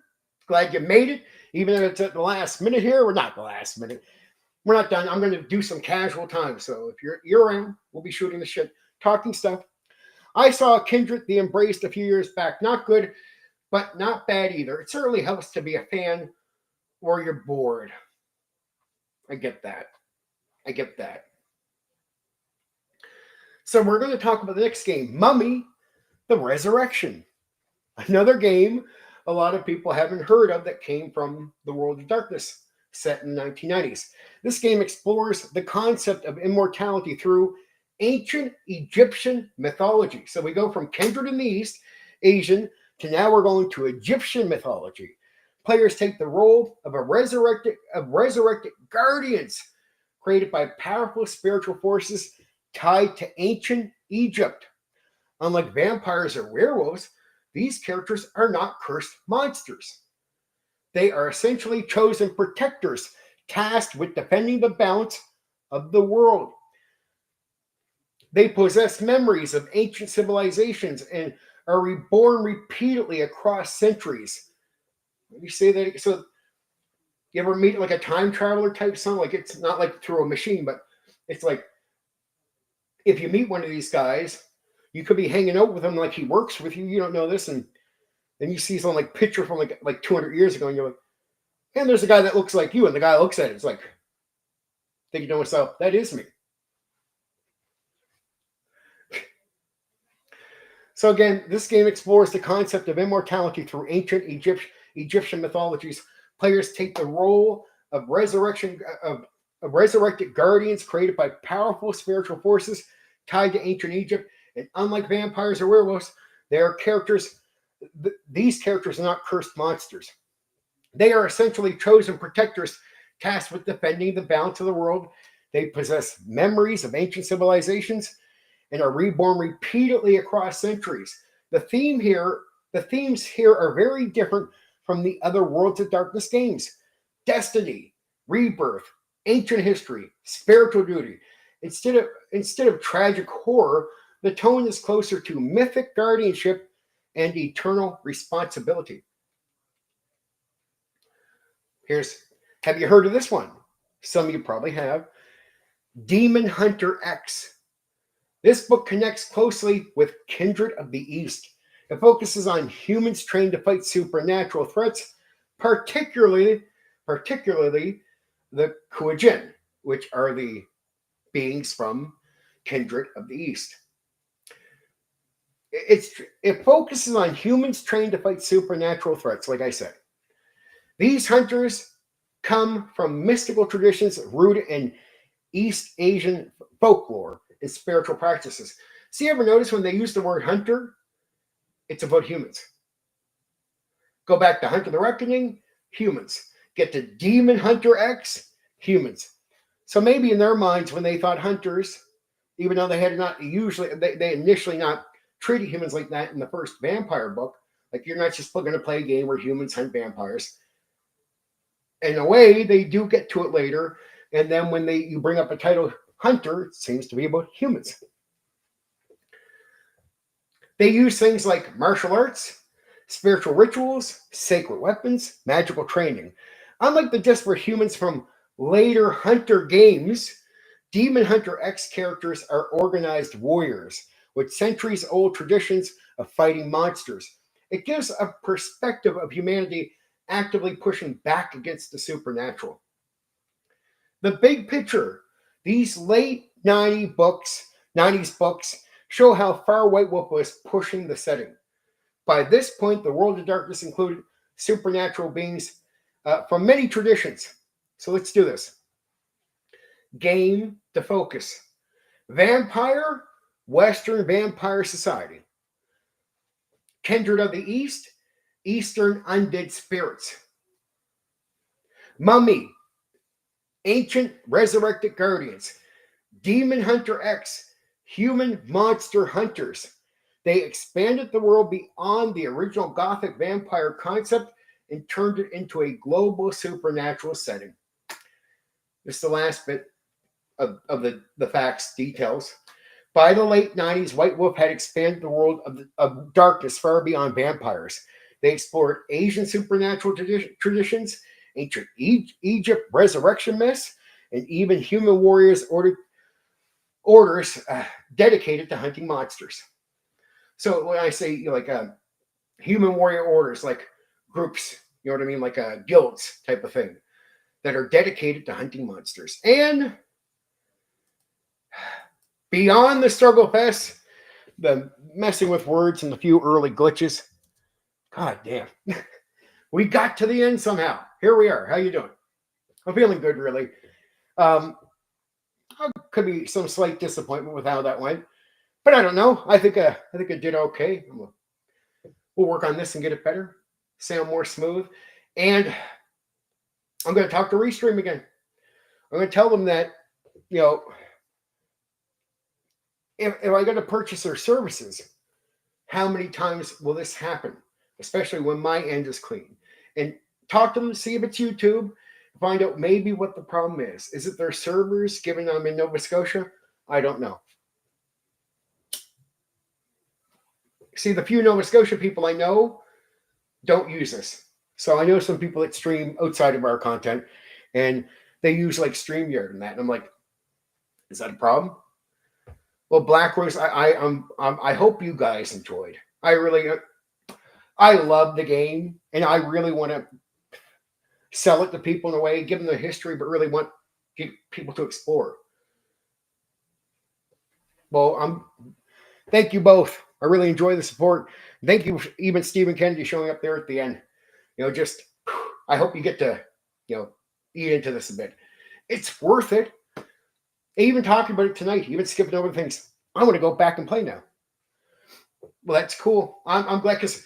[SPEAKER 1] Glad you made it, even if it's at the last minute here. We're not the last minute. We're not done. I'm going to do some casual time. So if you're around, we'll be shooting the shit, talking stuff. I saw Kindred the Embraced a few years back. Not good, but not bad either. It certainly helps to be a fan or you're bored. I get that. I get that. So we're going to talk about the next game, Mummy, the Resurrection. Another game a lot of people haven't heard of that came from the World of Darkness, set in the 1990s. This game explores the concept of immortality through ancient Egyptian mythology. So we go from Kindred in the East, Asian, to now we're going to Egyptian mythology. Players take the role of resurrected guardians created by powerful spiritual forces tied to ancient Egypt. Unlike vampires or werewolves, these characters are not cursed monsters. They are essentially chosen protectors tasked with defending the balance of the world. They possess memories of ancient civilizations and are reborn repeatedly across centuries. Let me say that. So, you ever meet like a time traveler type son? Like, it's not like through a machine, but it's like if you meet one of these guys, you could be hanging out with him like he works with you. You don't know this, and then you see some like picture from like 200 years ago, and you're like, and there's a guy that looks like you, and the guy looks at it, it's like, thinking to myself, that is me. So again, this game explores the concept of immortality through ancient Egyptian mythologies. Players take the role of resurrected guardians created by powerful spiritual forces tied to ancient Egypt. And unlike vampires or werewolves, these characters are not cursed monsters. They are essentially chosen protectors tasked with defending the balance of the world. They possess memories of ancient civilizations and are reborn repeatedly across centuries. The themes here are very different from the other Worlds of Darkness games. Destiny, rebirth, ancient history, spiritual duty. Instead of tragic horror, the tone is closer to mythic guardianship and eternal responsibility. Here's Have you heard of this one? Some of you probably have. Demon Hunter X. This book connects closely with Kindred of the East. It focuses on humans trained to fight supernatural threats, particularly the Kuajin, which are the beings from Kindred of the East. It focuses on humans trained to fight supernatural threats, like I said. These hunters come from mystical traditions rooted in East Asian folklore and spiritual practices. See, you ever notice when they use the word hunter, it's about humans. Go back to Hunter the Reckoning, humans. Get to Demon Hunter X, humans. So maybe in their minds, when they thought hunters, even though they had not usually, they initially not treated humans like that in the first vampire book, like you're not just going to play a game where humans hunt vampires. In a way, they do get to it later, and then when you bring up a title hunter, it seems to be about humans. They use things like martial arts, spiritual rituals, sacred weapons, magical training. Unlike the disparate humans from later Hunter games, Demon Hunter X characters are organized warriors with centuries-old traditions of fighting monsters. It gives a perspective of humanity actively pushing back against the supernatural. The big picture, these late 90s books show how far White Wolf was pushing the setting. By this point, the world of darkness included supernatural beings from many traditions. So let's do this. Game to focus. Vampire, Western Vampire Society. Kindred of the East, Eastern Undead Spirits. Mummy, Ancient Resurrected Guardians. Demon Hunter X, Human Monster Hunters. They expanded the world beyond the original Gothic vampire concept and turned it into a global supernatural setting. This is the last bit of the facts, details. By the late 90s, White Wolf had expanded the world of darkness far beyond vampires. They explored Asian supernatural traditions, ancient Egypt resurrection myths, and even human warriors orders dedicated to hunting monsters. So when I say human warrior orders, like groups, you know what I mean, like guilds type of thing, that are dedicated to hunting monsters. And beyond the struggle fest, the messing with words and a few early glitches, god damn, we got to the end somehow. Here we are. How you doing? I'm feeling good, really. Could be some slight disappointment with how that went, but I don't know. I think I did okay. We'll work on this and get it better, sound more smooth, and I'm going to talk to Restream again. I'm going to tell them that, if I go to purchase their services, how many times will this happen? Especially when my end is clean. And talk to them, see if it's YouTube, find out maybe what the problem is. Is it their servers, given I'm in Nova Scotia? I don't know. See, the few Nova Scotia people I know don't use this. So I know some people that stream outside of our content, and they use like StreamYard and that. And I'm like, is that a problem? Well, Black Rose, I hope you guys enjoyed. I love the game, and I really want to sell it to people in a way, give them the history, but really want people to explore. Well, thank you both. I really enjoy the support. Thank you, even Stephen Kennedy, showing up there at the end. I hope you get to, eat into this a bit. It's worth it. Even talking about it tonight, even skipping over things. I want to go back and play now. Well, that's cool. I'm glad, because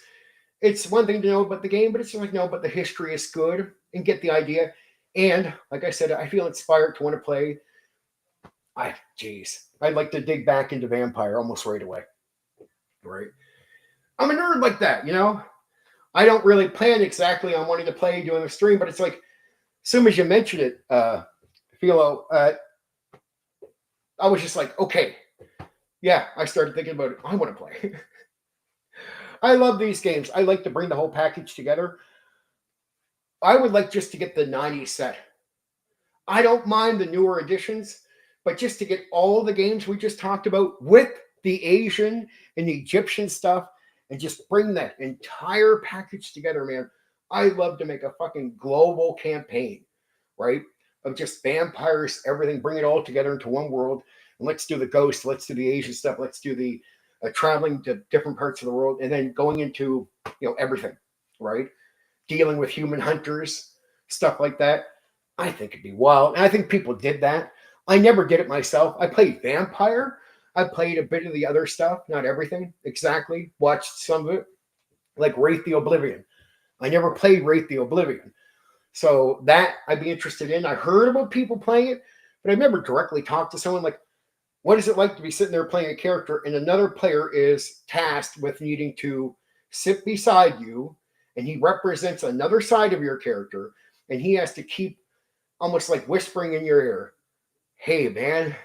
[SPEAKER 1] it's one thing to know about the game, but it's like, no, but the history is good and get the idea. And like I said, I feel inspired to want to play. I'd like to dig back into Vampire almost right away. Right? I'm a nerd like that, I don't really plan exactly on wanting to play doing a stream, but it's like, as soon as you mentioned it, Philo, I was just like, okay. Yeah, I started thinking about it. I want to play. I love these games. I like to bring the whole package together. I would like just to get the 90s set. I don't mind the newer editions, but just to get all the games we just talked about with the Asian and the Egyptian stuff and just bring that entire package together, man. I'd love to make a fucking global campaign, right? Of just vampires, everything, bring it all together into one world. And let's do the ghosts, let's do the Asian stuff, let's do the traveling to different parts of the world, and then going into, everything, right? Dealing with human hunters, stuff like that. I think it'd be wild. And I think people did that. I never did it myself. I played Vampire. I played a bit of the other stuff, not everything exactly. Watched some of it, like Wraith the Oblivion. I never played Wraith the Oblivion. So that I'd be interested in. I heard about people playing it, but I never directly talked to someone like, what is it like to be sitting there playing a character and another player is tasked with needing to sit beside you and he represents another side of your character and he has to keep almost like whispering in your ear, hey, man,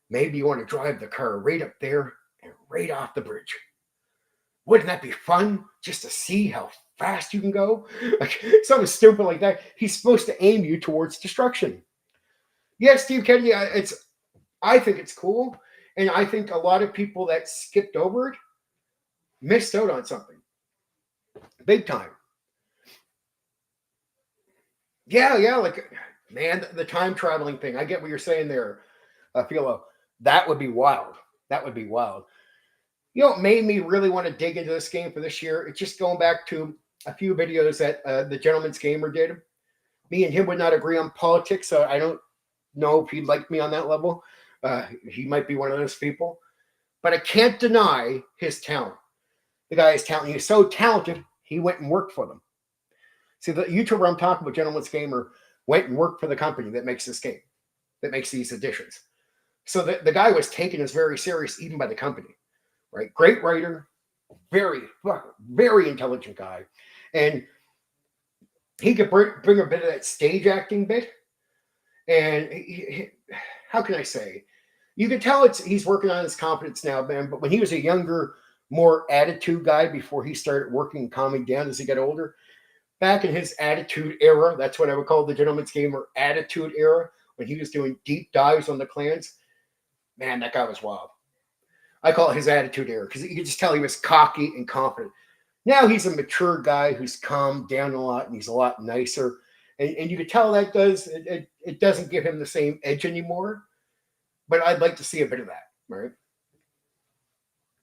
[SPEAKER 1] maybe you want to drive the car right up there and right off the bridge. Wouldn't that be fun just to see how fast you can go? Like something stupid like that. He's supposed to aim you towards destruction. Yes, Steve Kennedy, I think it's cool. And I think a lot of people that skipped over it missed out on something. Big time. Yeah, like, man, the time traveling thing. I get what you're saying there, Philo. That would be wild. That would be wild. You know what made me really want to dig into this game for this year? It's just going back to a few videos that the Gentleman's Gamer did. Me and him would not agree on politics, so I don't know if he'd like me on that level. He might be one of those people. But I can't deny his talent. The guy is talented. He's so talented, he went and worked for them. See, the YouTuber I'm talking about, Gentleman's Gamer, went and worked for the company that makes this game, that makes these editions. So the guy was taken as very serious even by the company, right? Great writer, very, very intelligent guy. And he could bring a bit of that stage acting bit. And how can I say? You can tell he's working on his confidence now, man. But when he was a younger, more attitude guy before he started working and calming down as he got older, back in his attitude era, that's what I would call the Gentleman's Gamer attitude era, when he was doing deep dives on the clans, man, that guy was wild. I call it his attitude era because you could just tell he was cocky and confident. Now he's a mature guy who's calmed down a lot and he's a lot nicer. And you could tell that it doesn't give him the same edge anymore. But I'd like to see a bit of that, right?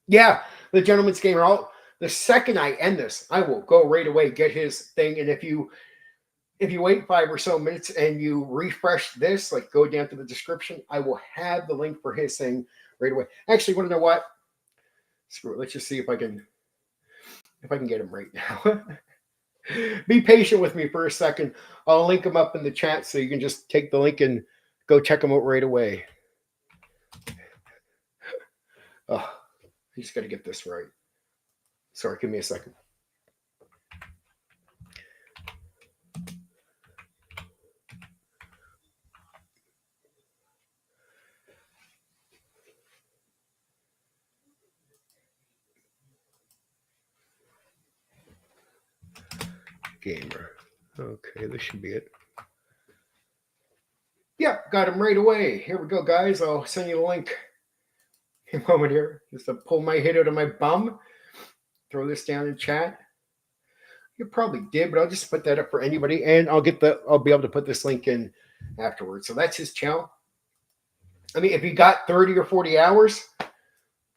[SPEAKER 1] Yeah, the Gentleman's Gamer. The second I end this, I will go right away, get his thing. And if you wait 5 or so minutes and you refresh this, like go down to the description, I will have the link for his thing right away. Actually, want to know what? Screw it. Let's just see if I can get him right now. Be patient with me for a second. I'll link him up in the chat so you can just take the link and go check him out right away. Oh, I just got to get this right. Sorry, give me a second. Gamer. Okay, this should be it. Yep, got him right away. Here we go, guys. I'll send you the link in a moment here. Just to pull my head out of my bum. Throw this down in chat. You probably did, but I'll just put that up for anybody, and I'll be able to put this link in afterwards. So that's his channel. I mean, if you got 30 or 40 hours,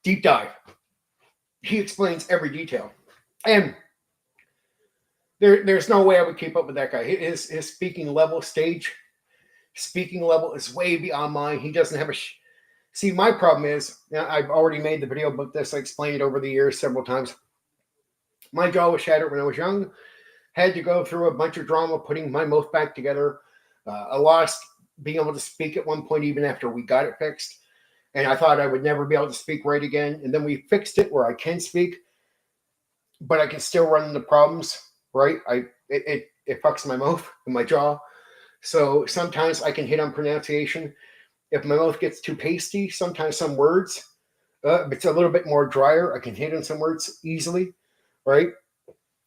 [SPEAKER 1] deep dive. He explains every detail. And there's no way I would keep up with that guy. His speaking level is way beyond mine. He doesn't have see, my problem is, I've already made the video about this. I explained it over the years several times. My jaw was shattered when I was young. Had to go through a bunch of drama putting my mouth back together. I lost being able to speak at one point, even after we got it fixed. And I thought I would never be able to speak right again. And then we fixed it where I can speak, but I can still run into problems, right? It fucks my mouth and my jaw. So sometimes I can hit on pronunciation. If my mouth gets too pasty, sometimes some words, if it's a little bit more drier, I can hit on some words easily, right?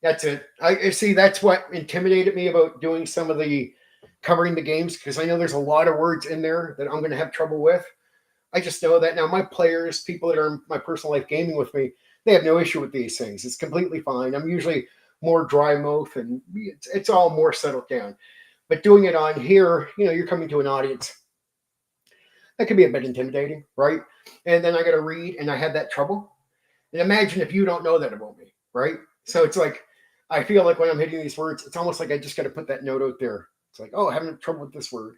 [SPEAKER 1] That's it. I see. That's what intimidated me about doing some of the covering the games, because I know there's a lot of words in there that I'm going to have trouble with. I just know that now my players, people that are in my personal life gaming with me, they have no issue with these things. It's completely fine. I'm usually more dry mouth, and it's all more settled down. But doing it on here, you're coming to an audience. That can be a bit intimidating, right? And then I got to read, and I had that trouble. And imagine if you don't know that about me, right? So it's like, I feel like when I'm hitting these words, it's almost like I just got to put that note out there. It's like, oh, I'm having trouble with this word.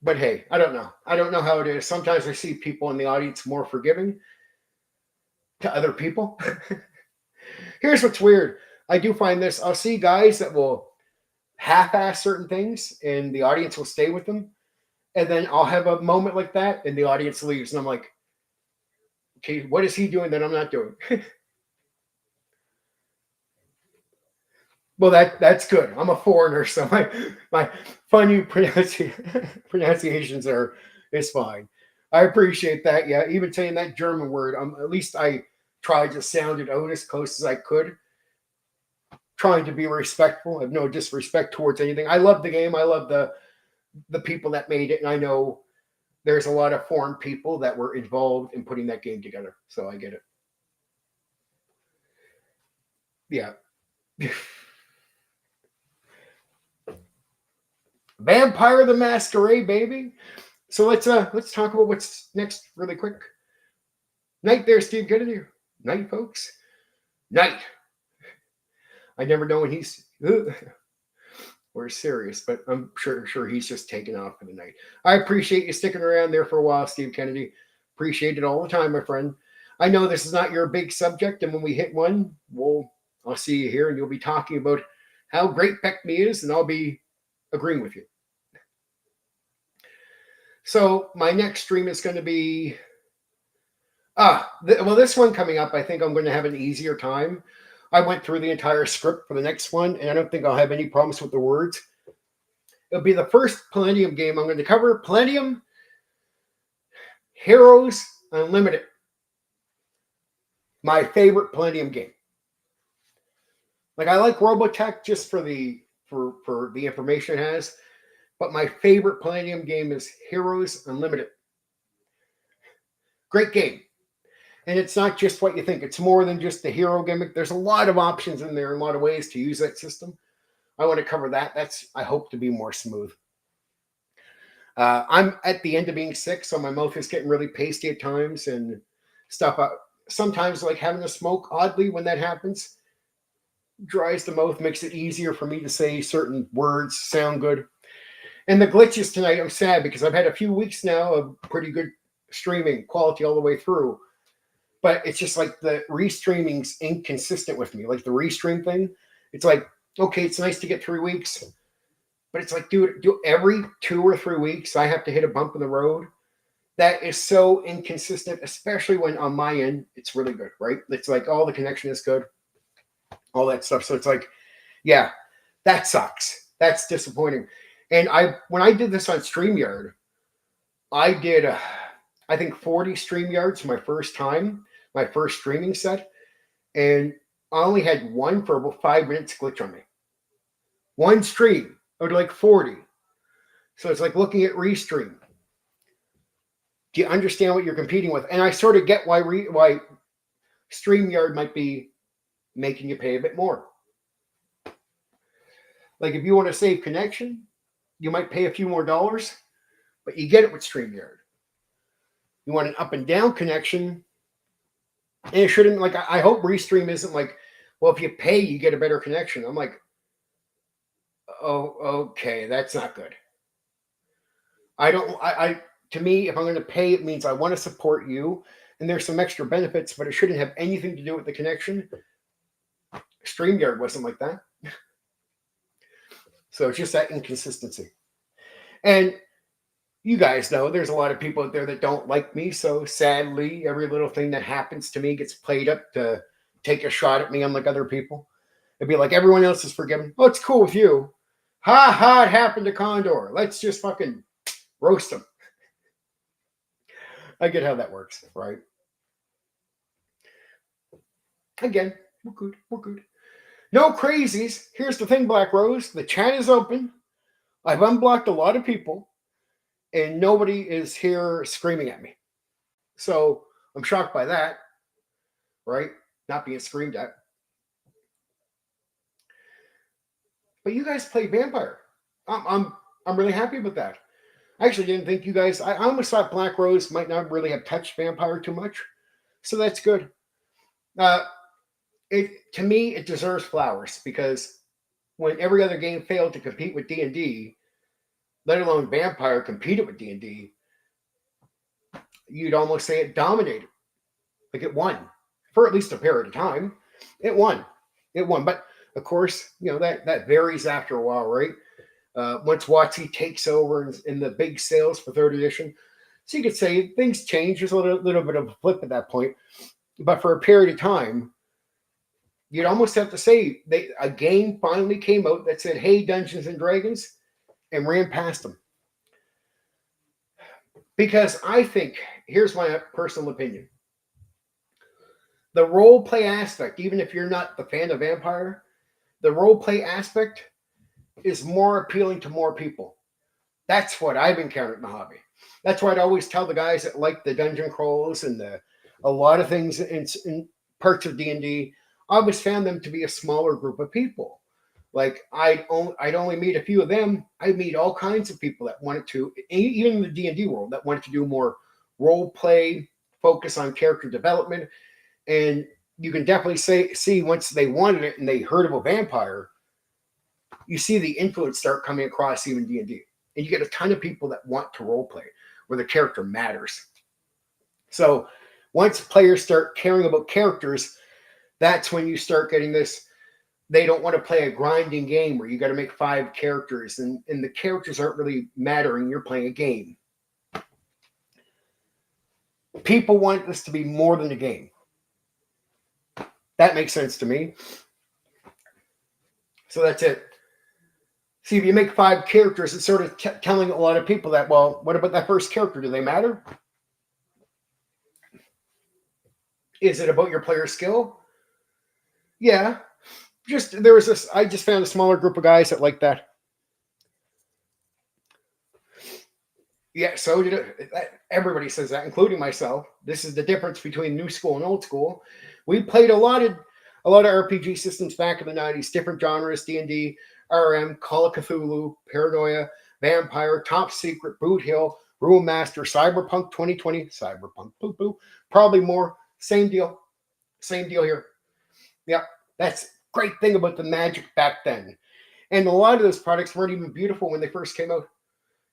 [SPEAKER 1] But hey, I don't know. I don't know how it is. Sometimes I see people in the audience more forgiving to other people. Here's what's weird. I do find this. I'll see guys that will half-ass certain things, and the audience will stay with them. And then I'll have a moment like that, and the audience leaves. And I'm like, okay, what is he doing that I'm not doing? Well, that's good. I'm a foreigner, so my funny pronunciations is fine. I appreciate that. Yeah, even saying that German word, at least I tried to sound it out as close as I could, trying to be respectful. I have no disrespect towards anything. I love the game. I love the people that made it, and I know there's a lot of foreign people that were involved in putting that game together. So I get it. Yeah. Vampire the Masquerade, baby. So let's talk about what's next really quick. Night there, Steve Kennedy. Night, folks. Night. I never know when he's we're serious, but I'm sure he's just taking off for the night. I appreciate you sticking around there for a while, Steve Kennedy. Appreciate it all the time, my friend. I know this is not your big subject, and when we hit one, I'll see you here, and you'll be talking about how great Beckme is, and I'll be agreeing with you. So my next stream is going to be this one coming up, I think I'm going to have an easier time. I went through the entire script for the next one, and I don't think I'll have any problems with the words. It'll be the first Palladium game I'm going to cover. Palladium Heroes Unlimited. My favorite Palladium game. Like, I like Robotech just for the information it has, but my favorite Palladium game is Heroes Unlimited. Great game. And it's not just what you think. It's more than just the hero gimmick. There's a lot of options in there, a lot of ways to use that system. I want to cover that. I hope to be more smooth. I'm at the end of being sick, so my mouth is getting really pasty at times and stuff. Sometimes, like having a smoke, oddly, when that happens, dries the mouth, makes it easier for me to say certain words, sound good. And the glitches tonight, I'm sad because I've had a few weeks now of pretty good streaming quality all the way through. But it's just like the restreaming's inconsistent with me. Like the restream thing, it's like, okay, it's nice to get 3 weeks, but it's like, do every 2 or 3 weeks I have to hit a bump in the road. That is so inconsistent, especially when on my end it's really good, right? It's like all the connection is good, all that stuff. So it's like, yeah, that sucks. That's disappointing. And when I did this on StreamYard, I did I think 40 StreamYards my first time, my first streaming set, and I only had one for about 5 minutes glitch on me. One stream out of like 40. So it's like looking at Restream. Do you understand what you're competing with? And I sort of get why StreamYard might be making you pay a bit more. Like if you want to save connection, you might pay a few more dollars, but you get it with StreamYard. You want an up and down connection, and it shouldn't, like, I hope Restream isn't like, well, if you pay, you get a better connection. I'm like, oh, okay, that's not good. To me, if I'm going to pay, it means I want to support you, and there's some extra benefits, but it shouldn't have anything to do with the connection. StreamYard wasn't like that. So it's just that inconsistency. And you guys know there's a lot of people out there that don't like me. So sadly, every little thing that happens to me gets played up to take a shot at me, unlike other people. It'd be like everyone else is forgiven. Oh, it's cool with you. Ha ha, it happened to Condor. Let's just fucking roast him. I get how that works, right? Again, we're good. No crazies. Here's the thing, Black Rose. The chat is open. I've unblocked a lot of people, and nobody is here screaming at me. So I'm shocked by that, right? Not being screamed at. But you guys play Vampire. I'm really happy with that. I actually didn't think you guys. I almost thought Black Rose might not really have touched Vampire too much, so that's good. To me, it deserves flowers because when every other game failed to compete with D&D, let alone Vampire competed with D&D, you'd almost say it dominated. Like it won for at least a period of time. It won. But of course, that varies after a while, right? Once WotC takes over in the big sales for third edition, so you could say things change. There's a little bit of a flip at that point, but for a period of time, you'd almost have to say a game finally came out that said, "Hey, Dungeons and Dragons," and ran past them. Because I think, here's my personal opinion, the role play aspect, even if you're not the fan of Vampire, the role play aspect is more appealing to more people. That's what I've encountered in the hobby. That's why I'd always tell the guys that like the dungeon crawls and a lot of things in parts of D&D, I always found them to be a smaller group of people. Like I'd only meet a few of them. I'd meet all kinds of people that wanted to, even in the D&D world, that wanted to do more role play, focus on character development. And you can definitely see once they wanted it and they heard of a vampire, you see the influence start coming across even D&D. And you get a ton of people that want to role play where the character matters. So once players start caring about characters, that's when you start getting this. They don't want to play a grinding game where you got to make 5 characters and the characters aren't really mattering. You're playing a game. People want this to be more than a game. That makes sense to me. So that's it. See, if you make 5 characters, it's sort of telling a lot of people that, well, what about that first character? Do they matter? Is it about your player skill? Yeah. I just found a smaller group of guys that like that. Yeah, so did it. Everybody says that, including myself. This is the difference between new school and old school. We played a lot of RPG systems back in the 90s, different genres, D&D, RM, Call of Cthulhu, Paranoia, Vampire, Top Secret, Boot Hill, Rule Master, Cyberpunk 2020, Cyberpunk, poo-poo, probably more. Same deal. Same deal here. Yeah, that's great thing about the magic back then. And a lot of those products weren't even beautiful when they first came out.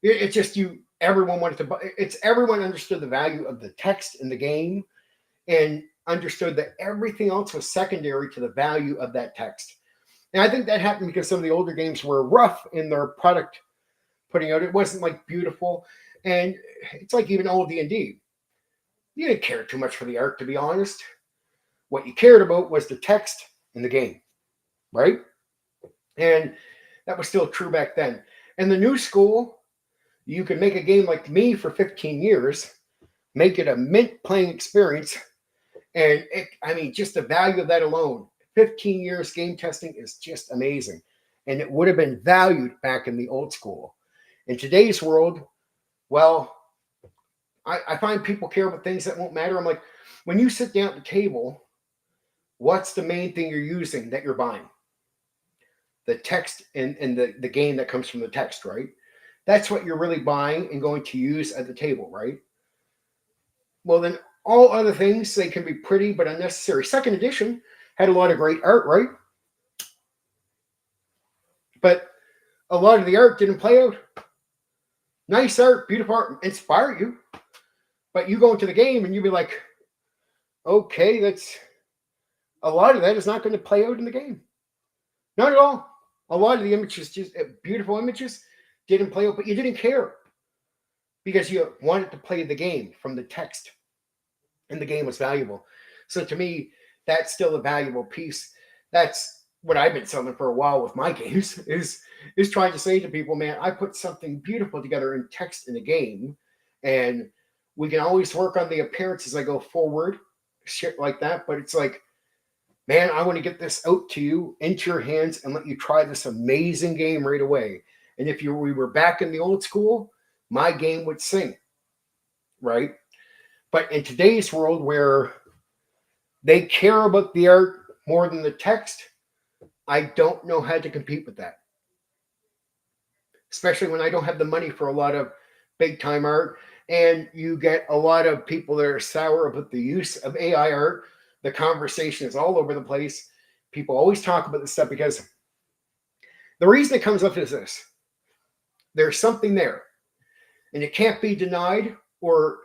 [SPEAKER 1] It's just everyone wanted to buy. Everyone understood the value of the text in the game and understood that everything else was secondary to the value of that text. And I think that happened because some of the older games were rough in their product putting out. It wasn't like beautiful. And it's like even old D&D. You didn't care too much for the art, to be honest. What you cared about was the text in the game, right? And that was still true back then. And the new school, you could make a game like me for 15 years, make it a mint playing experience. And just the value of that alone, 15 years game testing is just amazing. And it would have been valued back in the old school. In today's world, well, I find people care about things that won't matter. I'm like, when you sit down at the table, what's the main thing you're using that you're buying? The text and the game that comes from the text, right? That's what you're really buying and going to use at the table, right? Well, then all other things, they can be pretty but unnecessary. Second edition had a lot of great art, right? But a lot of the art didn't play out. Nice art, beautiful art, inspire you. But you go into the game and you be like, okay, a lot of that is not going to play out in the game. Not at all. A lot of the images, just beautiful images, didn't play out, but you didn't care because you wanted to play the game from the text, and the game was valuable. So to me, that's still a valuable piece. That's what I've been selling for a while with my games is trying to say to people, man, I put something beautiful together in text in a game, and we can always work on the appearance as I go forward, shit like that. But it's like, man, I want to get this out to you into your hands and let you try this amazing game right away. And if we were back in the old school, my game would sing, right? But in today's world where they care about the art more than the text, I don't know how to compete with that, especially when I don't have the money for a lot of big time art. And you get a lot of people that are sour about the use of AI art. The conversation is all over the place. People always talk about this stuff because the reason it comes up is this: there's something there and it can't be denied, or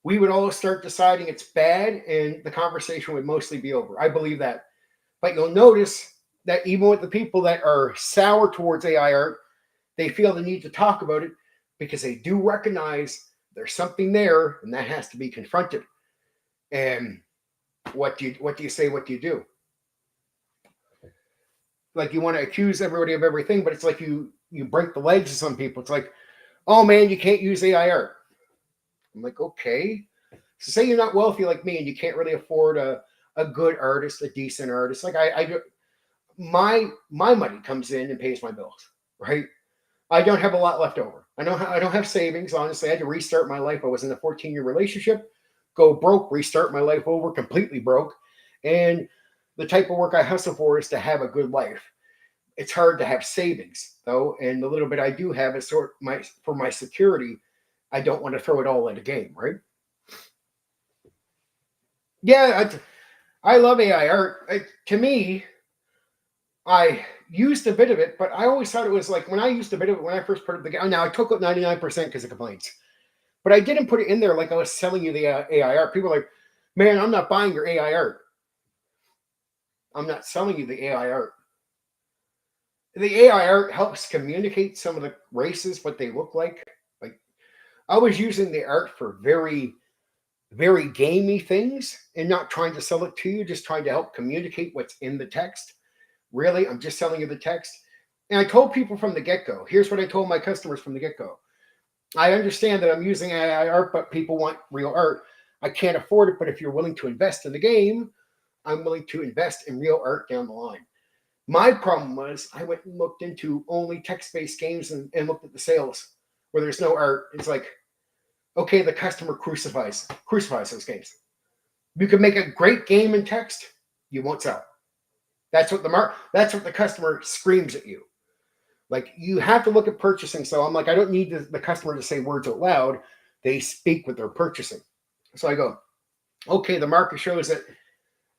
[SPEAKER 1] we would all start deciding it's bad and the conversation would mostly be over. I believe that. But you'll notice that even with the people that are sour towards AI art, they feel the need to talk about it because they do recognize there's something there and that has to be confronted. And what do you say? What do you do? Like, you want to accuse everybody of everything, but it's like you break the legs of some people. It's like, oh man, you can't use AI art. I'm like, okay. So say you're not wealthy like me and you can't really afford a good artist, a decent artist. Like my money comes in and pays my bills, right? I don't have a lot left over. I don't have savings. Honestly, I had to restart my life. I was in a 14-year relationship, go broke, restart my life over, completely broke. And the type of work I hustle for is to have a good life. It's hard to have savings though, and the little bit I do have is for my security. I don't want to throw it all at a game, right? Yeah, I love AI art. To me, I used a bit of it, but I always thought it was like when I used a bit of it when I first put up the game. Now I took out 99% because of complaints, but I didn't put it in there like I was selling you the AI art. People are like, man, I'm not buying your AI art. I'm not selling you the AI art. The AI art helps communicate some of the races, what they look like. Like, I was using the art for very, very gamey things and not trying to sell it to you, just trying to help communicate what's in the text. Really, I'm just selling you the text. And I told people from the get-go, here's what I told my customers from the get-go. I understand that I'm using AI art, but people want real art. I can't afford it, but if you're willing to invest in the game, I'm willing to invest in real art down the line. My problem was I went and looked into only text-based games and looked at the sales where there's no art. It's like, okay, the customer crucifies those games. You can make a great game in text, you won't sell. That's what the customer screams at you. Like, you have to look at purchasing. So I'm like, I don't need the customer to say words out loud. They speak what they're purchasing. So I go, okay, the market shows that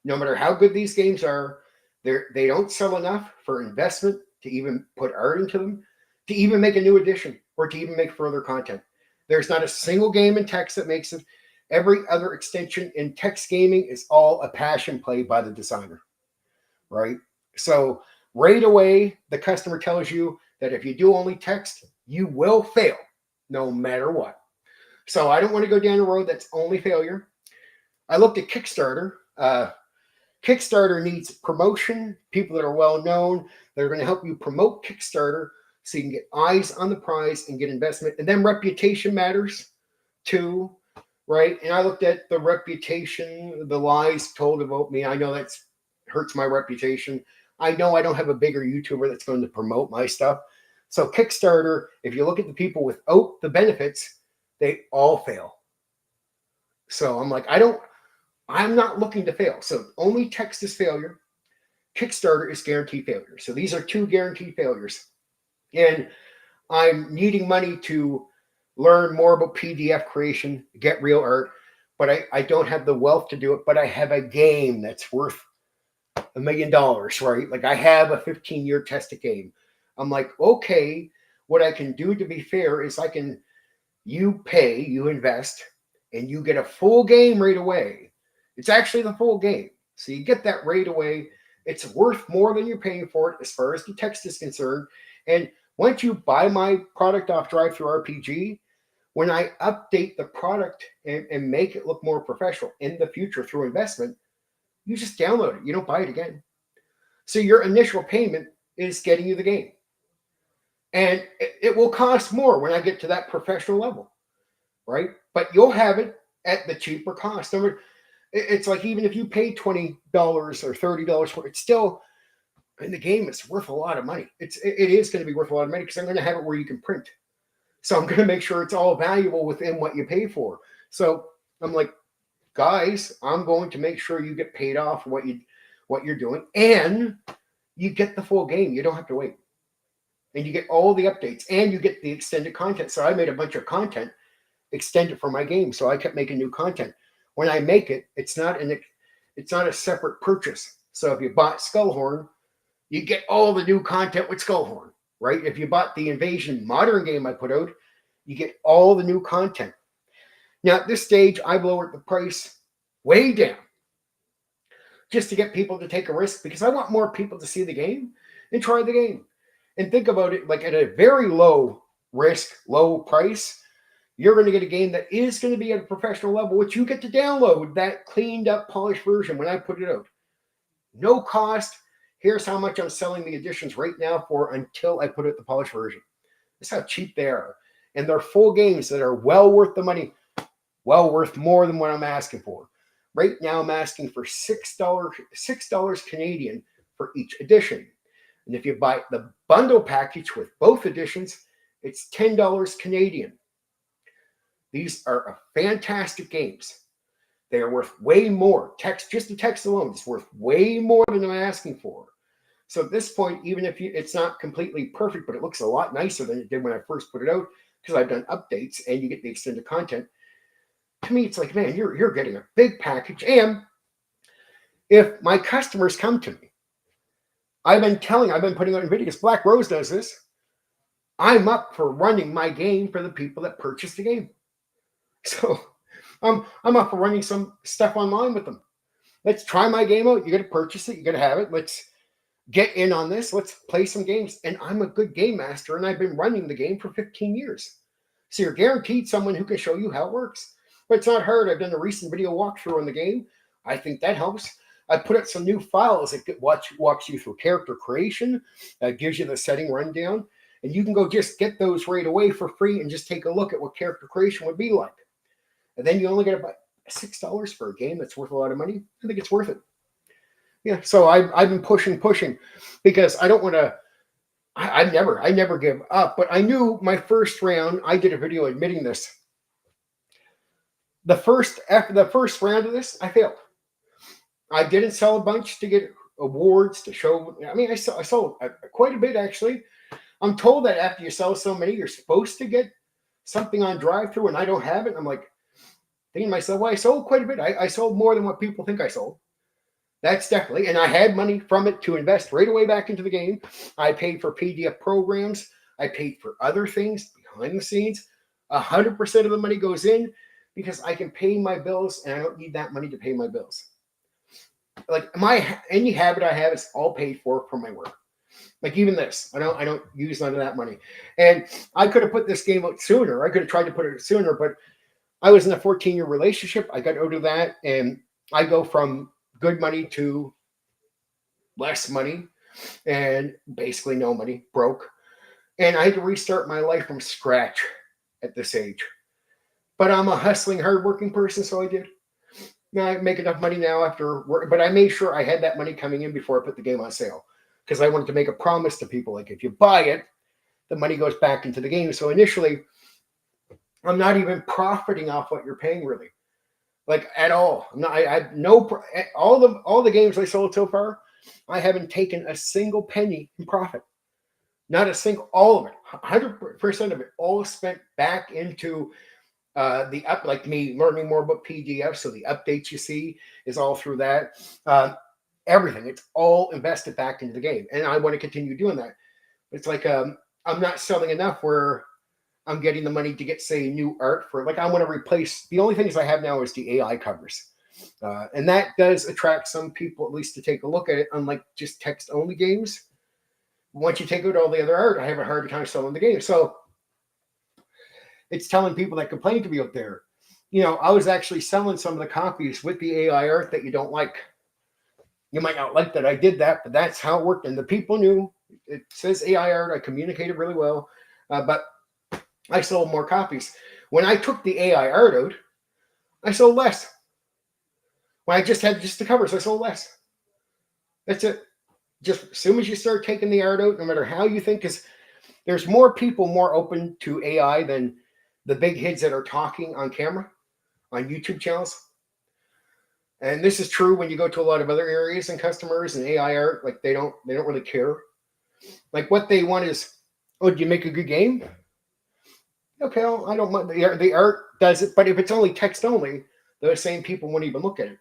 [SPEAKER 1] no matter how good these games are, they don't sell enough for investment to even put art into them, to even make a new edition, or to even make further content. There's not a single game in text that makes it. Every other extension in text gaming is all a passion play by the designer, right? So right away, the customer tells you that if you do only text, you will fail no matter what. So I don't want to go down a road that's only failure. I looked at Kickstarter. Kickstarter needs promotion, people that are well known. They're going to help you promote Kickstarter so you can get eyes on the prize and get investment. And then reputation matters too, right? And I looked at the reputation, the lies told about me. I know that hurts my reputation. I know I don't have a bigger YouTuber that's going to promote my stuff. So Kickstarter, if you look at the people without the benefits, they all fail. So I'm like, I'm not looking to fail. So only text is failure. Kickstarter is guaranteed failure. So these are two guaranteed failures. And I'm needing money to learn more about PDF creation, get real art, but I don't have the wealth to do it, but I have a game that's worth $1 million, right? Like, I have a 15-year tested game. I'm like, okay, what I can do to be fair is you invest, and you get a full game right away. It's actually the full game. So you get that right away. It's worth more than you're paying for it as far as the text is concerned. And once you buy my product off DriveThruRPG, when I update the product and make it look more professional in the future through investment, you just download it. You don't buy it again. So your initial payment is getting you the game. And it will cost more when I get to that professional level, right? But you'll have it at the cheaper cost. It's like even if you pay $20 or $30 for it, it's still in the game. It's worth a lot of money. It is going to be worth a lot of money because I'm going to have it where you can print. So I'm going to make sure it's all valuable within what you pay for. So I'm like, guys, I'm going to make sure you get paid off for what you're doing, and you get the full game. You don't have to wait, and you get all the updates, and you get the extended content. So I made a bunch of content extended for my game. So I kept making new content. When I make it, it's not a separate purchase. So if you bought Skullhorn, you get all the new content with Skullhorn, right? If you bought the Invasion Modern game I put out, you get all the new content. Now at this stage, I've lowered the price way down just to get people to take a risk, because I want more people to see the game and try the game. And think about it, like at a very low risk, low price, you're going to get a game that is going to be at a professional level, which you get to download that cleaned up, polished version when I put it out. No cost. Here's how much I'm selling the editions right now for until I put out the polished version. That's how cheap they are. And they're full games that are well worth the money, well worth more than what I'm asking for. Right now, I'm asking for $6 Canadian for each edition. And if you buy the bundle package with both editions, it's $10 Canadian. These are fantastic games. They are worth way more. Just the text alone is worth way more than I'm asking for. So at this point, even if it's not completely perfect, but it looks a lot nicer than it did when I first put it out, because I've done updates and you get the extended content. To me, it's like, man, you're getting a big package. And if my customers come to me, I've been putting out in videos, Black Rose does this. I'm up for running my game for the people that purchase the game. So I'm up for running some stuff online with them. Let's try my game out. You got to purchase it. You got to have it. Let's get in on this. Let's play some games. And I'm a good game master, and I've been running the game for 15 years. So you're guaranteed someone who can show you how it works. But it's not hard. I've done a recent video walkthrough on the game. I think that helps. I put out some new files that walks you through character creation, gives you the setting rundown, and you can go just get those right away for free and just take a look at what character creation would be like. And then you only get about $6 for a game that's worth a lot of money. I think it's worth it. Yeah, so I've been pushing because I don't want to. I never give up. But I knew my first round. I did a video admitting this. After the first round of this, I failed. I didn't sell a bunch to get awards to show. I mean, I sold quite a bit actually. I'm told that after you sell so many, you're supposed to get something on drive-through, and I don't have it. I'm like thinking to myself, well, I sold quite a bit. I sold more than what people think I sold. That's definitely, and I had money from it to invest right away back into the game. I paid for PDF programs. I paid for other things behind the scenes. 100% of the money goes in because I can pay my bills, and I don't need that money to pay my bills. Like any habit I have is all paid for from my work. Like even this, I don't use none of that money. And I could have put this game out sooner. I could have tried to put it sooner, but I was in a 14-year relationship. I got out of that, and I go from good money to less money and basically no money, broke. And I had to restart my life from scratch at this age. But I'm a hustling, hardworking person, so I did. Now I make enough money now after work, but I made sure I had that money coming in before I put the game on sale, because I wanted to make a promise to people, like if you buy it, the money goes back into the game. So initially, I'm not even profiting off what you're paying, really, like at all. All the games I sold so far, I haven't taken a single penny in profit. Not a single, all of it, 100% of it, all spent back into like me learning more about PDF. So the updates you see is all through that. Everything, it's all invested back into the game, and I want to continue doing that. It's like I'm not selling enough where I'm getting the money to get, say, new art for, like, I want to replace, the only things I have now is the AI covers. And that does attract some people, at least, to take a look at it, unlike just text-only games. Once you take out all the other art, I have a harder time selling the game. So it's telling people that complain to me out there, I was actually selling some of the copies with the AI art that you don't like. You might not like that I did that, but that's how it worked. And the people knew. It says AI art. I communicated really well. But I sold more copies. When I took the AI art out, I sold less. When I just had just the covers, I sold less. That's it. Just as soon as you start taking the art out, no matter how you think, because there's more people more open to AI than the big heads that are talking on camera on YouTube channels. And this is true when you go to a lot of other areas and customers and AI art, like they don't really care. Like what they want is, oh, do you make a good game? Okay, well, I don't mind. The art does it, but if it's only text only, those same people won't even look at it.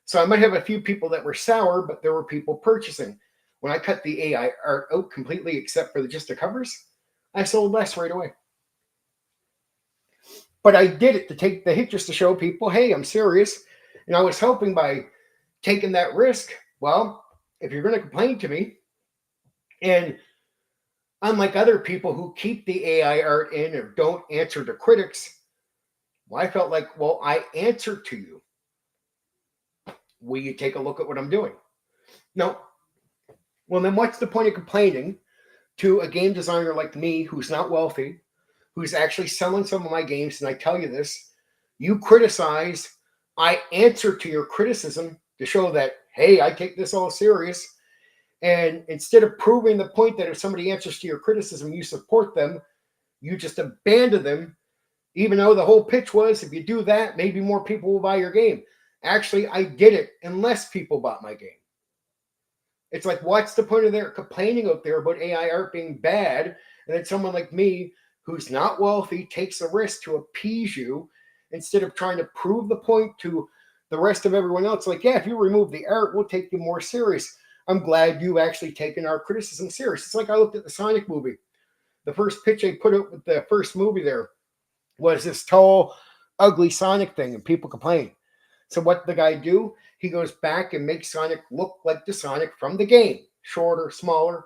[SPEAKER 1] So I might have a few people that were sour, but there were people purchasing. When I cut the AI art out completely, except for just the covers, I sold less right away. But I did it to take the hit just to show people, hey, I'm serious. And I was hoping by taking that risk, well, if you're going to complain to me, and unlike other people who keep the AI art in or don't answer to critics, well, I felt like, well, I answered to you. Will you take a look at what I'm doing? No. Well, then what's the point of complaining to a game designer like me who's not wealthy, who's actually selling some of my games? And I tell you this, you criticize, I answer to your criticism to show that, hey, I take this all serious. And instead of proving the point that if somebody answers to your criticism, you support them, you just abandon them, even though the whole pitch was, if you do that, maybe more people will buy your game. Actually, I did it and less people bought my game. It's like, what's the point of their complaining out there about AI art being bad? And then someone like me, who's not wealthy, takes a risk to appease you instead of trying to prove the point to the rest of everyone else. Like, yeah, if you remove the art, we'll take you more serious. I'm glad you've actually taken our criticism serious. It's like I looked at the Sonic movie. The first pitch I put out with the first movie there was this tall, ugly Sonic thing, and people complained. So what did the guy do? He goes back and makes Sonic look like the Sonic from the game. Shorter, smaller.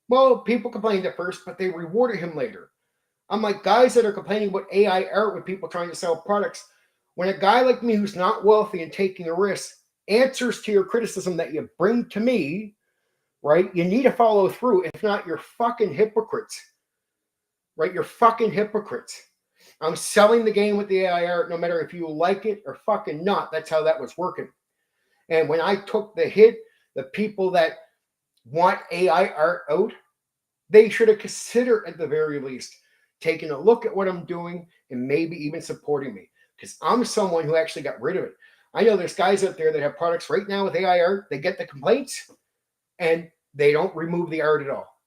[SPEAKER 1] Well, people complained at first, but they rewarded him later. I'm like, guys that are complaining about AI art with people trying to sell products, when a guy like me who's not wealthy and taking a risk answers to your criticism that you bring to me, right, you need to follow through. If not, you're fucking hypocrites. Right? You're fucking hypocrites. I'm selling the game with the AI art, no matter if you like it or fucking not. That's how that was working. And when I took the hit, the people that want AI art out, they should have considered at the very least taking a look at what I'm doing and maybe even supporting me. Because I'm someone who actually got rid of it. I know there's guys out there that have products right now with AI art. They get the complaints and they don't remove the art at all.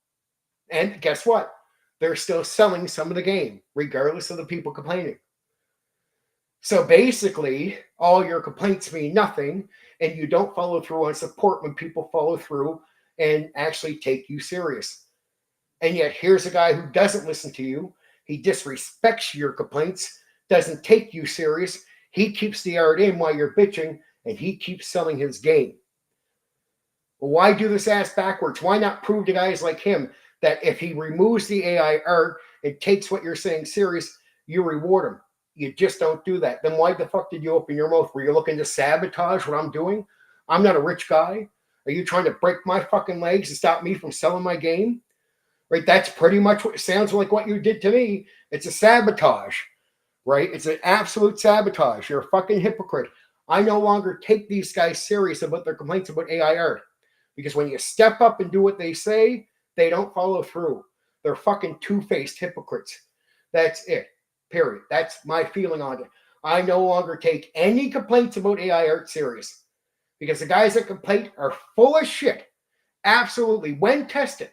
[SPEAKER 1] And guess what? They're still selling some of the game, regardless of the people complaining. So basically, all your complaints mean nothing, and you don't follow through on support when people follow through and actually take you serious. And yet, here's a guy who doesn't listen to you. He disrespects your complaints, doesn't take you serious. He keeps the art in while you're bitching, and he keeps selling his game. Well, why do this ass backwards? Why not prove to guys like him that if he removes the AI art and takes what you're saying serious, you reward him? You just don't do that. Then why the fuck did you open your mouth? Were you looking to sabotage what I'm doing? I'm not a rich guy. Are you trying to break my fucking legs and stop me from selling my game? Right? That's pretty much what it sounds like what you did to me. It's a sabotage, right? It's an absolute sabotage. You're a fucking hypocrite. I no longer take these guys serious about their complaints about AI art. Because when you step up and do what they say, they don't follow through. They're fucking two-faced hypocrites. That's it. Period. That's my feeling on it. I no longer take any complaints about AI art serious. Because the guys that complain are full of shit. Absolutely. When tested.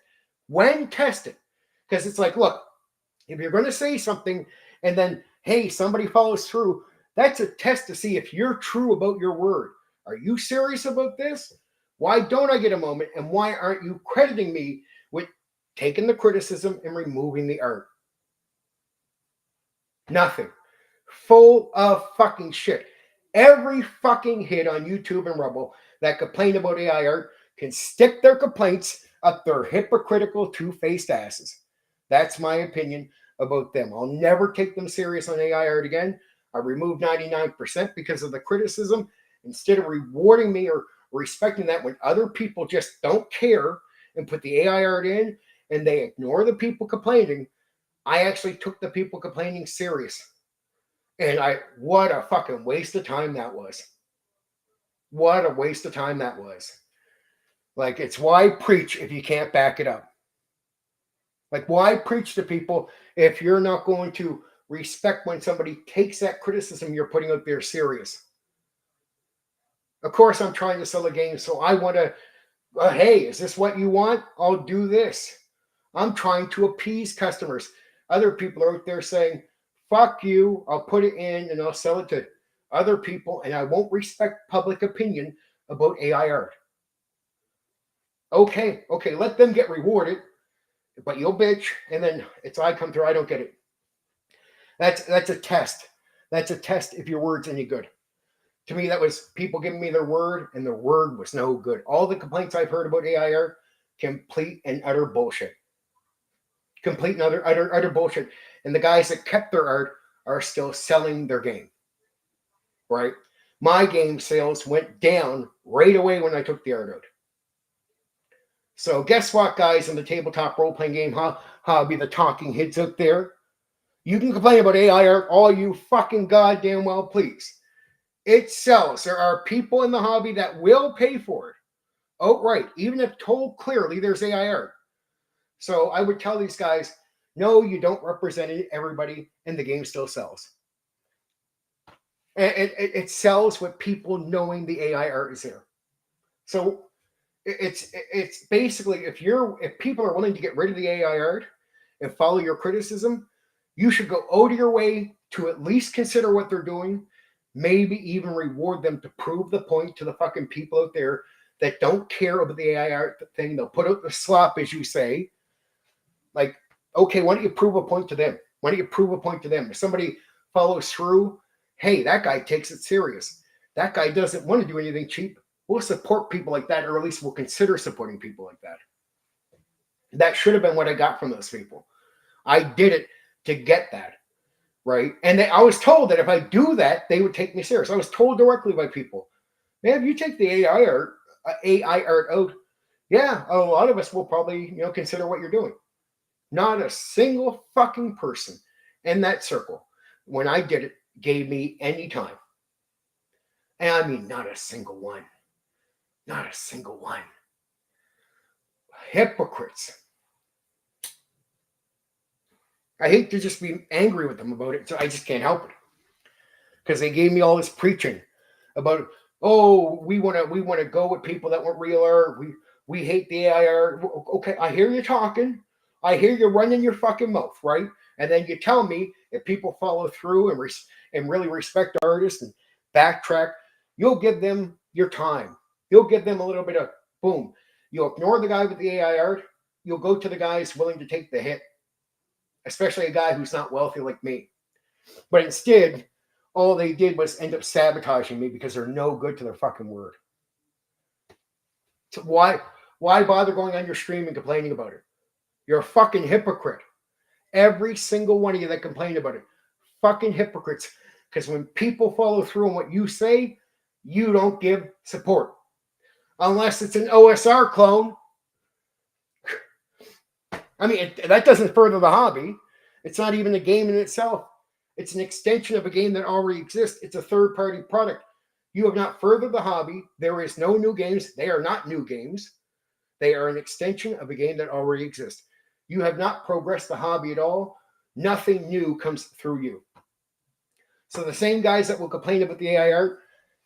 [SPEAKER 1] Because it's like, look, if you're going to say something and then, hey, somebody follows through, that's a test to see if you're true about your word. Are you serious about this? Why don't I get a moment? And why aren't you crediting me with taking the criticism and removing the art? Nothing. Full of fucking shit. Every fucking hit on YouTube and Rumble that complain about AI art can stick their complaints up their hypocritical two-faced asses. That's my opinion about them. I'll never take them serious on AI art again. I removed 99% because of the criticism. Instead of rewarding me or respecting that, when other people just don't care and put the AI art in and they ignore the people complaining, I actually took the people complaining serious. And what a fucking waste of time that was. What a waste of time that was. Like, it's why preach if you can't back it up. Like, why preach to people if you're not going to respect when somebody takes that criticism you're putting out there serious? Of course, I'm trying to sell a game, so I want to, hey, is this what you want? I'll do this. I'm trying to appease customers. Other people are out there saying, fuck you, I'll put it in and I'll sell it to other people, and I won't respect public opinion about AI art. Okay, let them get rewarded, but you'll bitch, and then it's I come through, I don't get it. That's a test. That's a test if your word's any good. To me, that was people giving me their word, and their word was no good. All the complaints I've heard about AI art, complete and utter bullshit. Complete and utter bullshit. And the guys that kept their art are still selling their game. Right? My game sales went down right away when I took the art out. So guess what, guys, in the tabletop role-playing game hobby, the talking heads out there, you can complain about AI art all you fucking goddamn well please. It sells. There are people in the hobby that will pay for it outright, even if told clearly there's AI art. So I would tell these guys, no, you don't represent everybody, and the game still sells. And it sells with people knowing the AI art is there. So it's basically if people are willing to get rid of the AI art and follow your criticism, you should go out of your way to at least consider what they're doing, maybe even reward them to prove the point to the fucking people out there that don't care about the AI art thing. They'll put out the slop, as you say. Like, okay, why don't you prove a point to them? Why don't you prove a point to them? If somebody follows through, hey, that guy takes it serious. That guy doesn't want to do anything cheap. We'll support people like that, or at least we'll consider supporting people like that. That should have been what I got from those people. I did it to get that, right? And I was told that if I do that, they would take me serious. I was told directly by people, man, if you take the AI art out, yeah, a lot of us will probably, consider what you're doing. Not a single fucking person in that circle, when I did it, gave me any time. And I mean, not a single one. Not a single one. Hypocrites. I hate to just be angry with them about it, so I just can't help it. Because they gave me all this preaching about, oh, we want to go with people that want real art. We hate the AI art. Okay, I hear you talking. I hear you running your fucking mouth, right? And then you tell me if people follow through and really respect artists and backtrack, you'll give them your time. You'll give them a little bit of boom. You'll ignore the guy with the AI art. You'll go to the guys willing to take the hit, especially a guy who's not wealthy like me. But instead, all they did was end up sabotaging me because they're no good to their fucking word. So why bother going on your stream and complaining about it? You're a fucking hypocrite. Every single one of you that complained about it, fucking hypocrites. Because when people follow through on what you say, you don't give support. Unless it's an OSR clone. I mean, that doesn't further the hobby. It's not even a game in itself. It's an extension of a game that already exists. It's a third-party product. You have not furthered the hobby. There is no new games. They are not new games. They are an extension of a game that already exists. You have not progressed the hobby at all. Nothing new comes through you. So the same guys that will complain about the AI art,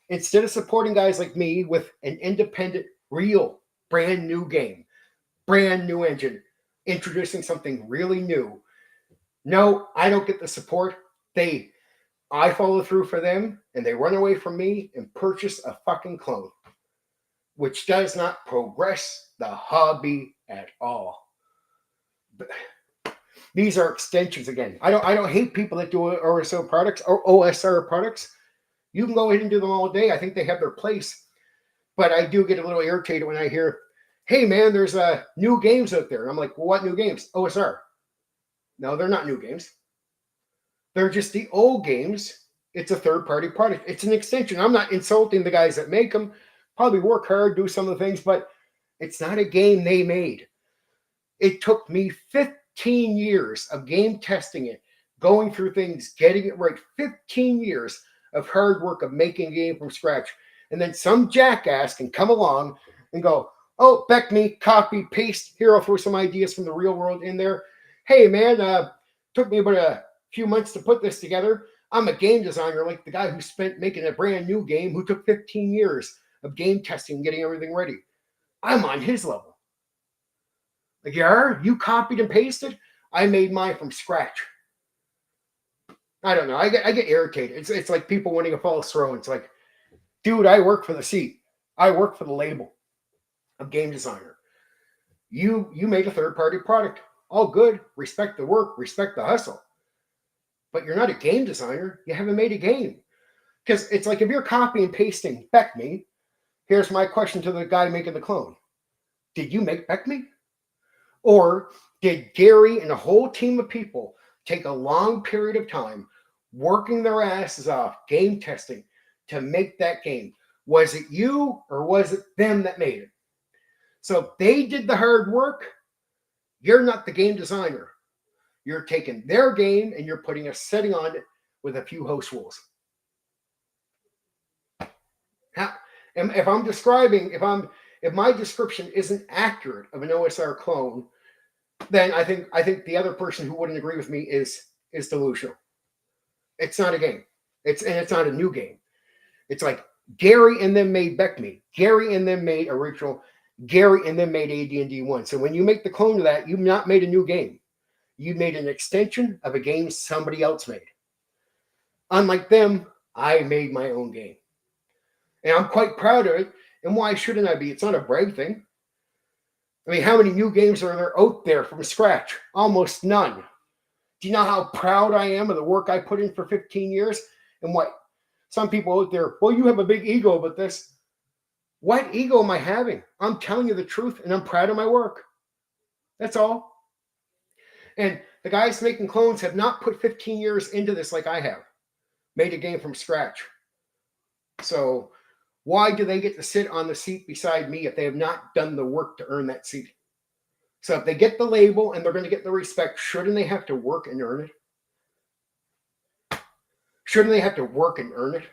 [SPEAKER 1] instead of supporting guys like me with an independent, real, brand new game, brand new engine, introducing something really new, no, I don't get the support. I follow through for them, and they run away from me and purchase a fucking clone, which does not progress the hobby at all. But these are extensions again. I don't hate people that do OSR products or OSR products. You can go ahead and do them all day. I think they have their place. But I do get a little irritated when I hear, hey man, there's new games out there. And I'm like, well, what new games? OSR. No, they're not new games. They're just the old games. It's a third-party product. It's an extension. I'm not insulting the guys that make them. Probably work hard, do some of the things, but it's not a game they made. It took me 15 years of game testing it, going through things, getting it right. 15 years of hard work of making a game from scratch. And then some jackass can come along and go, oh, Beck me, copy, paste. Here, I'll throw some ideas from the real world in there. Hey, man, took me about a few months to put this together. I'm a game designer, like the guy who spent making a brand new game who took 15 years of game testing and getting everything ready. I'm on his level. Like, yeah, you copied and pasted? I made mine from scratch. I don't know. I get irritated. It's like people winning a false throne. It's like, dude, I work for the seat. I work for the label. I'm game designer. You made a third-party product. All good. Respect the work. Respect the hustle. But you're not a game designer. You haven't made a game. Because it's like if you're copy and pasting Beck Me, here's my question to the guy making the clone. Did you make Beck Me? Or did Gary and a whole team of people take a long period of time working their asses off, game testing to make that game? Was it you or was it them that made it? So if they did the hard work, you're not the game designer. You're taking their game and you're putting a setting on it with a few host rules. If I'm describing, if my description isn't accurate of an OSR clone, then I think the other person who wouldn't agree with me is delusional. It's not a game. It's not a new game. It's like Gary and them made Beck Me. Gary and them made original. Gary and them made AD&D 1. So when you make the clone of that, you've not made a new game. You made an extension of a game somebody else made. Unlike them, I made my own game. And I'm quite proud of it. And why shouldn't I be? It's not a brag thing. I mean, how many new games are there out there from scratch? Almost none. Do you know how proud I am of the work I put in for 15 years? And what? Some people out there, well, you have a big ego about this. What ego am I having? I'm telling you the truth, and I'm proud of my work. That's all. And the guys making clones have not put 15 years into this like I have. Made a game from scratch. So why do they get to sit on the seat beside me if they have not done the work to earn that seat? So if they get the label and they're going to get the respect, shouldn't they have to work and earn it? Shouldn't they have to work and earn it?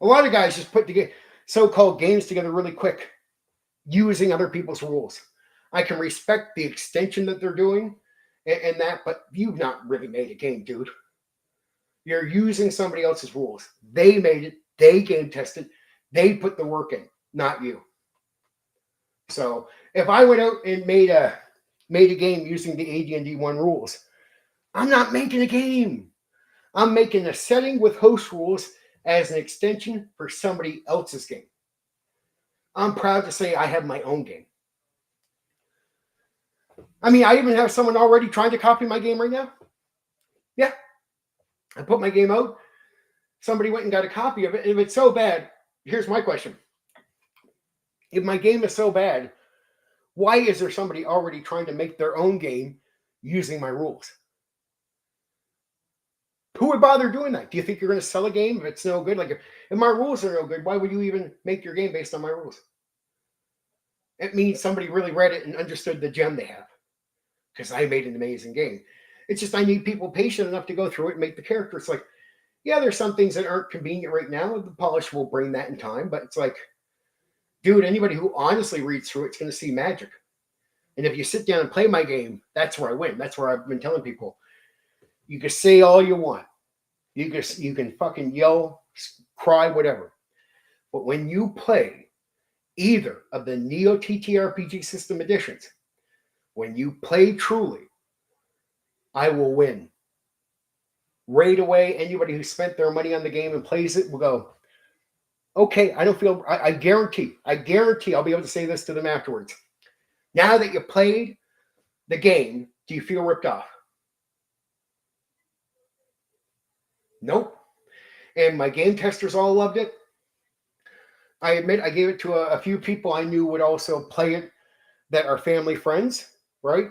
[SPEAKER 1] A lot of guys just put together so-called games together really quick using other people's rules. I can respect the extension that they're doing and that, but you've not really made a game, dude. You're using somebody else's rules. They made it. They game tested. They put the work in, not you. So if I went out and made a game using the AD&D 1 rules, I'm not making a game. I'm making a setting with host rules as an extension for somebody else's game. I'm proud to say I have my own game. I mean, I even have someone already trying to copy my game right now. Yeah. I put my game out. Somebody went and got a copy of it. And if it's so bad, here's my question. If my game is so bad, why is there somebody already trying to make their own game using my rules? Who would bother doing that? Do you think you're going to sell a game if it's no good? Like if my rules are no good, why would you even make your game based on my rules? It means somebody really read it and understood the gem they have. Because I made an amazing game. It's just I need people patient enough to go through it and make the character. It's like, yeah, there's some things that aren't convenient right now. The polish will bring that in time. But it's like, dude, anybody who honestly reads through it's going to see magic. And if you sit down and play my game, that's where I win. That's where I've been telling people. You can say all you want. You can fucking yell, cry, whatever. But when you play either of the Neo TTRPG System editions, when you play truly, I will win. Right away, anybody who spent their money on the game and plays it will go, okay, I guarantee I'll be able to say this to them afterwards. Now that you played the game, do you feel ripped off? Nope. And my game testers all loved it. I admit I gave it to a few people I knew would also play it that are family friends, right?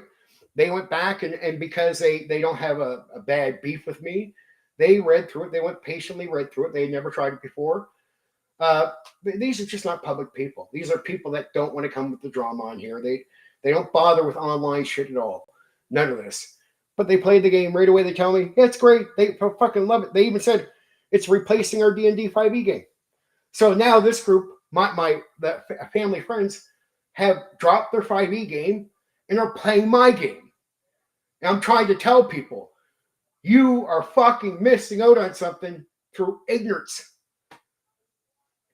[SPEAKER 1] They went back and because they don't have a bad beef with me, they read through it. They went patiently read through it. They had never tried it before. These are just not public people. These are people that don't want to come with the drama on here. They don't bother with online shit at all. None of this. But they played the game right away. They tell me, yeah, it's great. They fucking love it. They even said it's replacing our D&D 5e game. So now this group, the family friends, have dropped their 5e game and are playing my game. And I'm trying to tell people, you are fucking missing out on something through ignorance.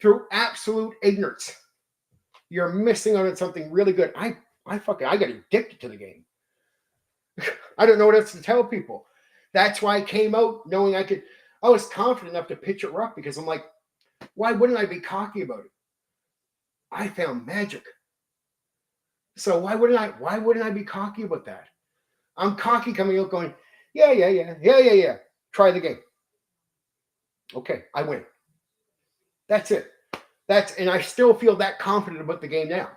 [SPEAKER 1] Through absolute ignorance. You're missing out on something really good. I got addicted to the game. I don't know what else to tell people. That's why I came out knowing I was confident enough to pitch it rough because I'm like, why wouldn't I be cocky about it? I found magic. So why wouldn't I be cocky about that? I'm cocky coming out going, yeah. Try the game. Okay, I win. That's it. And I still feel that confident about the game now.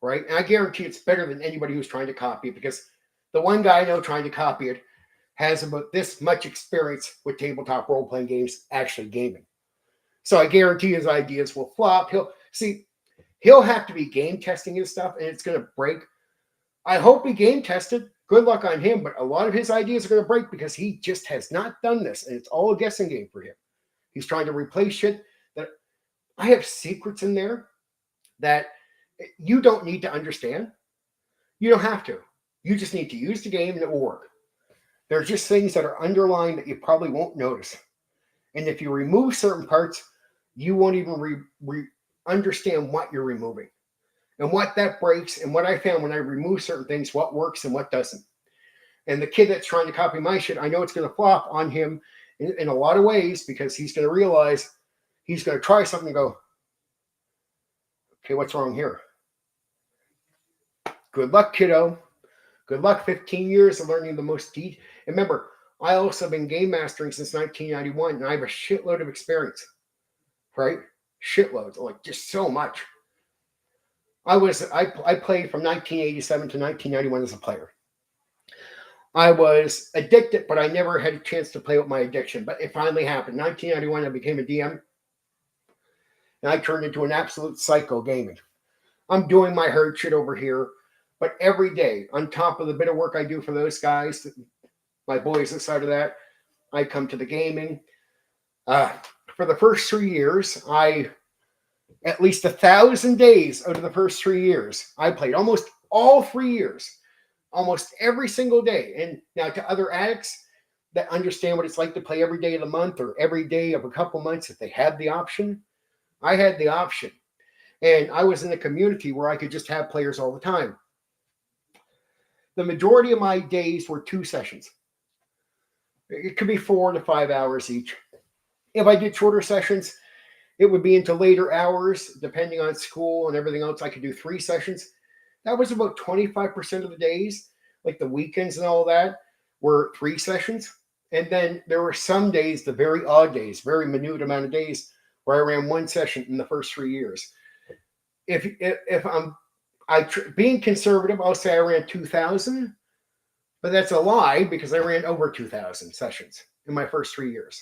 [SPEAKER 1] Right? And I guarantee it's better than anybody who's trying to copy it because the one guy I know trying to copy it has about this much experience with tabletop role-playing games actually gaming. So I guarantee his ideas will flop. He'll have to be game testing his stuff and it's going to break. I hope he game tested. Good luck on him, but a lot of his ideas are going to break because he just has not done this and it's all a guessing game for him. He's trying to replace shit that I have secrets in there that you don't need to understand. You don't have to. You just need to use the game and it will work. There's just things that are underlying that you probably won't notice. And if you remove certain parts, you won't even understand what you're removing and what that breaks. And what I found when I remove certain things, what works and what doesn't. And the kid that's trying to copy my shit, I know it's going to flop on him in a lot of ways because he's going to realize he's going to try something and go, okay, what's wrong here? Good luck, kiddo. Good luck, 15 years of learning the most deep. And remember, I also have been game mastering since 1991, and I have a shitload of experience, right? Shitloads, like just so much. I played from 1987 to 1991 as a player. I was addicted, but I never had a chance to play with my addiction. But it finally happened. 1991, I became a DM, and I turned into an absolute psycho gaming. I'm doing my herd shit over here. But every day, on top of the bit of work I do for those guys, my boys inside of that, I come to the gaming. For the first 3 years, at least 1,000 days out of the first 3 years, I played almost all 3 years, almost every single day. And now to other addicts that understand what it's like to play every day of the month or every day of a couple months, if they had the option, I had the option. And I was in a community where I could just have players all the time. The majority of my days were 2 sessions. It could be 4 to 5 hours each. If I did shorter sessions, it would be into later hours, depending on school and everything else. I could do 3 sessions. That was about 25% of the days, like the weekends and all that, were 3 sessions. And then there were some days, the very odd days, very minute amount of days, where I ran 1 session in the first 3 years. If I'm being conservative, I'll say I ran 2,000, but that's a lie because I ran over 2,000 sessions in my first 3 years.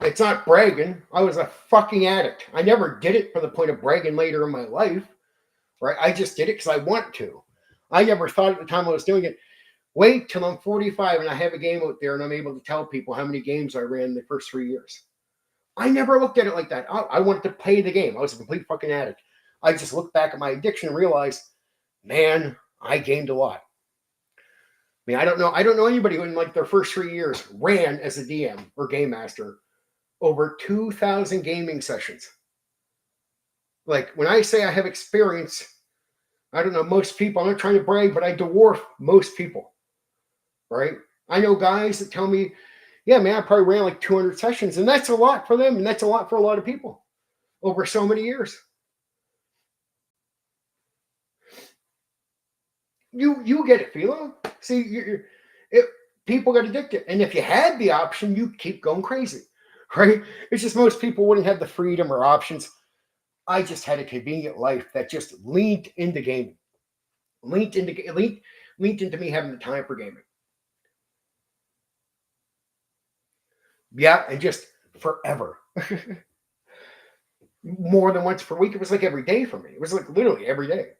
[SPEAKER 1] It's not bragging. I was a fucking addict. I never did it for the point of bragging later in my life, right? I just did it because I want to. I never thought at the time I was doing it, wait till I'm 45 and I have a game out there and I'm able to tell people how many games I ran in the first 3 years. I never looked at it like that. I wanted to play the game. I was a complete fucking addict. I just looked back at my addiction and realized, man, I gained a lot. I mean, I don't know anybody who in like their first 3 years ran as a DM or game master over 2,000 gaming sessions. Like when I say I have experience, I don't know, most people, I'm not trying to brag, but I dwarf most people, right? I know guys that tell me, yeah, man, I probably ran like 200 sessions, and that's a lot for them, and that's a lot for a lot of people over so many years. You get it, Philo. See, people get addicted. And if you had the option, you keep going crazy, right? It's just most people wouldn't have the freedom or options. I just had a convenient life that just leaned into gaming, leaned into me having the time for gaming. Yeah, and just forever. More than once per week. It was like every day for me. It was like literally every day.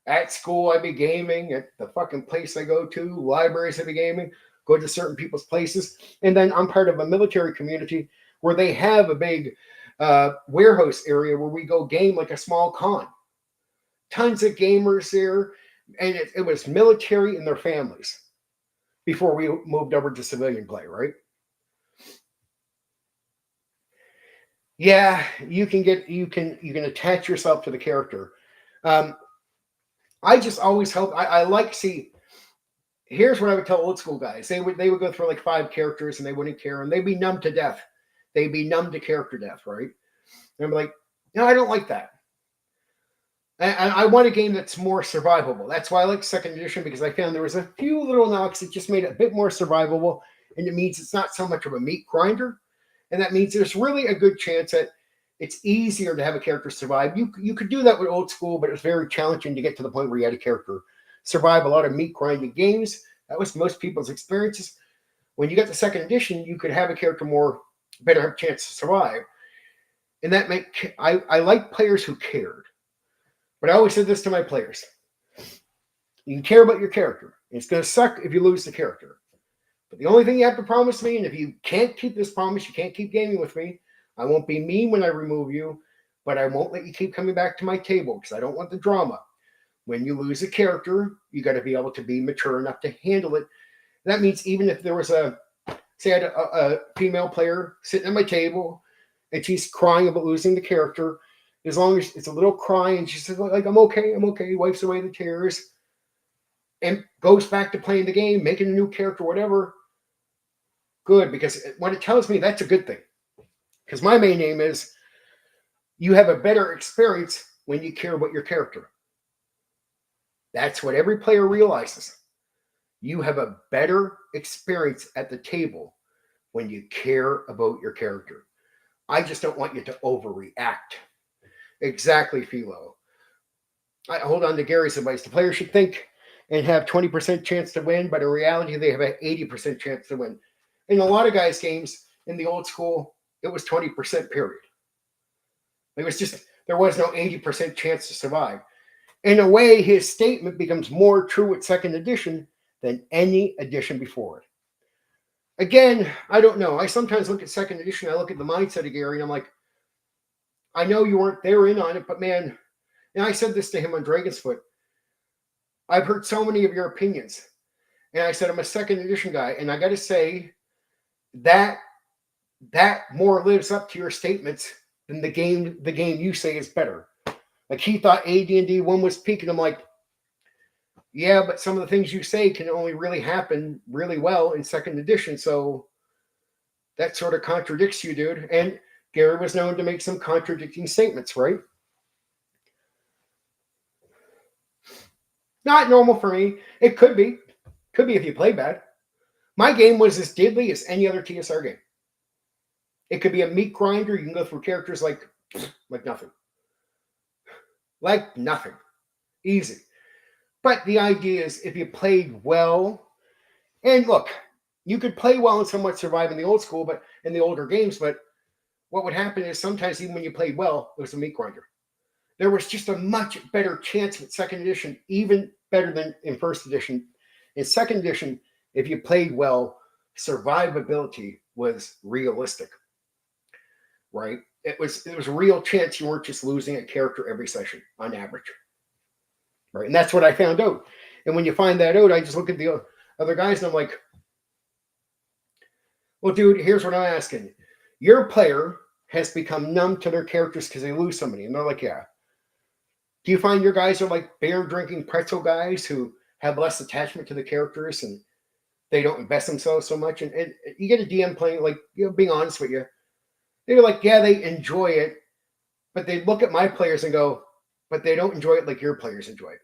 [SPEAKER 1] At school, I'd be gaming. At the fucking place I go to, libraries, I'd be gaming. Go to certain people's places. And then I'm part of a military community where they have a big warehouse area where we go game like a small con. Tons of gamers there, and it was military and their families before we moved over to civilian play, right? Yeah, you can attach yourself to the character. I just always hope I like see. Here's what I would tell old school guys. They would go through like 5 characters and they wouldn't care and they'd be numb to death. They'd be numb to character death, right? And I'm like, no, I don't like that. And I want a game that's more survivable. That's why I like second edition, because I found there was a few little knocks that just made it a bit more survivable. And it means it's not so much of a meat grinder. And that means there's really a good chance that it's easier to have a character survive. You could do that with old school, but it was very challenging to get to the point where you had a character survive a lot of meat grinding games. That was most people's experiences. When you got the second edition, you could have a character better have a chance to survive. And that make I like players who cared. But I always said this to my players. You can care about your character. It's going to suck if you lose the character. But the only thing you have to promise me, and if you can't keep this promise, you can't keep gaming with me. I won't be mean when I remove you, but I won't let you keep coming back to my table because I don't want the drama. When you lose a character, you got to be able to be mature enough to handle it. That means even if there was say I had a female player sitting at my table and she's crying about losing the character, as long as it's a little cry and she says, like, I'm okay, wipes away the tears and goes back to playing the game, making a new character, whatever, good, because what it tells me, that's a good thing. Because my main aim is you have a better experience when you care about your character. That's what every player realizes. You have a better experience at the table when you care about your character. I just don't want you to overreact. Exactly, Philo. I hold on to Gary's advice. The player should think and have 20% chance to win, but in reality, they have an 80% chance to win. In a lot of guys' games in the old school, it was 20% period. It was just, there was no 80% chance to survive. In a way, his statement becomes more true with second edition than any edition before it. Again, I don't know. I sometimes look at second edition, I look at the mindset of Gary, and I'm like, I know you weren't there in on it, but man, and I said this to him on Dragon's Foot, I've heard so many of your opinions. And I said, I'm a second edition guy, and I got to say that more lives up to your statements than the game you say is better. Like he thought AD&D 1 was peak, and I'm like, yeah, but some of the things you say can only really happen really well in second edition. So that sort of contradicts you, dude. And Gary was known to make some contradicting statements, right? Not normal for me. It could be. Could be if you play bad. My game was as deadly as any other TSR game. It could be a meat grinder. You can go through characters like nothing. Like nothing. Easy. But the idea is if you played well, and look, you could play well and somewhat survive in the old school, but in the older games, but what would happen is sometimes even when you played well, it was a meat grinder. There was just a much better chance with second edition, even better than in first edition. In second edition, if you played well, survivability was realistic, right? It was a real chance you weren't just losing a character every session on average, right? And that's what I found out. And when you find that out, I just look at the other guys and I'm like, well, dude, here's what I'm asking. Your player has become numb to their characters because they lose somebody. And they're like, yeah. Do you find your guys are like beer drinking pretzel guys who have less attachment to the characters and they don't invest themselves so much? And you get a DM playing, like, being honest with you. They're like, yeah, they enjoy it, but they look at my players and go, but they don't enjoy it like your players enjoy it.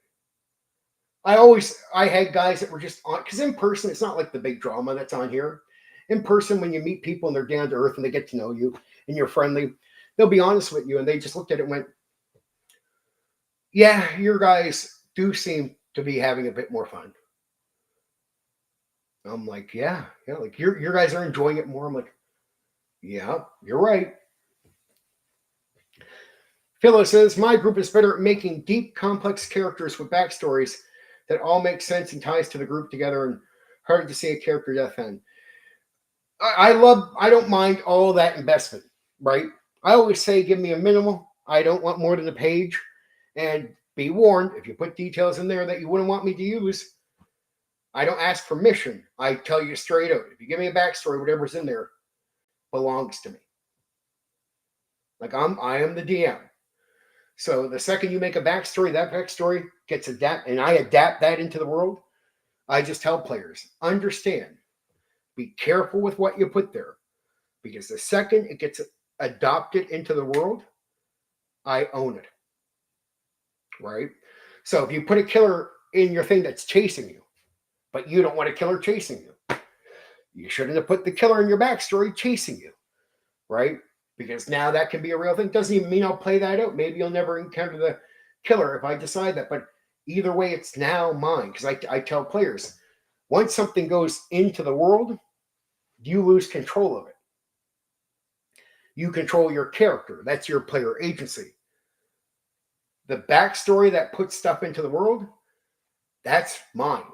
[SPEAKER 1] I had guys that were just on, because in person, it's not like the big drama that's on here. In person, when you meet people and they're down to earth and they get to know you and you're friendly, they'll be honest with you. And they just looked at it and went, yeah, your guys do seem to be having a bit more fun. I'm like, yeah, like your guys are enjoying it more. I'm like, yeah, you're right. Philo says, my group is better at making deep, complex characters with backstories that all make sense and ties to the group together and hard to see a character death end. I don't mind all that investment, right? I always say give me a minimal. I don't want more than a page. And be warned, if you put details in there that you wouldn't want me to use, I don't ask permission. I tell you straight out. If you give me a backstory, whatever's in there belongs to me. Like I am the DM. So the second you make a backstory, that backstory gets adapted, and I adapt that into the world. I just tell players, understand, be careful with what you put there, because the second it gets adopted into the world, I own it. Right? So if you put a killer in your thing that's chasing you, but you don't want a killer chasing you, you shouldn't have put the killer in your backstory chasing you, right? Because now that can be a real thing. Doesn't even mean I'll play that out. Maybe you'll never encounter the killer if I decide that. But either way, it's now mine. Because I tell players, once something goes into the world, you lose control of it. You control your character. That's your player agency. The backstory that puts stuff into the world, that's mine,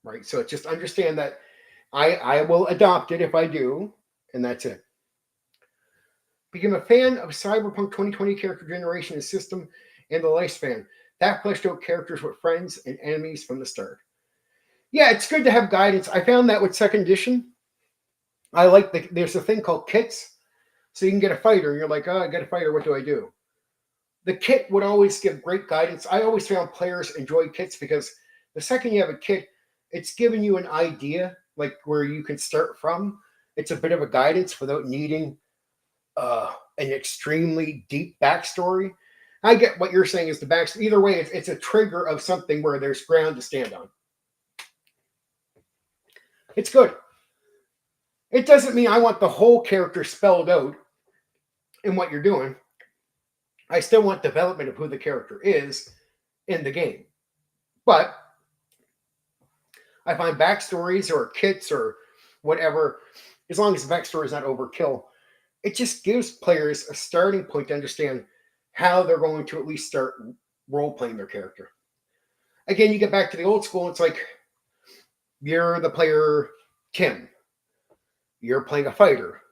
[SPEAKER 1] right? So just understand that I will adopt it if I do, and that's it. Became a fan of Cyberpunk 2020 character generation and system and the lifespan. That fleshed out characters with friends and enemies from the start. Yeah, it's good to have guidance. I found that with second edition. I like there's a thing called kits. So you can get a fighter, and you're like, oh, I got a fighter, what do I do? The kit would always give great guidance. I always found players enjoy kits because the second you have a kit, it's giving you an idea, like where you can start from. It's a bit of a guidance without needing an extremely deep backstory. I get what you're saying is the backstory. Either way, it's a trigger of something where there's ground to stand on. It's good. It doesn't mean I want the whole character spelled out in what you're doing. I still want development of who the character is in the game. But I find backstories or kits or whatever, as long as the backstory is not overkill, it just gives players a starting point to understand how they're going to at least start role-playing their character. Again, you get back to the old school, it's like you're the player Tim. You're playing a fighter.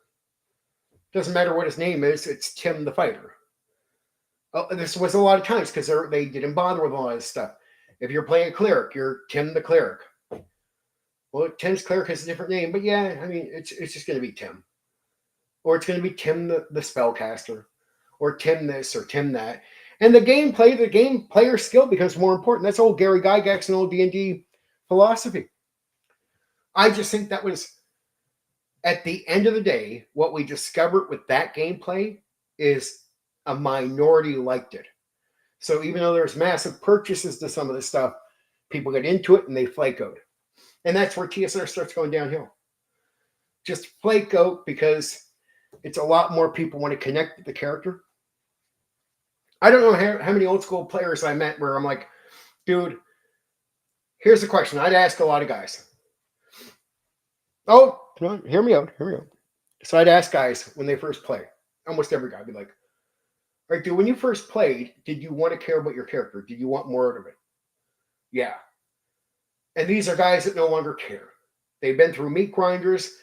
[SPEAKER 1] Doesn't matter what his name is, it's Tim the fighter. This was a lot of times because they didn't bother with a lot of stuff. If you're playing a cleric, you're Tim the cleric. Well, Tim's cleric has a different name, but yeah, I mean, it's just going to be Tim. Or it's going to be Tim the spellcaster, or Tim this, or Tim that. And the game player skill becomes more important. That's old Gary Gygax and old D&D philosophy. I just think that was, at the end of the day, what we discovered with that gameplay is a minority liked it. So even though there's massive purchases to some of this stuff, people get into it and they flake out. And that's where TSR starts going downhill. Just flake out because it's a lot more people want to connect with the character. I don't know how many old school players I met where I'm like, dude, here's the question. I'd ask a lot of guys. Oh, come on, hear me out. So I'd ask guys when they first play. Almost every guy would be like, all right, dude, when you first played, did you want to care about your character? Did you want more out of it? Yeah. And these are guys that no longer care. They've been through meat grinders.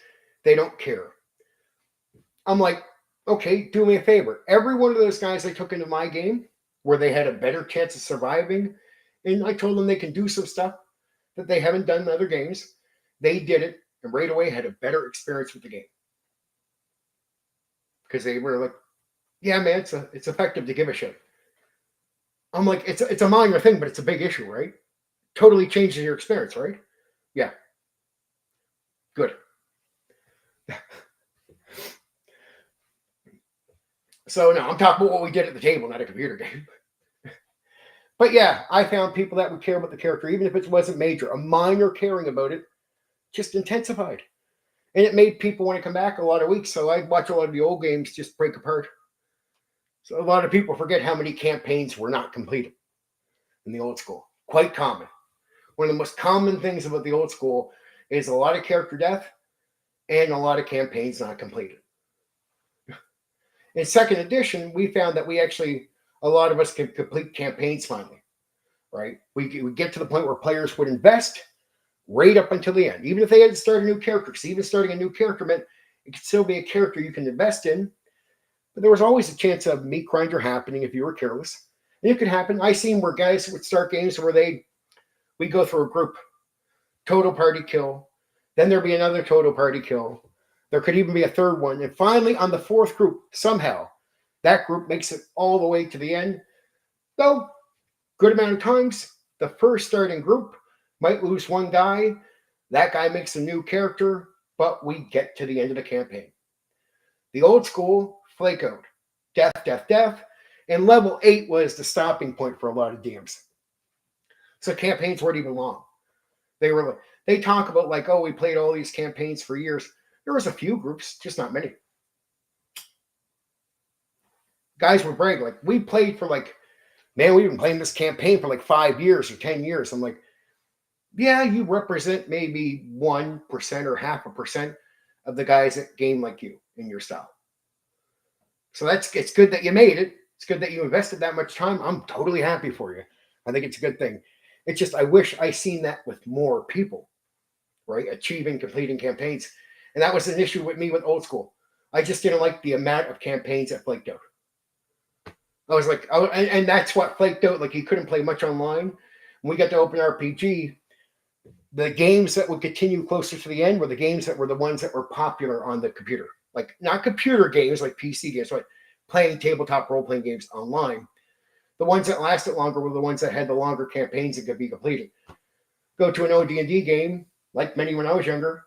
[SPEAKER 1] They don't care. I'm like, okay, do me a favor. Every one of those guys I took into my game where they had a better chance of surviving, and I told them they can do some stuff that they haven't done in other games. They did it, and right away had a better experience with the game. Because they were like, yeah, man, it's effective to give a shit. I'm like, it's a minor thing, but it's a big issue, right? Totally changes your experience, right? Yeah. Good. So no, I'm talking about what we did at the table, not a computer game. But yeah, I found people that would care about the character, even if it wasn't major. A minor caring about it just intensified. And it made people want to come back a lot of weeks. So I watch a lot of the old games just break apart. So a lot of people forget how many campaigns were not completed in the old school. Quite common. One of the most common things about the old school is a lot of character death and a lot of campaigns not completed. In second edition, we found that a lot of us can complete campaigns finally, right? We get to the point where players would invest right up until the end. Even if they had to start a new character, because even starting a new character meant it could still be a character you can invest in, But there was always a chance of meat grinder happening if you were careless. And it could happen. I seen where guys would start games where we go through a group, total party kill, then there'd be another total party kill. There could even be a third one. And finally, on the fourth group, somehow, that group makes it all the way to the end. Though, good amount of times, the first starting group might lose one guy. That guy makes a new character, but we get to the end of the campaign. The old school flake out. Death, death, death. And level 8 was the stopping point for a lot of DMs. So campaigns weren't even long. They talk about like, oh, we played all these campaigns for years. There was a few groups, just not many. Guys would brag, like, we played for like, man, we've been playing this campaign for like 5 years or 10 years. I'm like, yeah, you represent maybe 1% or 0.5% of the guys that game like you in your style. So it's good that you made it. It's good that you invested that much time. I'm totally happy for you. I think it's a good thing. It's just, I wish I seen that with more people, right? Completing campaigns. And that was an issue with me with old school. I just didn't like the amount of campaigns that flaked out. I was like, and that's what flaked out. Like, you couldn't play much online. When we got to Open RPG, the games that would continue closer to the end were the games that were the ones that were popular on the computer. Like, not computer games, like PC games, but playing tabletop role-playing games online. The ones that lasted longer were the ones that had the longer campaigns that could be completed. Go to an AD&D game, like many when I was younger,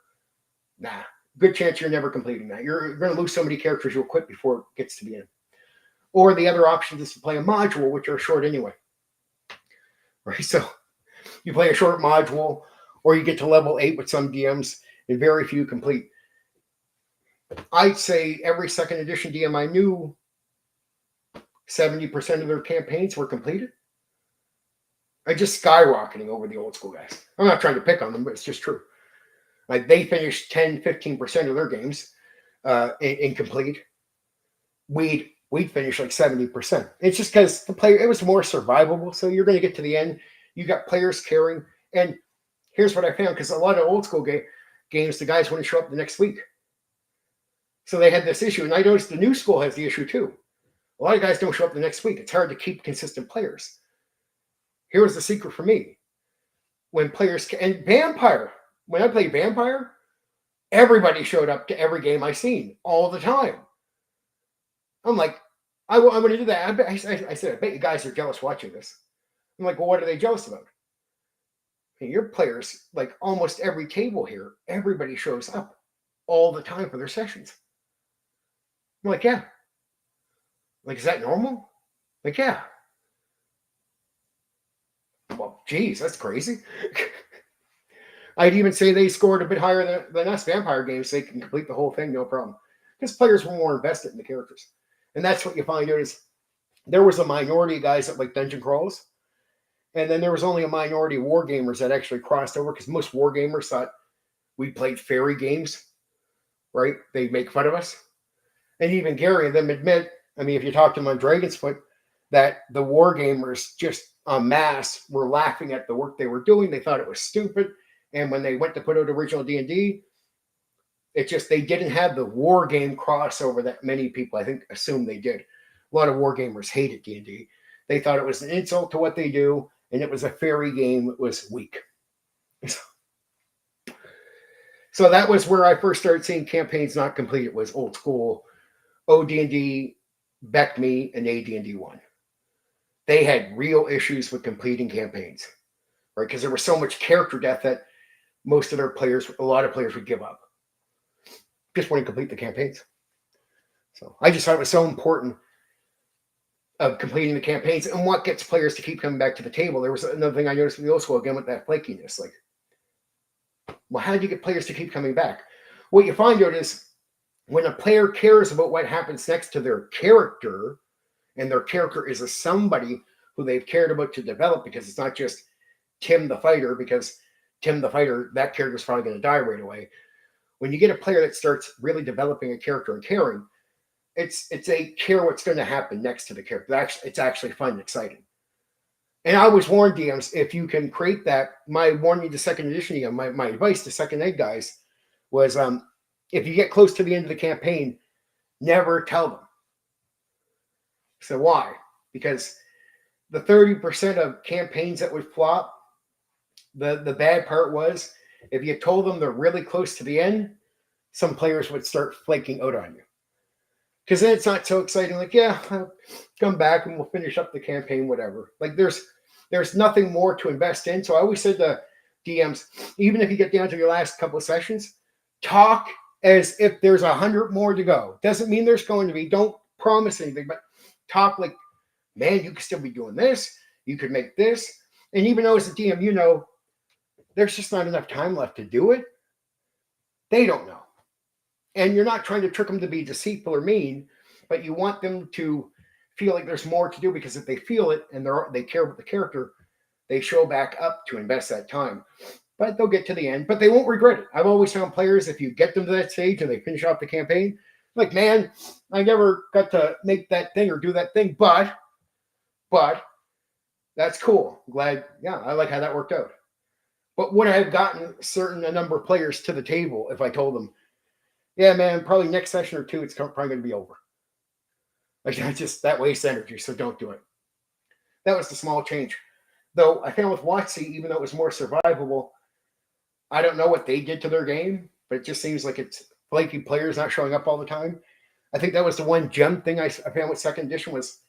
[SPEAKER 1] nah, good chance you're never completing that. You're going to lose so many characters you'll quit before it gets to the end. Or the other option is to play a module, which are short anyway. Right? So you play a short module, or you get to level 8 with some DMs, and very few complete. I'd say every second edition DM I knew, 70% of their campaigns were completed. I just skyrocketing over the old school guys. I'm not trying to pick on them, but it's just true. Like, they finished 10, 15% of their games incomplete. We'd finish like 70%. It's just because it was more survivable. So you're going to get to the end. You got players caring. And here's what I found, because a lot of old school games, the guys wouldn't show up the next week. So they had this issue. And I noticed the new school has the issue too. A lot of guys don't show up the next week. It's hard to keep consistent players. Here was the secret for me. When players, and Vampire, when I played Vampire, everybody showed up to every game I seen all the time. I'm like, I'm going to do that. I said, I bet you guys are jealous watching this. I'm like, well, what are they jealous about? And your players, like almost every table here, everybody shows up all the time for their sessions. I'm like, yeah. Like, is that normal? Like, yeah. Well, geez, that's crazy. I'd even say they scored a bit higher than us Vampire games. So they can complete the whole thing, no problem. Because players were more invested in the characters. And that's what you find out is there was a minority of guys that like dungeon crawls. And then there was only a minority of war gamers that actually crossed over, because most war gamers thought we played fairy games, right? They'd make fun of us. And even Gary and them admit, I mean, if you talk to them on Dragon's Foot, that the war gamers just en masse were laughing at the work they were doing. They thought it was stupid. And when they went to put out original D&D, it just, they didn't have the war game crossover that many people, I think, assumed they did. A lot of war gamers hated D&D. They thought it was an insult to what they do, and it was a fairy game. It was weak. So that was where I first started seeing campaigns not complete. It was old school OD&D, BECME, and AD&D 1. They had real issues with completing campaigns, right? Because there was so much character death that most of their players, a lot of players would give up. Just wouldn't complete the campaigns. So I just thought it was so important of completing the campaigns, and what gets players to keep coming back to the table. There was another thing I noticed with the old school, again, with that flakiness. Like, well, how do you get players to keep coming back? What you find out is when a player cares about what happens next to their character, and their character is somebody who they've cared about to develop, because it's not just Tim the fighter, because Tim the fighter, that character is probably going to die right away. When you get a player that starts really developing a character and caring, it's a care what's going to happen next to the character. It's actually fun and exciting. And I always warn DMs, if you can create that, my warning to second edition DM, my advice to second ed guys was, if you get close to the end of the campaign, never tell them. So why? Because the 30% of campaigns that would flop, the bad part was if you told them they're really close to the end, some players would start flaking out on you. Because then it's not so exciting. Like, yeah, I'll come back and we'll finish up the campaign, whatever. Like, there's nothing more to invest in. So I always said to DMs, even if you get down to your last couple of sessions, talk as if there's 100 more to go. Doesn't mean there's going to be. Don't promise anything, but talk like, man, you could still be doing this. You could make this. And even though as a DM, you know, there's just not enough time left to do it. They don't know. And you're not trying to trick them to be deceitful or mean, but you want them to feel like there's more to do, because if they feel it and they care about the character, they show back up to invest that time. But they'll get to the end, but they won't regret it. I've always found players, if you get them to that stage and they finish off the campaign, like, man, I never got to make that thing or do that thing, but that's cool. I'm glad, yeah, I like how that worked out. But would I have gotten a number of players to the table if I told them, yeah, man, probably next session or two, it's probably going to be over. Like, that wastes energy, so don't do it. That was the small change. Though I found with WotC, even though it was more survivable, I don't know what they did to their game, but it just seems like it's flaky players not showing up all the time. I think that was the one gem thing I found with second edition, was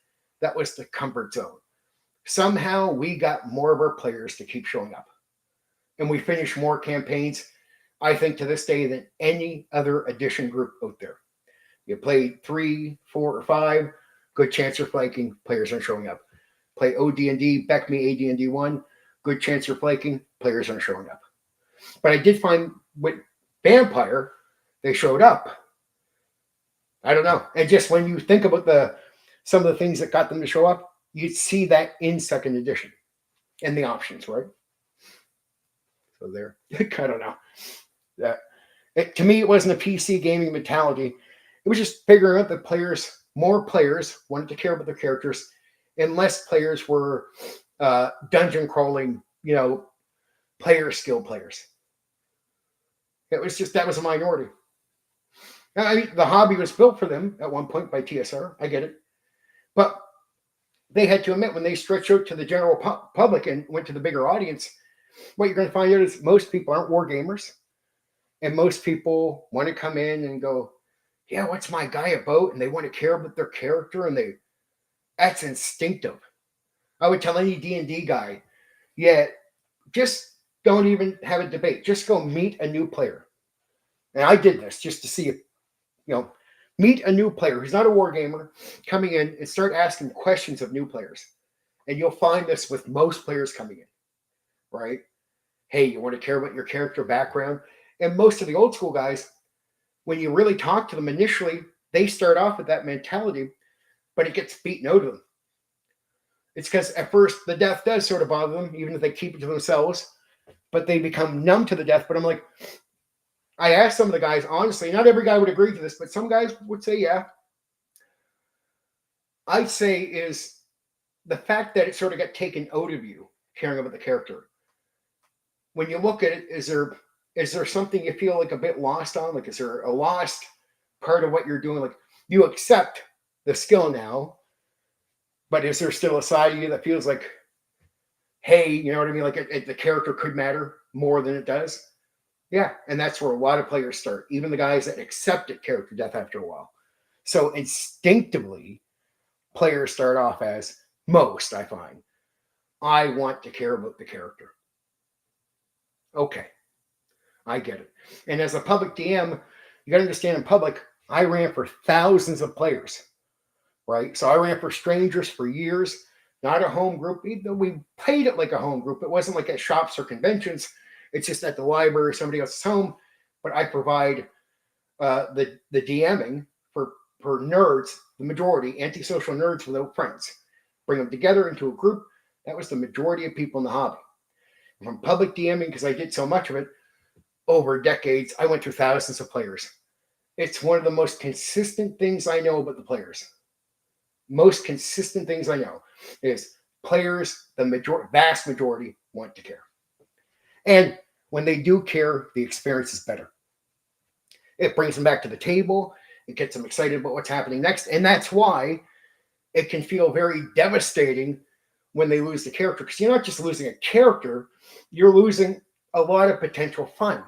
[SPEAKER 1] that was the comfort zone. Somehow we got more of our players to keep showing up. And we finished more campaigns, I think, to this day than any other edition group out there. You play 3, 4, or 5, good chance you're flaking, players aren't showing up. Play OD&D, Beck Me AD&D 1, good chance you're flaking, players aren't showing up. But I did find with Vampire, they showed up. I don't know. And just when you think about some of the things that got them to show up, you'd see that in second edition and the options, right? So there, I don't know. To me, it wasn't a PC gaming mentality. It was just figuring out that more players wanted to care about their characters, and less players were dungeon crawling, player skill players. It was just, that was a minority. I mean, the hobby was built for them at one point by TSR. I get it. But they had to admit, when they stretched out to the general public and went to the bigger audience, what you're going to find out is most people aren't war gamers. And most people want to come in and go, yeah, what's my guy about? And they want to care about their character, and that's instinctive. I would tell any D&D guy, yeah, just don't even have a debate. Just go meet a new player. And I did this just to see if, meet a new player who's not a war gamer, coming in and start asking questions of new players. And you'll find this with most players coming in, right? Hey, you want to care about your character background? And most of the old school guys, when you really talk to them initially, they start off with that mentality, but it gets beaten out of them. It's because at first the death does sort of bother them, even if they keep it to themselves, but they become numb to the death. But I'm like, I asked some of the guys, honestly, not every guy would agree to this, but some guys would say, yeah. I'd say is the fact that it sort of got taken out of you, caring about the character. When you look at it, is there something you feel like a bit lost on? Like, is there a lost part of what you're doing? Like, you accept the skill now, but is there still a side of you that feels like, hey, you know what I mean? Like, the character could matter more than it does. Yeah, and that's where a lot of players start, even the guys that accepted character death after a while. So instinctively, players start off as, most, I find, I want to care about the character. Okay, I get it. And as a public DM, you got to understand, in public, I ran for thousands of players, right? So I ran for strangers for years, not a home group. We played it like a home group. It wasn't like at shops or conventions. It's just at the library or somebody else's home. But I provide the DMing for nerds, the majority, antisocial nerds without friends. Bring them together into a group. That was the majority of people in the hobby. From public DMing, because I did so much of it over decades, I went through thousands of players. It's one of the most consistent things I know about the players. Most consistent things I know is players, the vast majority, want to care. And when they do care, the experience is better. It brings them back to the table. It gets them excited about what's happening next. And that's why it can feel very devastating when they lose the character, because you're not just losing a character, you're losing a lot of potential fun.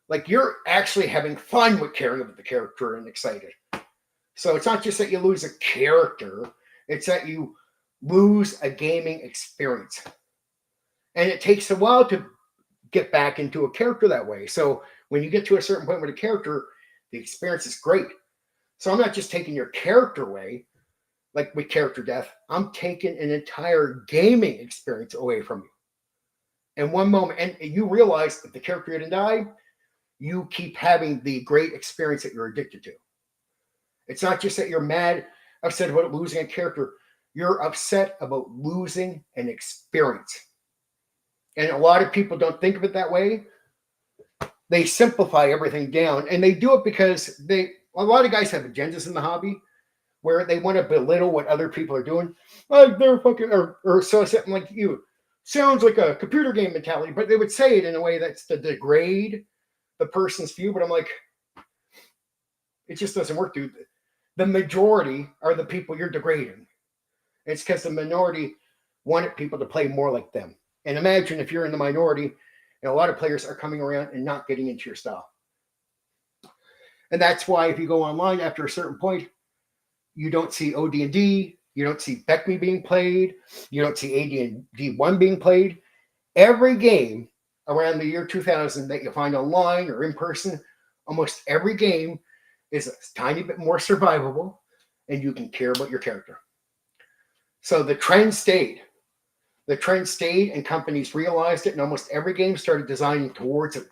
[SPEAKER 1] Like, you're actually having fun with caring about the character and excited. So it's not just that you lose a character, it's that you lose a gaming experience. And it takes a while to get back into a character that way. So when you get to a certain point with a character, the experience is great. So I'm not just taking your character away, like with character death, I'm taking an entire gaming experience away from you. In one moment, and you realize if the character didn't die, you keep having the great experience that you're addicted to. It's not just that you're mad, upset about losing a character. You're upset about losing an experience. And a lot of people don't think of it that way. They simplify everything down, and they do it because a lot of guys have agendas in the hobby where they want to belittle what other people are doing. Like, they're fucking, or so something like you. Sounds like a computer game mentality, but they would say it in a way that's to degrade the person's view. But I'm like, it just doesn't work, dude. The majority are the people you're degrading. It's because the minority wanted people to play more like them. And imagine if you're in the minority and a lot of players are coming around and not getting into your style. And that's why if you go online after a certain point, you don't see AD&D, you don't see BECME being played, you don't see AD&D 1 being played. Every game around the year 2000 that you find online or in person, almost every game is a tiny bit more survivable, and you can care about your character. So the trend stayed. The trend stayed, and companies realized it, and almost every game started designing towards it,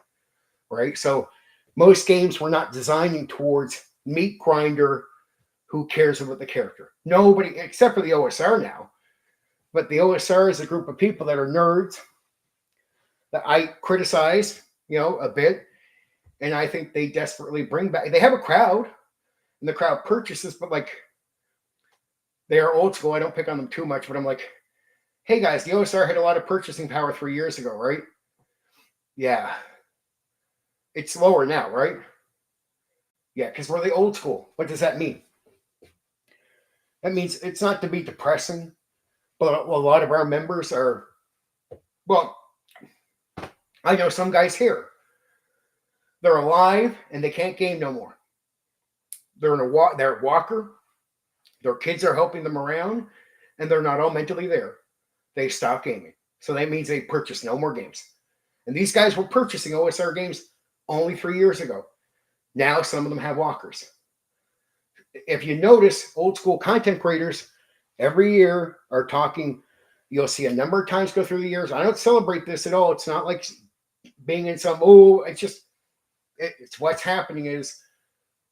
[SPEAKER 1] right? So most games were not designing towards meat grinder who cares about the character. Nobody, except for the OSR now. But the OSR is a group of people that are nerds that I criticize, a bit. And I think they desperately bring back, they have a crowd, and the crowd purchases, but like, they are old school. I don't pick on them too much, but I'm like, hey guys, the OSR had a lot of purchasing power 3 years ago, right? Yeah. It's lower now, right? Yeah, because we're the old school. What does that mean? That means it's not to be depressing, but a lot of our members are, well, I know some guys here. They're alive and they can't game no more. They're they're a walker. Their kids are helping them around, and they're not all mentally there. They stop gaming. So that means they purchase no more games. And these guys were purchasing OSR games only 3 years ago. Now some of them have walkers. If you notice, old school content creators every year are talking, you'll see a number of times go through the years. I don't celebrate this at all. It's not like being in some, it's just, it's what's happening is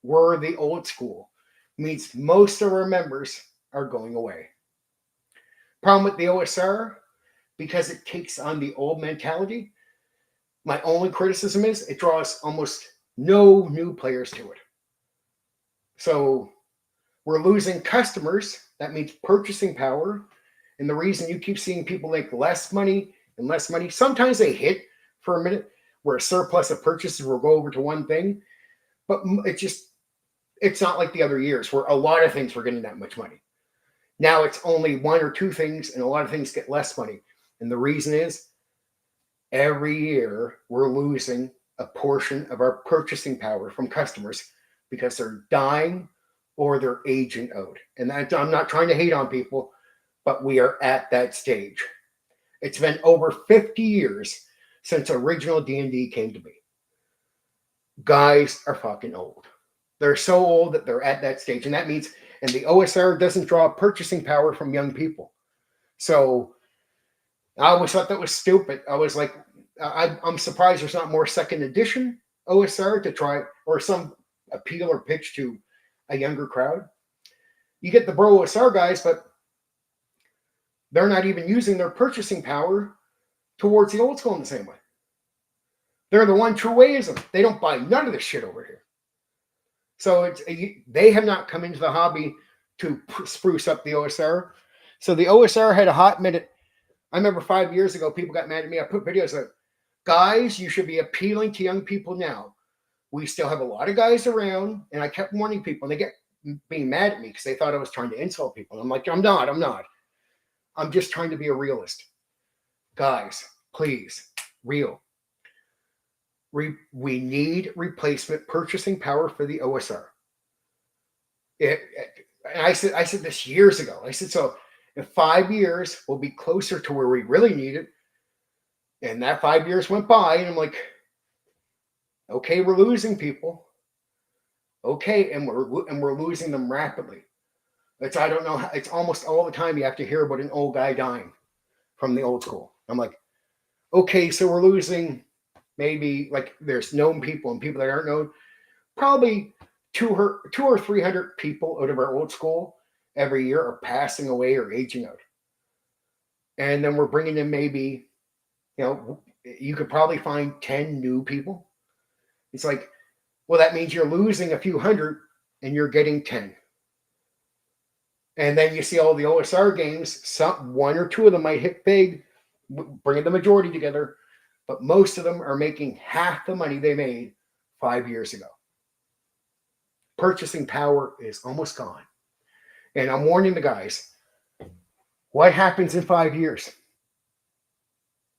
[SPEAKER 1] we're the old school. It means most of our members are going away. Problem with the OSR, because it takes on the old mentality, my only criticism is it draws almost no new players to it. So we're losing customers. That means purchasing power. And the reason you keep seeing people make less money and less money, sometimes they hit for a minute where a surplus of purchases will go over to one thing. But it's not like the other years where a lot of things were getting that much money. Now it's only one or two things, and a lot of things get less money. And the reason is every year we're losing a portion of our purchasing power from customers because they're dying or they're aging out. And I'm not trying to hate on people, but we are at that stage. It's been over 50 years since original D&D came to be. Guys are fucking old. They're so old that they're at that stage. And that means, and the OSR doesn't draw purchasing power from young people. So I always thought that was stupid. I was like, I'm surprised there's not more second edition OSR to try, or some appeal or pitch to a younger crowd. You get the bro OSR guys, but they're not even using their purchasing power towards the old school in the same way. They're the one true wayism. They don't buy none of this shit over here. So they have not come into the hobby to spruce up the OSR. So the OSR had a hot minute. I remember 5 years ago, people got mad at me. I put videos like, guys, you should be appealing to young people now. We still have a lot of guys around, and I kept warning people. And they get being mad at me because they thought I was trying to insult people. I'm like, I'm not. I'm just trying to be a realist. Guys, please, real. We need replacement purchasing power for the OSR. And I said this years ago. I said, so in 5 years, we'll be closer to where we really need it. And that 5 years went by, and I'm like, okay, we're losing people. Okay, and we're losing them rapidly. I don't know. It's almost all the time you have to hear about an old guy dying from the old school. I'm like, okay, so we're losing maybe like there's known people and people that aren't known. Probably 200 or 300 people out of our old school every year are passing away or aging out. And then we're bringing in maybe, you could probably find 10 new people. It's like, well, that means you're losing a few hundred and you're getting 10. And then you see all the OSR games, one or two of them might hit big, bringing the majority together, but most of them are making half the money they made 5 years ago. Purchasing power is almost gone. And I'm warning the guys, what happens in 5 years?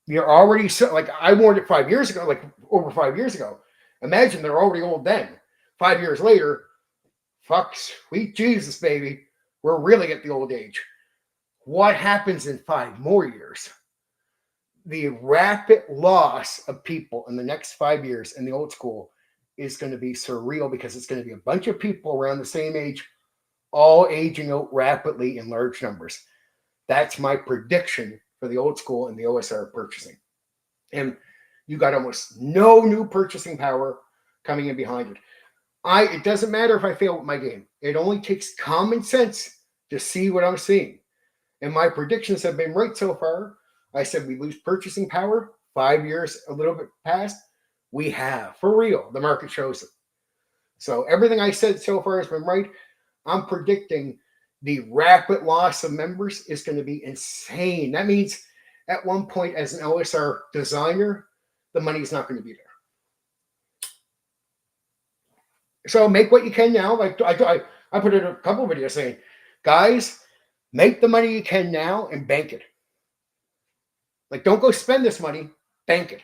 [SPEAKER 1] You're already, I warned it 5 years ago, like over 5 years ago. Imagine they're already old then. 5 years later, fuck, sweet Jesus, baby. We're really at the old age. What happens in 5 more years? The rapid loss of people in the next 5 years in the old school is going to be surreal because it's going to be a bunch of people around the same age, all aging out rapidly in large numbers. That's my prediction for the old school and the OSR purchasing. And you got almost no new purchasing power coming in behind it. It doesn't matter if I fail with my game. It only takes common sense to see what I'm seeing. And my predictions have been right so far. I said we lose purchasing power 5 years, a little bit past. We have, for real. The market shows it. So everything I said so far has been right. I'm predicting the rapid loss of members is going to be insane. That means at one point as an OSR designer, the money's not going to be there. So make what you can now. Like I put in a couple of videos saying, guys, make the money you can now and bank it. Like, don't go spend this money, bank it.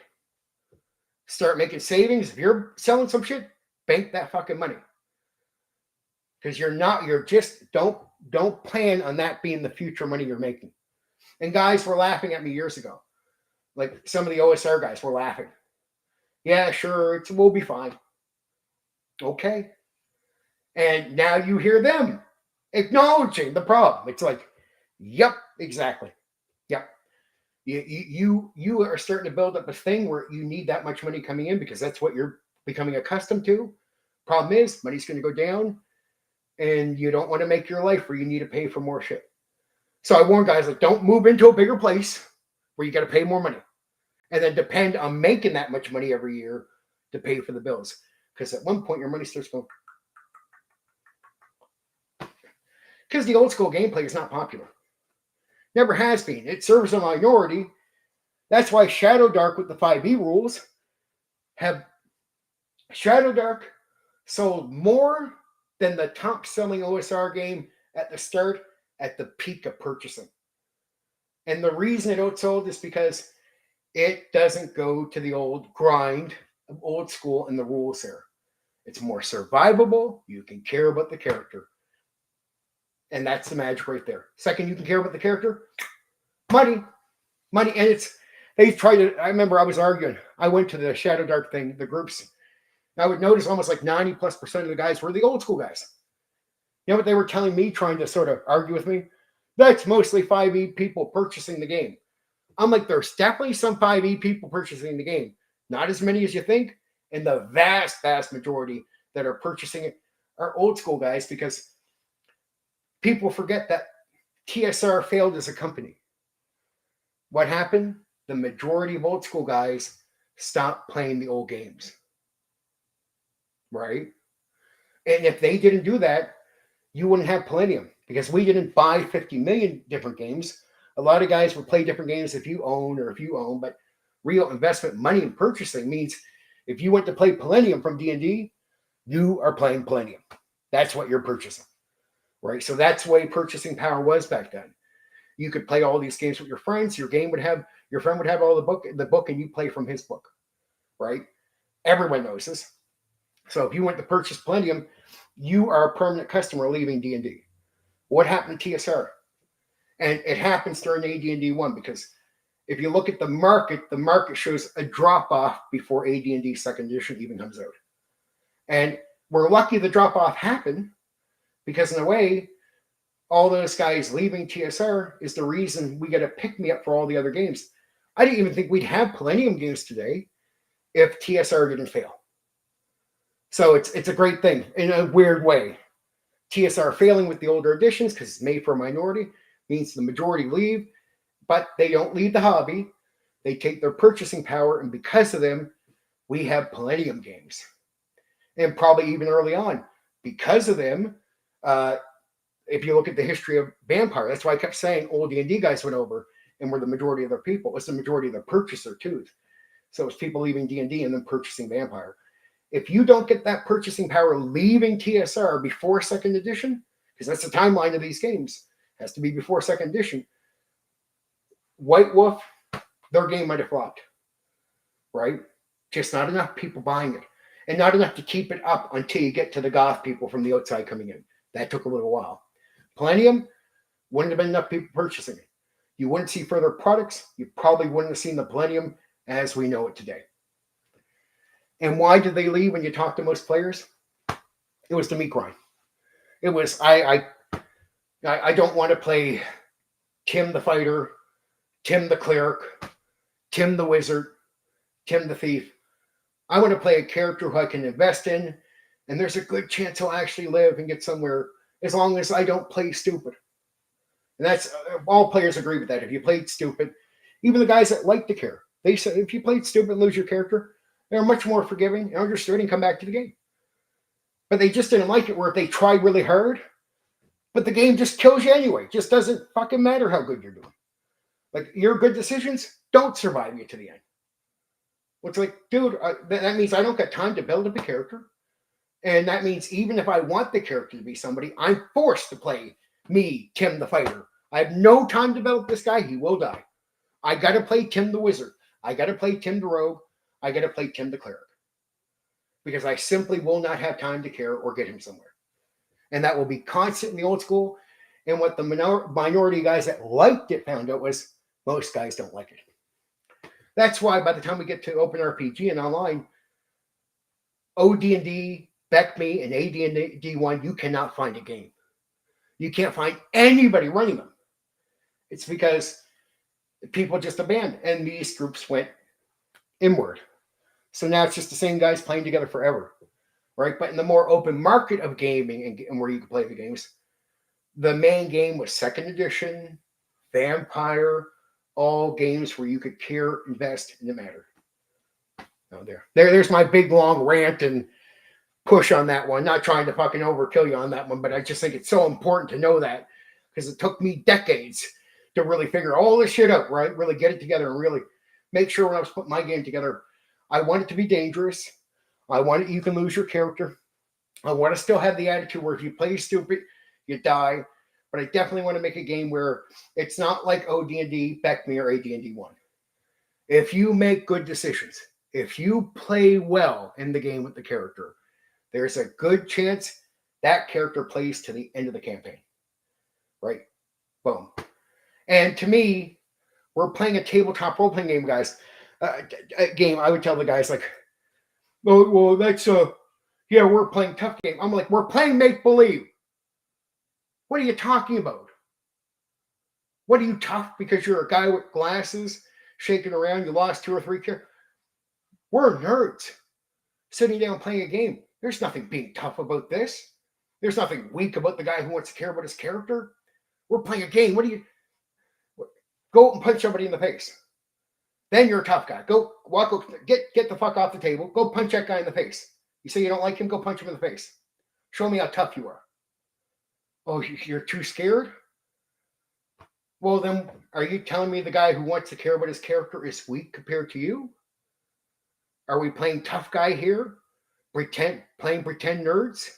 [SPEAKER 1] Start making savings. If you're selling some shit, bank that fucking money. Because don't plan on that being the future money you're making. And guys were laughing at me years ago. Like some of the OSR guys were laughing. Yeah, sure, we'll be fine. Okay. And now you hear them acknowledging the problem. It's like, yep, exactly. Yep. You are starting to build up a thing where you need that much money coming in because that's what you're becoming accustomed to. Problem is, money's going to go down and you don't want to make your life where you need to pay for more shit. So I warn guys, like, don't move into a bigger place where you got to pay more money and then depend on making that much money every year to pay for the bills. Because at one point, your money starts going. Because the old school gameplay is not popular. Never has been. It serves a minority. That's why Shadow Dark with the 5e rules have Shadow Dark sold more than the top selling OSR game at the start, at the peak of purchasing. And the reason it outsold is because it doesn't go to the old grind of old school and the rules there. It's more survivable. You can care about the character. And that's the magic right there. Second, you can care about the character. Money. And I remember I was arguing. I went to the Shadow Dark thing, the groups. And I would notice almost like 90+% of the guys were the old school guys. You know what they were telling me, trying to sort of argue with me? That's mostly 5e people purchasing the game. I'm like, there's definitely some 5e people purchasing the game. Not as many as you think. And the vast, vast majority that are purchasing it are old school guys because people forget that TSR failed as a company. What happened? The majority of old school guys stopped playing the old games. Right? And if they didn't do that, you wouldn't have Palladium because we didn't buy 50 million different games. A lot of guys would play different games if you own, but real investment money in purchasing means if you went to play Palladium from D&D, you are playing Palladium. That's what you're purchasing. right? So that's the way purchasing power was back then. You could play all these games with your friends. Your friend would have all the book, and you play from his book, right? Everyone knows this. So if you went to purchase Palladium, you are a permanent customer leaving D&D. What happened to TSR? And it happens during AD&D 1 because if you look at the market shows a drop-off before AD&D 2nd edition even comes out. And we're lucky the drop-off happened because in a way, all those guys leaving TSR is the reason we get a pick-me-up for all the other games. I didn't even think we'd have Palladium games today if TSR didn't fail. So it's a great thing in a weird way. TSR failing with the older editions because it's made for a minority means the majority leave, but they don't leave the hobby. They take their purchasing power, and because of them, we have Palladium games. And probably even early on, because of them, if you look at the history of Vampire, that's why I kept saying old D&D guys went over and were the majority of their people. It was the majority of their purchaser too. So it was people leaving D&D and then purchasing Vampire. If you don't get that purchasing power leaving TSR before 2nd edition, because that's the timeline of these games, it has to be before 2nd edition, White Wolf, their game might have flopped, right? Just not enough people buying it. And not enough to keep it up until you get to the goth people from the outside coming in. That took a little while. Palladium, wouldn't have been enough people purchasing it. You wouldn't see further products. You probably wouldn't have seen the Palladium as we know it today. And why did they leave when you talk to most players? It was the meat grind. It was, I don't want to play Tim the Fighter, Tim the Cleric, Tim the Wizard, Tim the Thief. I want to play a character who I can invest in, and there's a good chance he'll actually live and get somewhere as long as I don't play stupid. And that's, all players agree with that. If you played stupid, even the guys that like to care, they say if you played stupid and lose your character, they're much more forgiving and understood and come back to the game. But they just didn't like it where if they tried really hard, but the game just kills you anyway. It just doesn't fucking matter how good you're doing. Like, your good decisions don't survive you to the end. It's like, dude, that means I don't got time to build up a character. And that means even if I want the character to be somebody, I'm forced to play me, Tim the Fighter. I have no time to develop this guy. He will die. I got to play Tim the Wizard. I got to play Tim the Rogue. I got to play Tim the Cleric. Because I simply will not have time to care or get him somewhere. And that will be constant in the old school. And what the minority guys that liked it found out was most guys don't like it. That's why by the time we get to Open RPG and online, OD&D, BECME, and AD&D 1, you cannot find a game. You can't find anybody running them. It's because people just abandoned, and these groups went inward. So now it's just the same guys playing together forever, right? But in the more open market of gaming and where you can play the games, the main game was 2nd edition, Vampire, all games where you could care, invest, and it mattered. Oh, there's my big long rant and push on that one. Not trying to fucking overkill you on that one, but I just think it's so important to know that because it took me decades to really figure all this shit out, right? Really get it together and really make sure when I was putting my game together, I want it to be dangerous. I want it, you can lose your character. I want to still have the attitude where if you play stupid, you die. But I definitely want to make a game where it's not like OD&D, BECME, or AD&D 1. If you make good decisions, if you play well in the game with the character, there's a good chance that character plays to the end of the campaign. Right? Boom. And to me, we're playing a tabletop role-playing game, guys. A game, I would tell the guys, like, well, that's, yeah, we're playing tough game. I'm like, we're playing make-believe. What are you talking about? What are you tough because you're a guy with glasses shaking around? You lost 2 or 3 characters. We're nerds sitting down playing a game. There's nothing being tough about this. There's nothing weak about the guy who wants to care about his character. We're playing a game. Go and punch somebody in the face. Then you're a tough guy. Go walk, get the fuck off the table. Go punch that guy in the face. You say you don't like him, go punch him in the face. Show me how tough you are. Oh, you're too scared? Well, then, are you telling me the guy who wants to care about his character is weak compared to you? Are we playing tough guy here? Playing pretend nerds?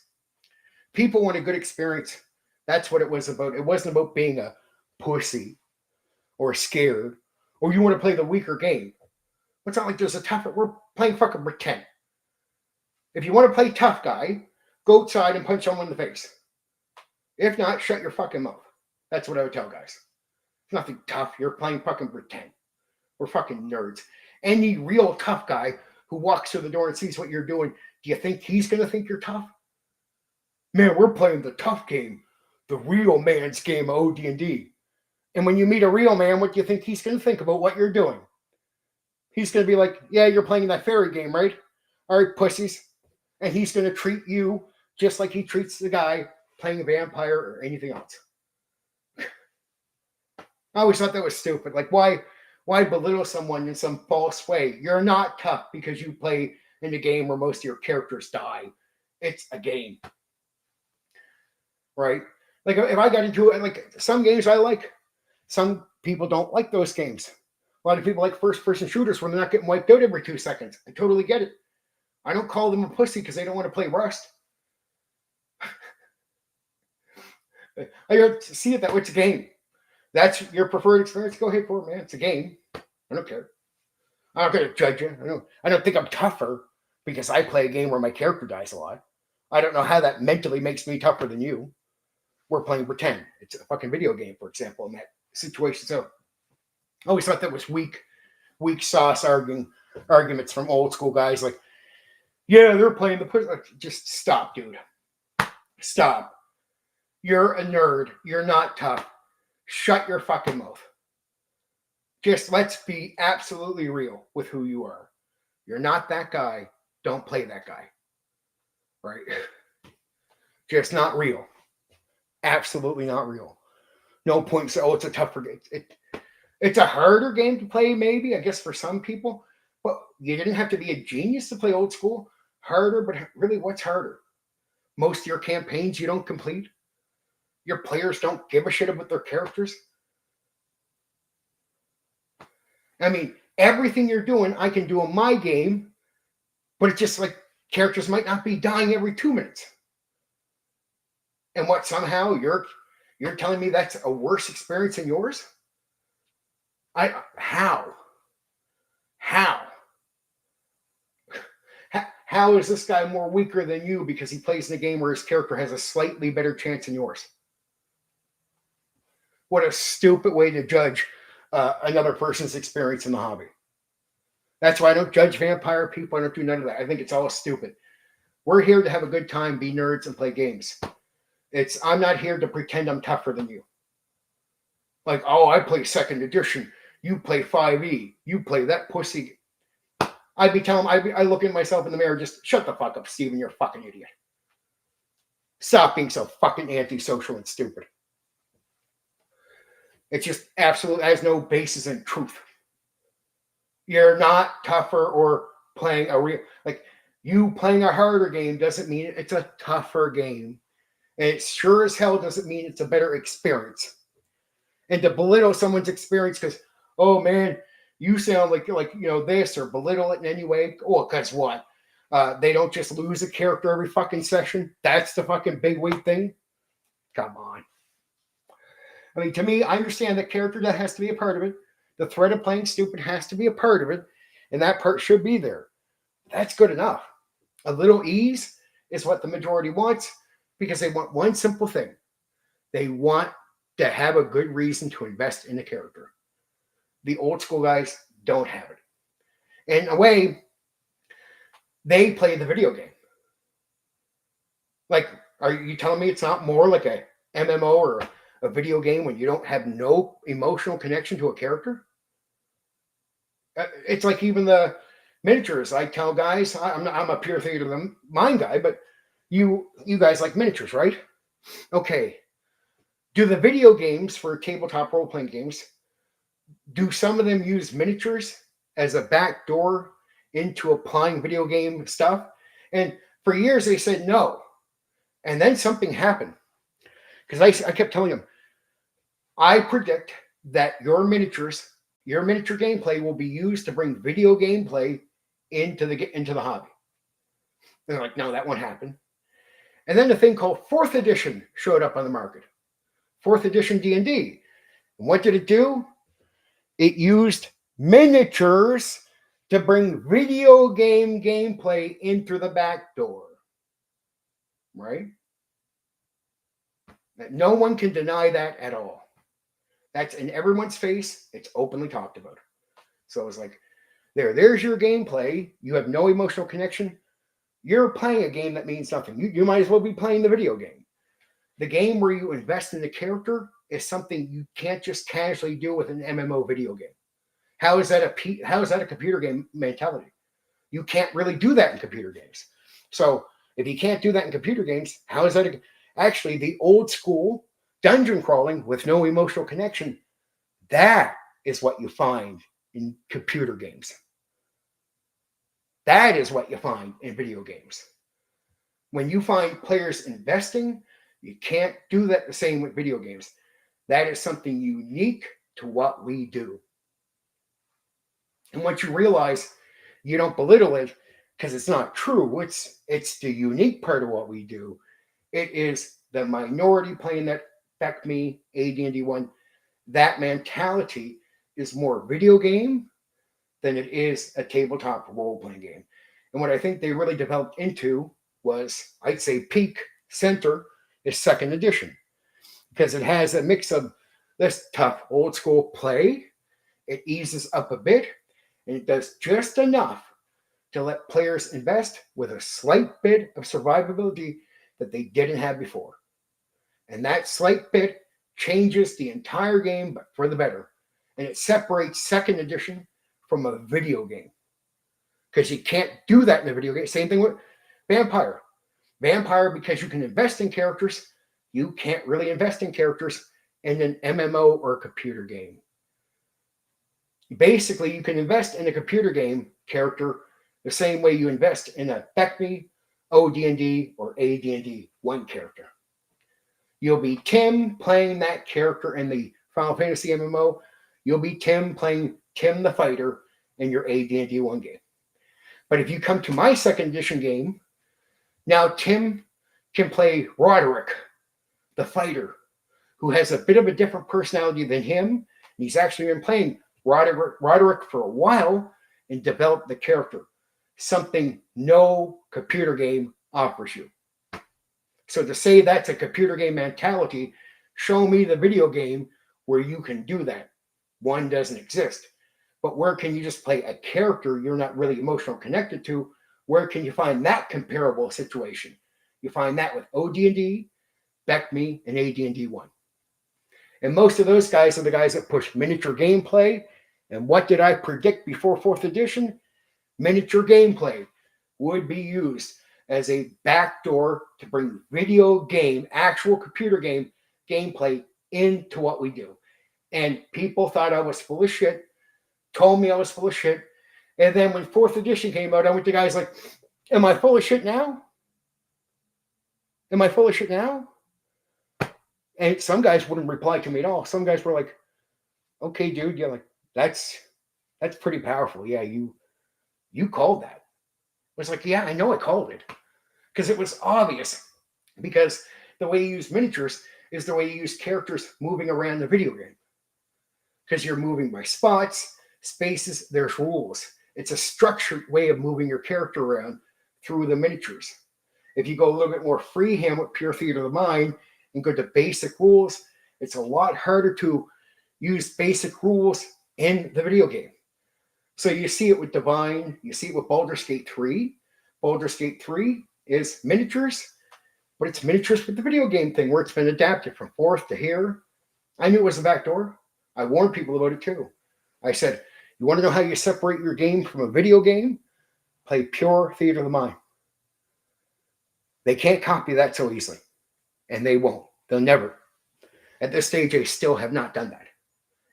[SPEAKER 1] People want a good experience. That's what it was about. It wasn't about being a pussy or scared or you want to play the weaker game. It's not like there's a tougher. We're playing fucking pretend. If you want to play tough guy, go outside and punch someone in the face. If not, shut your fucking mouth. That's what I would tell guys. It's nothing tough. You're playing fucking pretend. We're fucking nerds. Any real tough guy who walks through the door and sees what you're doing, do you think he's going to think you're tough? Man, we're playing the tough game. The real man's game of AD&D. And when you meet a real man, what do you think he's going to think about what you're doing? He's going to be like, yeah, you're playing that fairy game, right? All right, pussies. And he's going to treat you just like he treats the guy playing a vampire or anything else. I always thought that was stupid. Like, why belittle someone in some false way? You're not tough because you play in a game where most of your characters die. It's a game. Right? Like, if I got into it, like, some games I like, some people don't like those games. A lot of people like first-person shooters when they're not getting wiped out every 2 seconds. I totally get it. I don't call them a pussy because they don't want to play Rust. I don't see it that way. It's a game. That's your preferred experience. Go ahead for it, man. It's a game. I don't care. I'm not going to judge you. I don't think I'm tougher because I play a game where my character dies a lot. I don't know how that mentally makes me tougher than you. We're playing pretend. It's a fucking video game, for example, in that situation. So I always thought that was weak sauce arguments from old school guys. Like, yeah, they're playing the pussy. Like, just stop, dude. Stop. You're a nerd. You're not tough. Shut your fucking mouth. Just let's be absolutely real with who you are. You're not that guy. Don't play that guy. Right? Just not real. Absolutely not real. No point to say, oh, it's a tougher game. It's a harder game to play, maybe, I guess, for some people. But you didn't have to be a genius to play old school. Harder, but really, what's harder? Most of your campaigns you don't complete. Your players don't give a shit about their characters. I mean, everything you're doing, I can do in my game, but it's just like characters might not be dying every 2 minutes. And what, somehow you're telling me that's a worse experience than yours? How? How is this guy more weaker than you because he plays in a game where his character has a slightly better chance than yours? What a stupid way to judge another person's experience in the hobby. That's why I don't judge vampire people. I don't do none of that. I think it's all stupid. We're here to have a good time, be nerds, and play games. I'm not here to pretend I'm tougher than you. Like, oh, I play 2nd edition. You play 5e. You play that pussy. I'd be telling him, I look at myself in the mirror, just shut the fuck up, Steven, you're a fucking idiot. Stop being so fucking antisocial and stupid. It's just absolutely has no basis in truth. You're not tougher or playing a real, like, you playing a harder game doesn't mean it's a tougher game. And it sure as hell doesn't mean it's a better experience. And to belittle someone's experience because, oh man, you sound like this, or belittle it in any way. Oh, because what? They don't just lose a character every fucking session. That's the fucking big weight thing. Come on. I mean, to me, I understand that character that has to be a part of it. The threat of playing stupid has to be a part of it, and that part should be there. That's good enough. A little ease is what the majority wants because they want one simple thing. They want to have a good reason to invest in a character. The old school guys don't have it. In a way, they play the video game. Like, are you telling me it's not more like a MMO or a video game when you don't have no emotional connection to a character? It's like even the miniatures. I tell guys, I'm a pure theater of the mind guy, but you guys like miniatures, right? Okay. Do the video games for tabletop role-playing games, do some of them use miniatures as a back door into applying video game stuff? And for years they said no. And then something happened. Because I kept telling them, I predict that your miniature gameplay will be used to bring video gameplay into the hobby. And they're like, no, that won't happen. And then the thing called 4th edition showed up on the market. 4th edition D&D. And what did it do? It used miniatures to bring video game gameplay into the back door. Right? No one can deny that at all. That's in everyone's face. It's openly talked about. So it's like, there's your gameplay. You have no emotional connection. You're playing a game that means nothing. You might as well be playing the video game. The game where you invest in the character is something you can't just casually do with an MMO video game. How is that a computer game mentality? You can't really do that in computer games. So if you can't do that in computer games, how is that actually the old school dungeon crawling with no emotional connection? That is what you find in computer games. That is what you find in video games. When you find players investing, you can't do that the same with video games. That is something unique to what we do. And once you realize you don't belittle it because it's not true, it's the unique part of what we do. It is the minority playing that affect me, AD&D 1. That mentality is more video game than it is a tabletop role-playing game. And what I think they really developed into was, I'd say peak center is 2nd edition. Because it has a mix of this tough old school play. It eases up a bit. And it does just enough to let players invest with a slight bit of survivability that they didn't have before. And that slight bit changes the entire game, but for the better. And it separates 2nd edition from a video game. Because you can't do that in a video game. Same thing with Vampire. Vampire, because you can invest in characters, you can't really invest in characters in an MMO or a computer game. Basically, you can invest in a computer game character the same way you invest in a BECMI, OD&D, or AD&D 1 character. You'll be Tim playing that character in the Final Fantasy MMO. You'll be Tim playing Tim the Fighter in your AD&D 1 game. But if you come to my 2nd edition game, now Tim can play Roderick, the fighter, who has a bit of a different personality than him. He's actually been playing Roderick for a while and developed the character, something no computer game offers you. So to say that's a computer game mentality, show me the video game where you can do that. One doesn't exist. But where can you just play a character you're not really emotionally connected to? Where can you find that comparable situation? You find that with OD&D, BECMI, and AD&D 1. And most of those guys are the guys that push miniature gameplay. And what did I predict before 4th edition? Miniature gameplay would be used as a backdoor to bring video game, actual computer game gameplay into what we do. And people thought I was full of shit, told me I was full of shit. And then when 4th edition came out, I went to guys like, am I full of shit now? Am I full of shit now? And some guys wouldn't reply to me at all. Some guys were like, okay, dude, yeah, like that's pretty powerful. Yeah, you called that. I was like, yeah, I know I called it. Because it was obvious. Because the way you use miniatures is the way you use characters moving around the video game. Because you're moving by spots, spaces, there's rules. It's a structured way of moving your character around through the miniatures. If you go a little bit more freehand with pure theater of the mind and go to basic rules, it's a lot harder to use basic rules in the video game. So you see it with Divine, you see it with Baldur's Gate 3. Baldur's Gate 3 is miniatures, but it's miniatures with the video game thing where it's been adapted from 4th to here. I knew it was a backdoor. I warned people about it too. I said, you want to know how you separate your game from a video game? Play pure theater of the mind. They can't copy that so easily. And they won't. They'll never. At this stage, they still have not done that.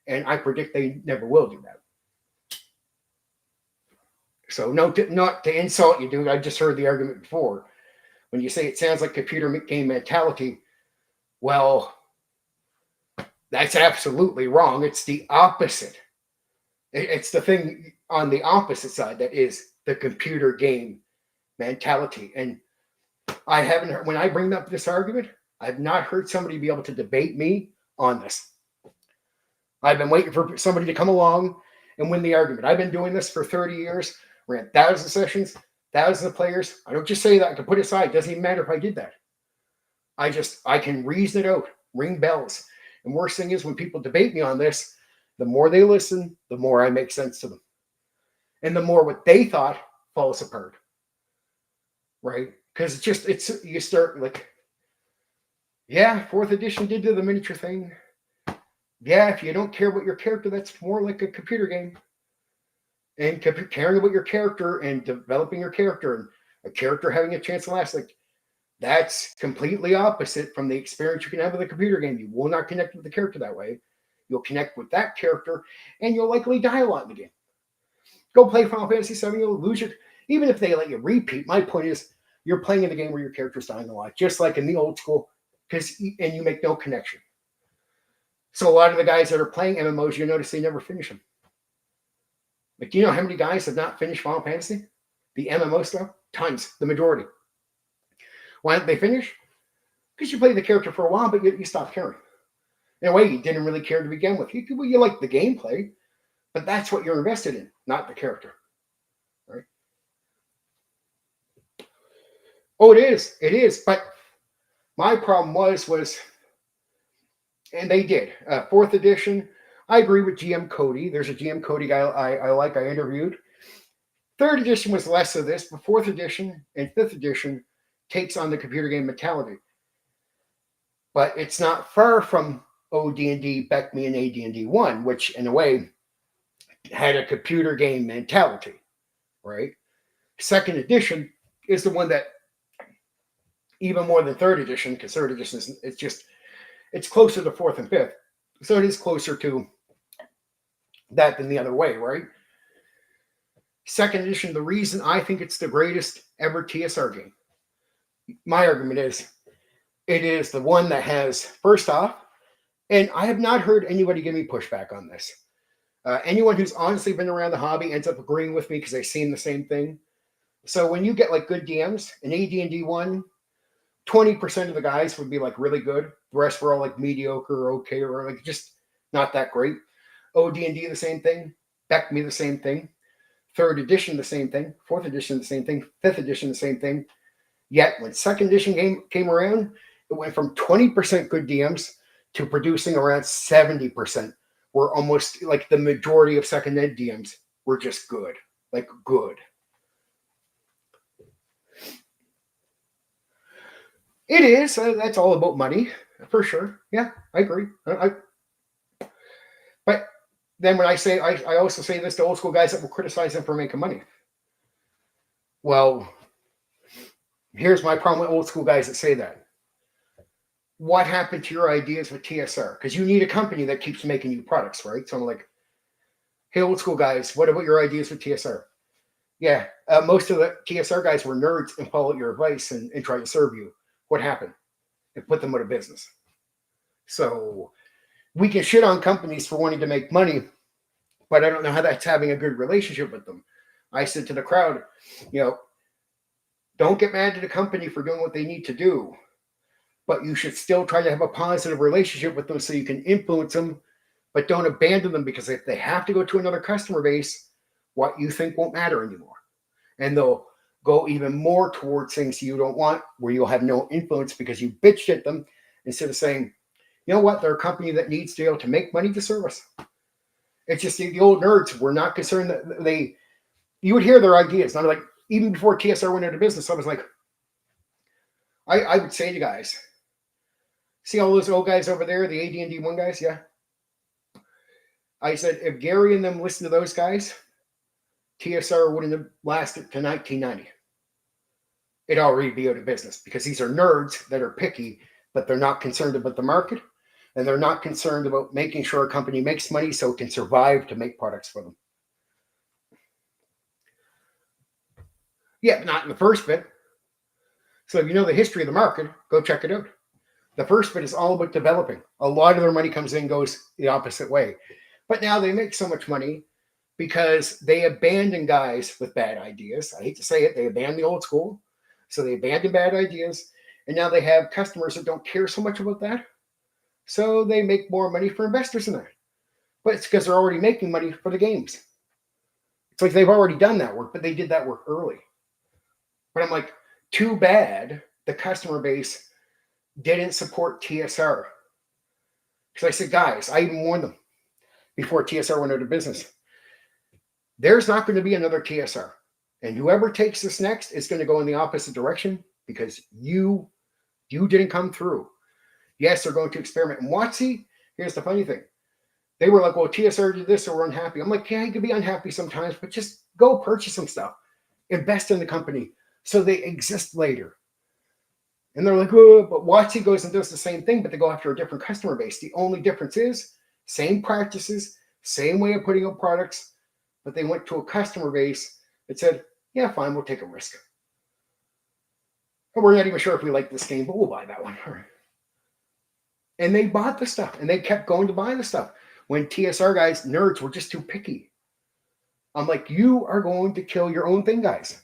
[SPEAKER 1] And I predict they never will do that. So not to insult you, dude. I just heard the argument before. When you say it sounds like computer game mentality, well, that's absolutely wrong. It's the opposite. It's the thing on the opposite side that is the computer game mentality. And I haven't heard, when I bring up this argument, I've not heard somebody be able to debate me on this. I've been waiting for somebody to come along and win the argument. I've been doing this for 30 years, ran thousands of sessions, thousands of players. I don't just say that. I can put it aside. It doesn't even matter if I did that. I can reason it out, ring bells. And worst thing is when people debate me on this, the more they listen, the more I make sense to them. And the more what they thought falls apart. Right? Because you start like, yeah, 4th edition did do the miniature thing. Yeah, if you don't care about your character, that's more like a computer game. And caring about your character and developing your character and a character having a chance to last, like that's completely opposite from the experience you can have with a computer game. You will not connect with the character that way. You'll connect with that character and you'll likely die a lot in the game. Go play Final Fantasy VII, you'll lose your, even if they let you repeat. My point is you're playing in the game where your character's dying a lot, just like in the old school, and you make no connection. So a lot of the guys that are playing MMOs, you notice they never finish them. Like, do you know how many guys have not finished Final Fantasy? The MMO stuff? Tons, the majority. Why don't they finish? Because you play the character for a while, but you stop caring. In a way, you didn't really care to begin with. You like the gameplay, but that's what you're invested in, not the character. Right? Oh, it is. It is. But my problem was, and they did. 4th edition, I agree with GM Cody. There's a GM Cody guy I interviewed. 3rd edition was less of this, but 4th edition and 5th edition takes on the computer game mentality. But it's not far from OD&D, Beckme, and AD&D 1, which in a way had a computer game mentality, right? 2nd edition is the one that, even more than 3rd edition, because 3rd edition it's closer to 4th and 5th. So it is closer to that than the other way, right? 2nd edition, the reason I think it's the greatest ever TSR game, my argument is, it is the one that has, first off, and I have not heard anybody give me pushback on this. Anyone who's honestly been around the hobby ends up agreeing with me because they've seen the same thing. So when you get like good DMs, in AD&D 1, 20% of the guys would be like really good. The rest were all like mediocre or okay or like just not that great. OD&D the same thing. Beckme the same thing. 3rd edition the same thing. 4th edition the same thing. 5th edition the same thing. Yet when 2nd edition came around, it went from 20% good DMs to producing around 70%. Were almost like the majority of 2nd ed DMs were just good. Like good. It is. That's all about money, for sure. Yeah, I agree. But then when I say, I also say this to old school guys that will criticize them for making money. Well, here's my problem with old school guys that say that. What happened to your ideas with TSR? Because you need a company that keeps making you products, right? So I'm like, hey, old school guys, what about your ideas with TSR? Yeah, most of the TSR guys were nerds and followed your advice and tried to serve you. What happened? It put them out of business. So we can shit on companies for wanting to make money, but I don't know how that's having a good relationship with them. I said to the crowd, don't get mad at a company for doing what they need to do, but you should still try to have a positive relationship with them so you can influence them, but don't abandon them, because if they have to go to another customer base, what you think won't matter anymore. And they'll go even more towards things you don't want, where you'll have no influence because you bitched at them instead of saying, you know what, they're a company that needs to be able to make money to serve us. It's just the old nerds were not concerned that you would hear their ideas. And I'm like, even before TSR went into business, I was like, I would say to guys, see all those old guys over there, the AD&D 1 guys? Yeah. I said, if Gary and them listened to those guys, TSR wouldn't have lasted to 1990. It'd already be out of business, because these are nerds that are picky, but they're not concerned about the market, and they're not concerned about making sure a company makes money so it can survive to make products for them. Yeah, not in the first bit. So if you know the history of the market, go check it out. The first bit is all about developing. A lot of their money comes in, goes the opposite way. But now they make so much money because they abandon guys with bad ideas. I hate to say it, they abandon the old school. So they abandon bad ideas. And now they have customers that don't care so much about that. So they make more money for investors in that. But it's because they're already making money for the games. It's like they've already done that work, but they did that work early. But I'm like, too bad the customer base didn't support TSR. Because I said, guys, I even warned them before TSR went out of business. There's not going to be another TSR. And whoever takes this next is going to go in the opposite direction because you didn't come through. Yes, they're going to experiment. And WotC, here's the funny thing. They were like, well, TSR did this, so we're unhappy. I'm like, yeah, you can be unhappy sometimes, but just go purchase some stuff. Invest in the company so they exist later. And they're like, oh, but WotC goes and does the same thing, but they go after a different customer base. The only difference is same practices, same way of putting out products, but they went to a customer base that said, yeah, fine, we'll take a risk. And we're not even sure if we like this game, but we'll buy that one. All right. And they bought the stuff, and they kept going to buy the stuff. When TSR guys, nerds, were just too picky. I'm like, you are going to kill your own thing, guys.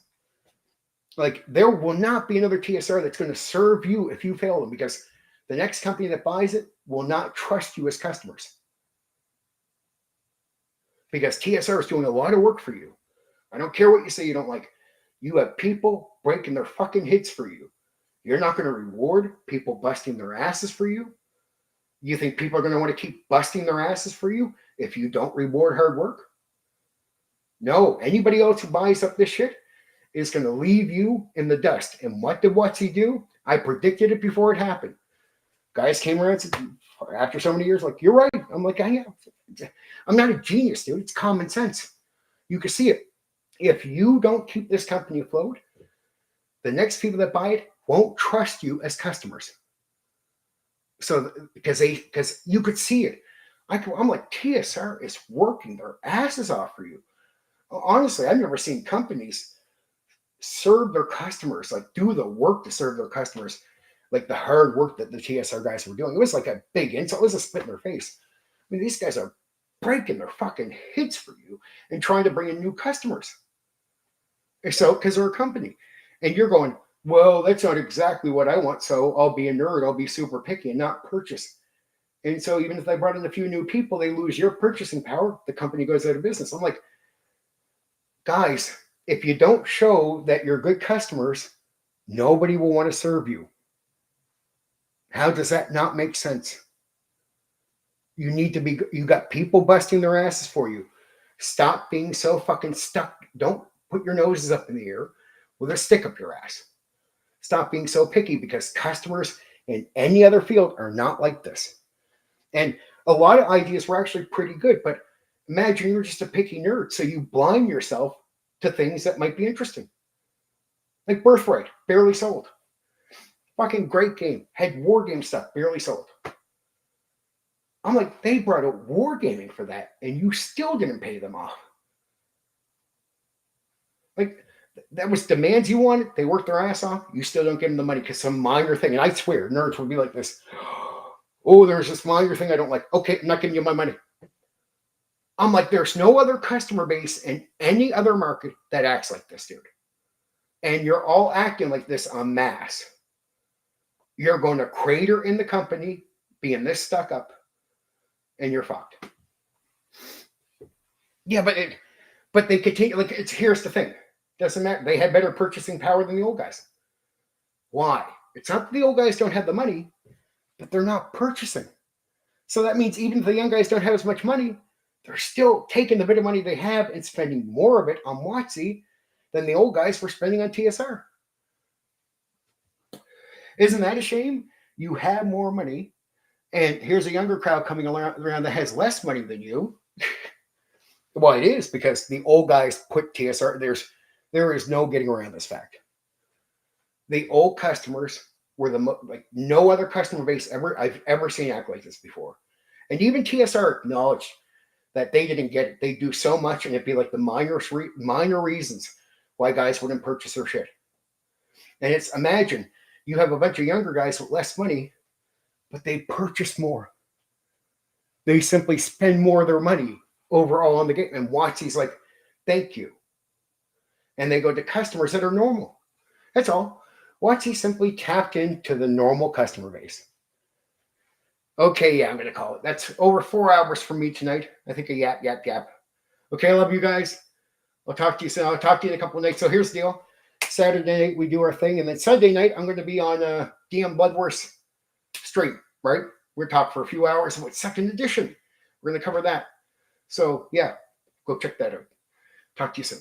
[SPEAKER 1] Like, there will not be another TSR that's going to serve you if you fail them, because the next company that buys it will not trust you as customers. Because TSR is doing a lot of work for you. I don't care what you say you don't like. You have people breaking their fucking heads for you. You're not going to reward people busting their asses for you. You think people are going to want to keep busting their asses for you if you don't reward hard work? No. Anybody else who buys up this shit is going to leave you in the dust. And what did WotC do? I predicted it before it happened. Guys came around and said, after so many years, like, you're right. I'm like, I am. I'm not a genius, dude. It's common sense. You can see it. If you don't keep this company afloat, the next people that buy it won't trust you as customers. So because you could see it. I'm like, TSR is working their asses off for you. Honestly, I've never seen companies serve their customers, like do the work to serve their customers, like the hard work that the TSR guys were doing. It was like a big insult. It was a spit in their face. I mean, these guys are breaking their fucking heads for you and trying to bring in new customers. So, because they're a company. And you're going, well, that's not exactly what I want, so I'll be a nerd. I'll be super picky and not purchase. And so even if they brought in a few new people, they lose your purchasing power. The company goes out of business. I'm like, guys, if you don't show that you're good customers, nobody will want to serve you. How does that not make sense? You got people busting their asses for you. Stop being so fucking stuck. Don't put your noses up in the air with a stick up your ass. Stop being so picky, because customers in any other field are not like this. And a lot of ideas were actually pretty good, but imagine you're just a picky nerd, so you blind yourself to things that might be interesting. Like Birthright, barely sold. Fucking great game. Had war game stuff, barely sold. I'm like, they brought out wargaming for that, and you still didn't pay them off. Like, that was demands you wanted. They worked their ass off. You still don't give them the money because some minor thing. And I swear, nerds would be like this. Oh, there's this minor thing I don't like. Okay, I'm not giving you my money. I'm like, there's no other customer base in any other market that acts like this, dude. And you're all acting like this en masse. You're going to crater in the company, being this stuck up, and you're fucked. Yeah, but they continue. Like, here's the thing. Doesn't matter. They had better purchasing power than the old guys. Why? It's not that the old guys don't have the money, but they're not purchasing. So that means even if the young guys don't have as much money, they're still taking the bit of money they have and spending more of it on WotC than the old guys were spending on TSR. Isn't that a shame? You have more money, and here's a younger crowd coming around that has less money than you. Well, it is, because the old guys put TSR. There is no getting around this fact. The old customers were like no other customer base I've ever seen act like this before. And even TSR acknowledged that they didn't get it. They do so much, and it'd be like the minor reasons why guys wouldn't purchase their shit. And it's, imagine you have a bunch of younger guys with less money, but they purchase more. They simply spend more of their money overall on the game. And WotC's like, thank you. And they go to customers that are normal. That's all. WotC simply tapped into the normal customer base. Okay, yeah, I'm going to call it. That's over 4 hours for me tonight. I think a yap. Okay, I love you guys. I'll talk to you soon. I'll talk to you in a couple of nights. So here's the deal. Saturday night, we do our thing. And then Sunday night, I'm going to be on DM Blood Wars stream, right? We're talking for a few hours about 2nd edition. We're going to cover that. So, yeah, go check that out. Talk to you soon.